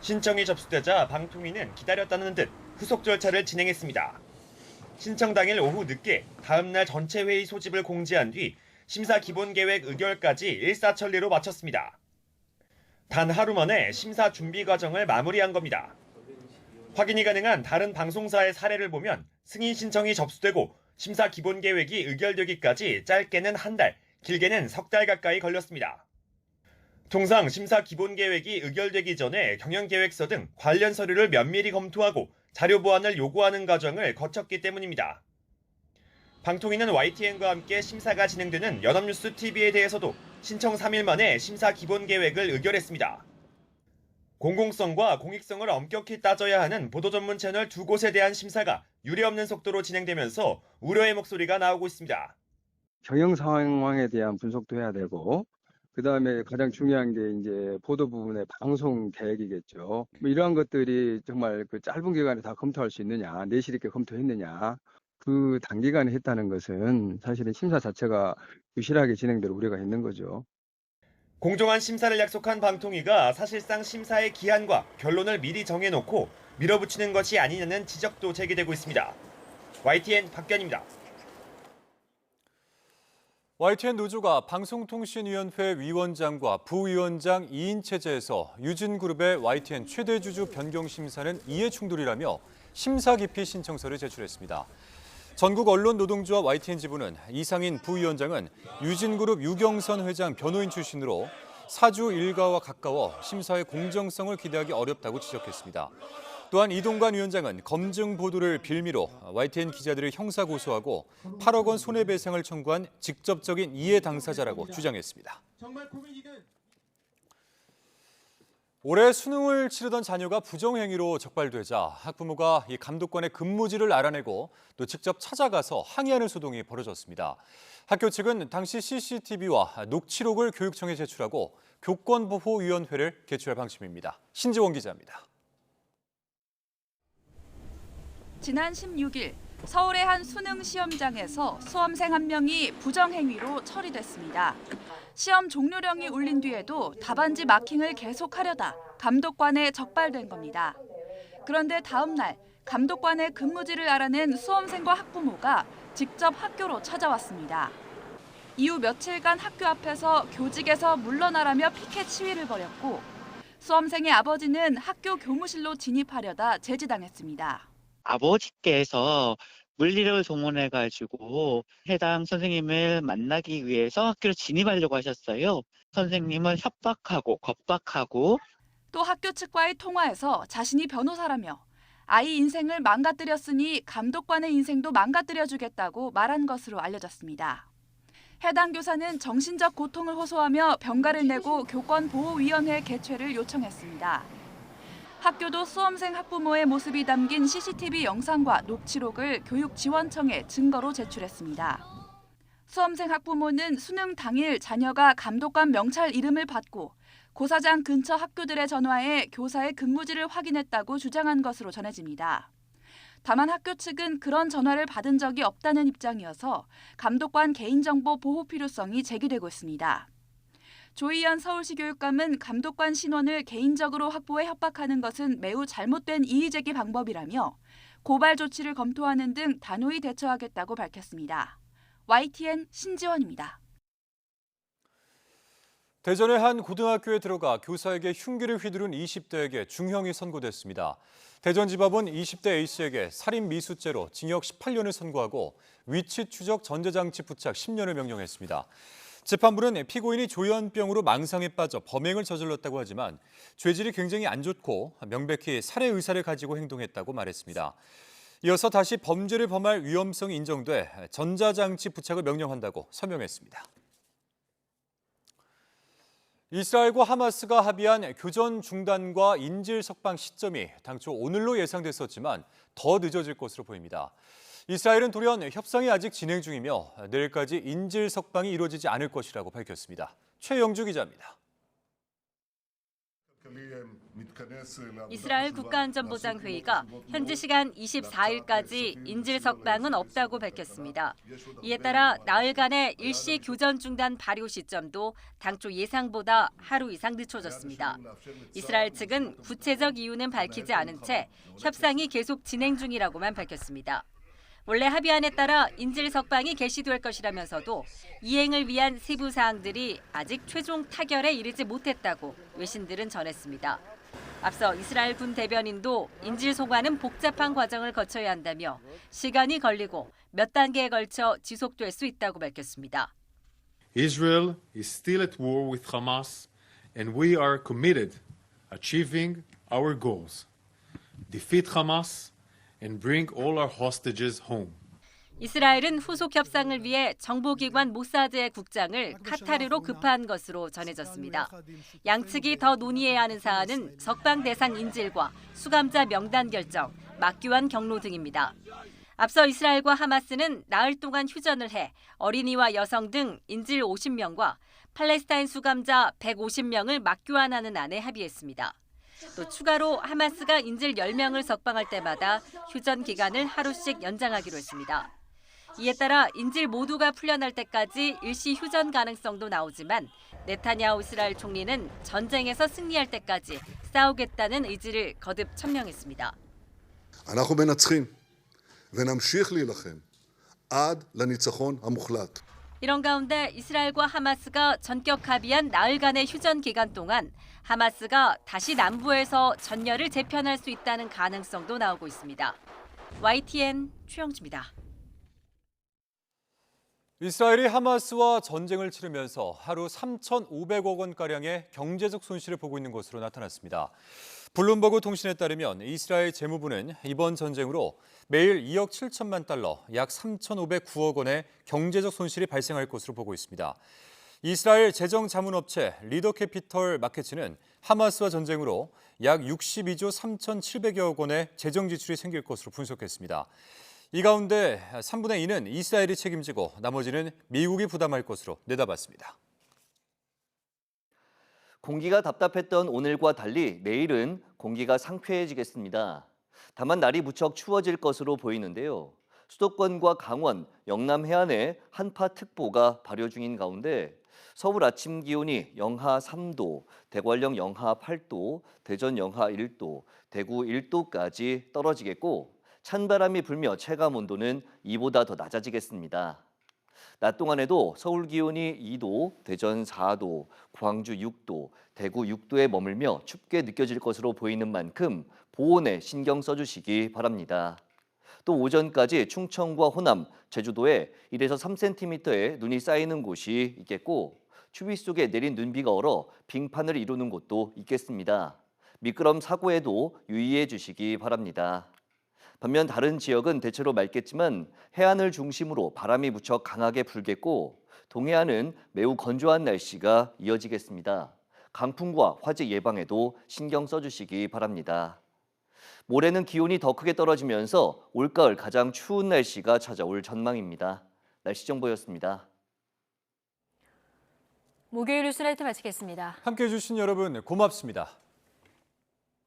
신청이 접수되자 방통위는 기다렸다는 듯 후속 절차를 진행했습니다. 신청 당일 오후 늦게 다음 날 전체 회의 소집을 공지한 뒤 심사 기본 계획 의결까지 일사천리로 마쳤습니다. 단 하루 만에 심사 준비 과정을 마무리한 겁니다. 확인이 가능한 다른 방송사의 사례를 보면 승인 신청이 접수되고 심사 기본 계획이 의결되기까지 짧게는 한 달, 길게는 석 달 가까이 걸렸습니다. 통상 심사 기본 계획이 의결되기 전에 경영계획서 등 관련 서류를 면밀히 검토하고 자료 보완을 요구하는 과정을 거쳤기 때문입니다. 방통위는 YTN과 함께 심사가 진행되는 연합뉴스 TV에 대해서도 신청 3일 만에 심사 기본 계획을 의결했습니다. 공공성과 공익성을 엄격히 따져야 하는 보도 전문 채널 두 곳에 대한 심사가 유례없는 속도로 진행되면서 우려의 목소리가 나오고 있습니다. 경영 상황에 대한 분석도 해야 되고, 그다음에 가장 중요한 게 이제 보도 부분의 방송 계획이겠죠. 뭐 이러한 것들이 정말 그 짧은 기간에 다 검토할 수 있느냐, 내실 있게 검토했느냐, 그 단기간에 했다는 것은 사실은 심사 자체가 유실하게 진행될 우려가 있는 거죠. 공정한 심사를 약속한 방통위가 사실상 심사의 기한과 결론을 미리 정해놓고 밀어붙이는 것이 아니냐는 지적도 제기되고 있습니다. YTN 박견입니다. YTN 노조가 방송통신위원회 위원장과 부위원장 2인 체제에서 유진그룹의 YTN 최대 주주 변경 심사는 이해 충돌이라며 심사 기피 신청서를 제출했습니다. 전국 언론노동조합 YTN 지부는 이상인 부위원장은 유진그룹 유경선 회장 변호인 출신으로 사주 일가와 가까워 심사의 공정성을 기대하기 어렵다고 지적했습니다. 또한 이동관 위원장은 검증 보도를 빌미로 YTN 기자들을 형사 고소하고 8억 원 손해배상을 청구한 직접적인 이해 당사자라고 주장했습니다. 올해 수능을 치르던 자녀가 부정행위로 적발되자 학부모가 이 감독관의 근무지를 알아내고 또 직접 찾아가서 항의하는 소동이 벌어졌습니다. 학교 측은 당시 CCTV와 녹취록을 교육청에 제출하고 교권보호위원회를 개최할 방침입니다. 신지원 기자입니다. 지난 16일 서울의 한 수능 시험장에서 수험생 한 명이 부정행위로 처리됐습니다. 시험 종료령이 울린 뒤에도 답안지 마킹을 계속하려다 감독관에 적발된 겁니다. 그런데 다음 날 감독관의 근무지를 알아낸 수험생과 학부모가 직접 학교로 찾아왔습니다. 이후 며칠간 학교 앞에서 교직에서 물러나라며 피켓 시위를 벌였고 수험생의 아버지는 학교 교무실로 진입하려다 제지당했습니다. 아버지께서 물리력을 동원해가지고 해당 선생님을 만나기 위해서 학교로 진입하려고 하셨어요. 선생님을 협박하고 겁박하고 또 학교 측과의 통화에서 자신이 변호사라며 아이 인생을 망가뜨렸으니 감독관의 인생도 망가뜨려주겠다고 말한 것으로 알려졌습니다. 해당 교사는 정신적 고통을 호소하며 병가를 내고 교권보호위원회 개최를 요청했습니다. 학교도 수험생 학부모의 모습이 담긴 CCTV 영상과 녹취록을 교육지원청에 증거로 제출했습니다. 수험생 학부모는 수능 당일 자녀가 감독관 명찰 이름을 받고 고사장 근처 학교들에 전화해 교사의 근무지를 확인했다고 주장한 것으로 전해집니다. 다만 학교 측은 그런 전화를 받은 적이 없다는 입장이어서 감독관 개인정보 보호 필요성이 제기되고 있습니다. 조희연 서울시 교육감은 감독관 신원을 개인적으로 확보해 협박하는 것은 매우 잘못된 이의제기 방법이라며 고발 조치를 검토하는 등 단호히 대처하겠다고 밝혔습니다. YTN 신지원입니다. 대전의 한 고등학교에 들어가 교사에게 흉기를 휘두른 20대에게 중형이 선고됐습니다. 대전지법은 20대 A씨에게 살인 미수죄로 징역 18년을 선고하고 위치 추적 전자장치 부착 10년을 명령했습니다. 재판부는 피고인이 조현병으로 망상에 빠져 범행을 저질렀다고 하지만 죄질이 굉장히 안 좋고 명백히 살해 의사를 가지고 행동했다고 말했습니다. 이어서 다시 범죄를 범할 위험성이 인정돼 전자장치 부착을 명령한다고 서명했습니다. 이스라엘과 하마스가 합의한 교전 중단과 인질 석방 시점이 당초 오늘로 예상됐었지만 더 늦어질 것으로 보입니다. 이스라엘은 돌연 협상이 아직 진행 중이며 내일까지 인질 석방이 이루어지지 않을 것이라고 밝혔습니다. 최영주 기자입니다. 이스라엘 국가안전보장회의가 현지 시간 24일까지 인질 석방은 없다고 밝혔습니다. 이에 따라 나흘간의 일시 교전 중단 발효 시점도 당초 예상보다 하루 이상 늦춰졌습니다. 이스라엘 측은 구체적 이유는 밝히지 않은 채 협상이 계속 진행 중이라고만 밝혔습니다. 원래 합의안에 따라 인질 석방이 개시될 것이라면서도 이행을 위한 세부 사항들이 아직 최종 타결에 이르지 못했다고 외신들은 전했습니다. 앞서 이스라엘 군 대변인도 인질 송환은 복잡한 과정을 거쳐야 한다며 시간이 걸리고 몇 단계에 걸쳐 지속될 수 있다고 밝혔습니다. Israel is still at war with Hamas and we are committed achieving our goals. Defeat Hamas and bring all our hostages home. 이스라엘은 후속 협상을 위해 정보기관 모사드의 국장을 카타르로 급파한 것으로 전해졌습니다. 양측이 더 논의해야 하는 사안은 석방 대상 인질과 수감자 명단 결정, 막교환 경로 등입니다. 앞서 이스라엘과 하마스는 나흘 동안 휴전을 해 어린이와 여성 등 인질 50명과 팔레스타인 수감자 150명을 막교환하는 안에 합의했습니다. 또 추가로 하마스가 인질 10명을 석방할 때마다 휴전 기간을 하루씩 연장하기로 했습니다. 이에 따라 인질 모두가 풀려날 때까지 일시 휴전 가능성도 나오지만 네타냐후 이스라엘 총리는 전쟁에서 승리할 때까지 싸우겠다는 의지를 거듭 천명했습니다. אנחנו מנצחים. ונמשיך להילחם עד לניצחון המוחלט. 이런 가운데 이스라엘과 하마스가 전격 합의한 나흘간의 휴전 기간 동안 하마스가 다시 남부에서 전열을 재편할 수 있다는 가능성도 나오고 있습니다. YTN 최영주입니다. 이스라엘이 하마스와 전쟁을 치르면서 하루 3,500억 원가량의 경제적 손실을 보고 있는 것으로 나타났습니다. 블룸버그 통신에 따르면 이스라엘 재무부는 이번 전쟁으로 매일 2억 7천만 달러, 약 3,509억 원의 경제적 손실이 발생할 것으로 보고 있습니다. 이스라엘 재정자문업체 리더캐피털 마켓츠는 하마스와 전쟁으로 약 62조 3,700여억 원의 재정 지출이 생길 것으로 분석했습니다. 이 가운데 3분의 2는 이스라엘이 책임지고 나머지는 미국이 부담할 것으로 내다봤습니다. 공기가 답답했던 오늘과 달리 내일은 공기가 상쾌해지겠습니다. 다만 날이 무척 추워질 것으로 보이는데요. 수도권과 강원, 영남 해안에 한파특보가 발효 중인 가운데 서울 아침 기온이 영하 3도, 대관령 영하 8도, 대전 영하 1도, 대구 1도까지 떨어지겠고 찬바람이 불며 체감 온도는 이보다 더 낮아지겠습니다. 낮 동안에도 서울 기온이 2도, 대전 4도, 광주 6도, 대구 6도에 머물며 춥게 느껴질 것으로 보이는 만큼 보온에 신경 써주시기 바랍니다. 또 오전까지 충청과 호남, 제주도에 1에서 3cm의 눈이 쌓이는 곳이 있겠고 추위 속에 내린 눈비가 얼어 빙판을 이루는 곳도 있겠습니다. 미끄럼 사고에도 유의해 주시기 바랍니다. 반면 다른 지역은 대체로 맑겠지만 해안을 중심으로 바람이 무척 강하게 불겠고 동해안은 매우 건조한 날씨가 이어지겠습니다. 강풍과 화재 예방에도 신경 써주시기 바랍니다. 모레는 기온이 더 크게 떨어지면서 올가을 가장 추운 날씨가 찾아올 전망입니다. 날씨 정보였습니다. 목요일 뉴스라이트 마치겠습니다. 함께해 주신 여러분 고맙습니다.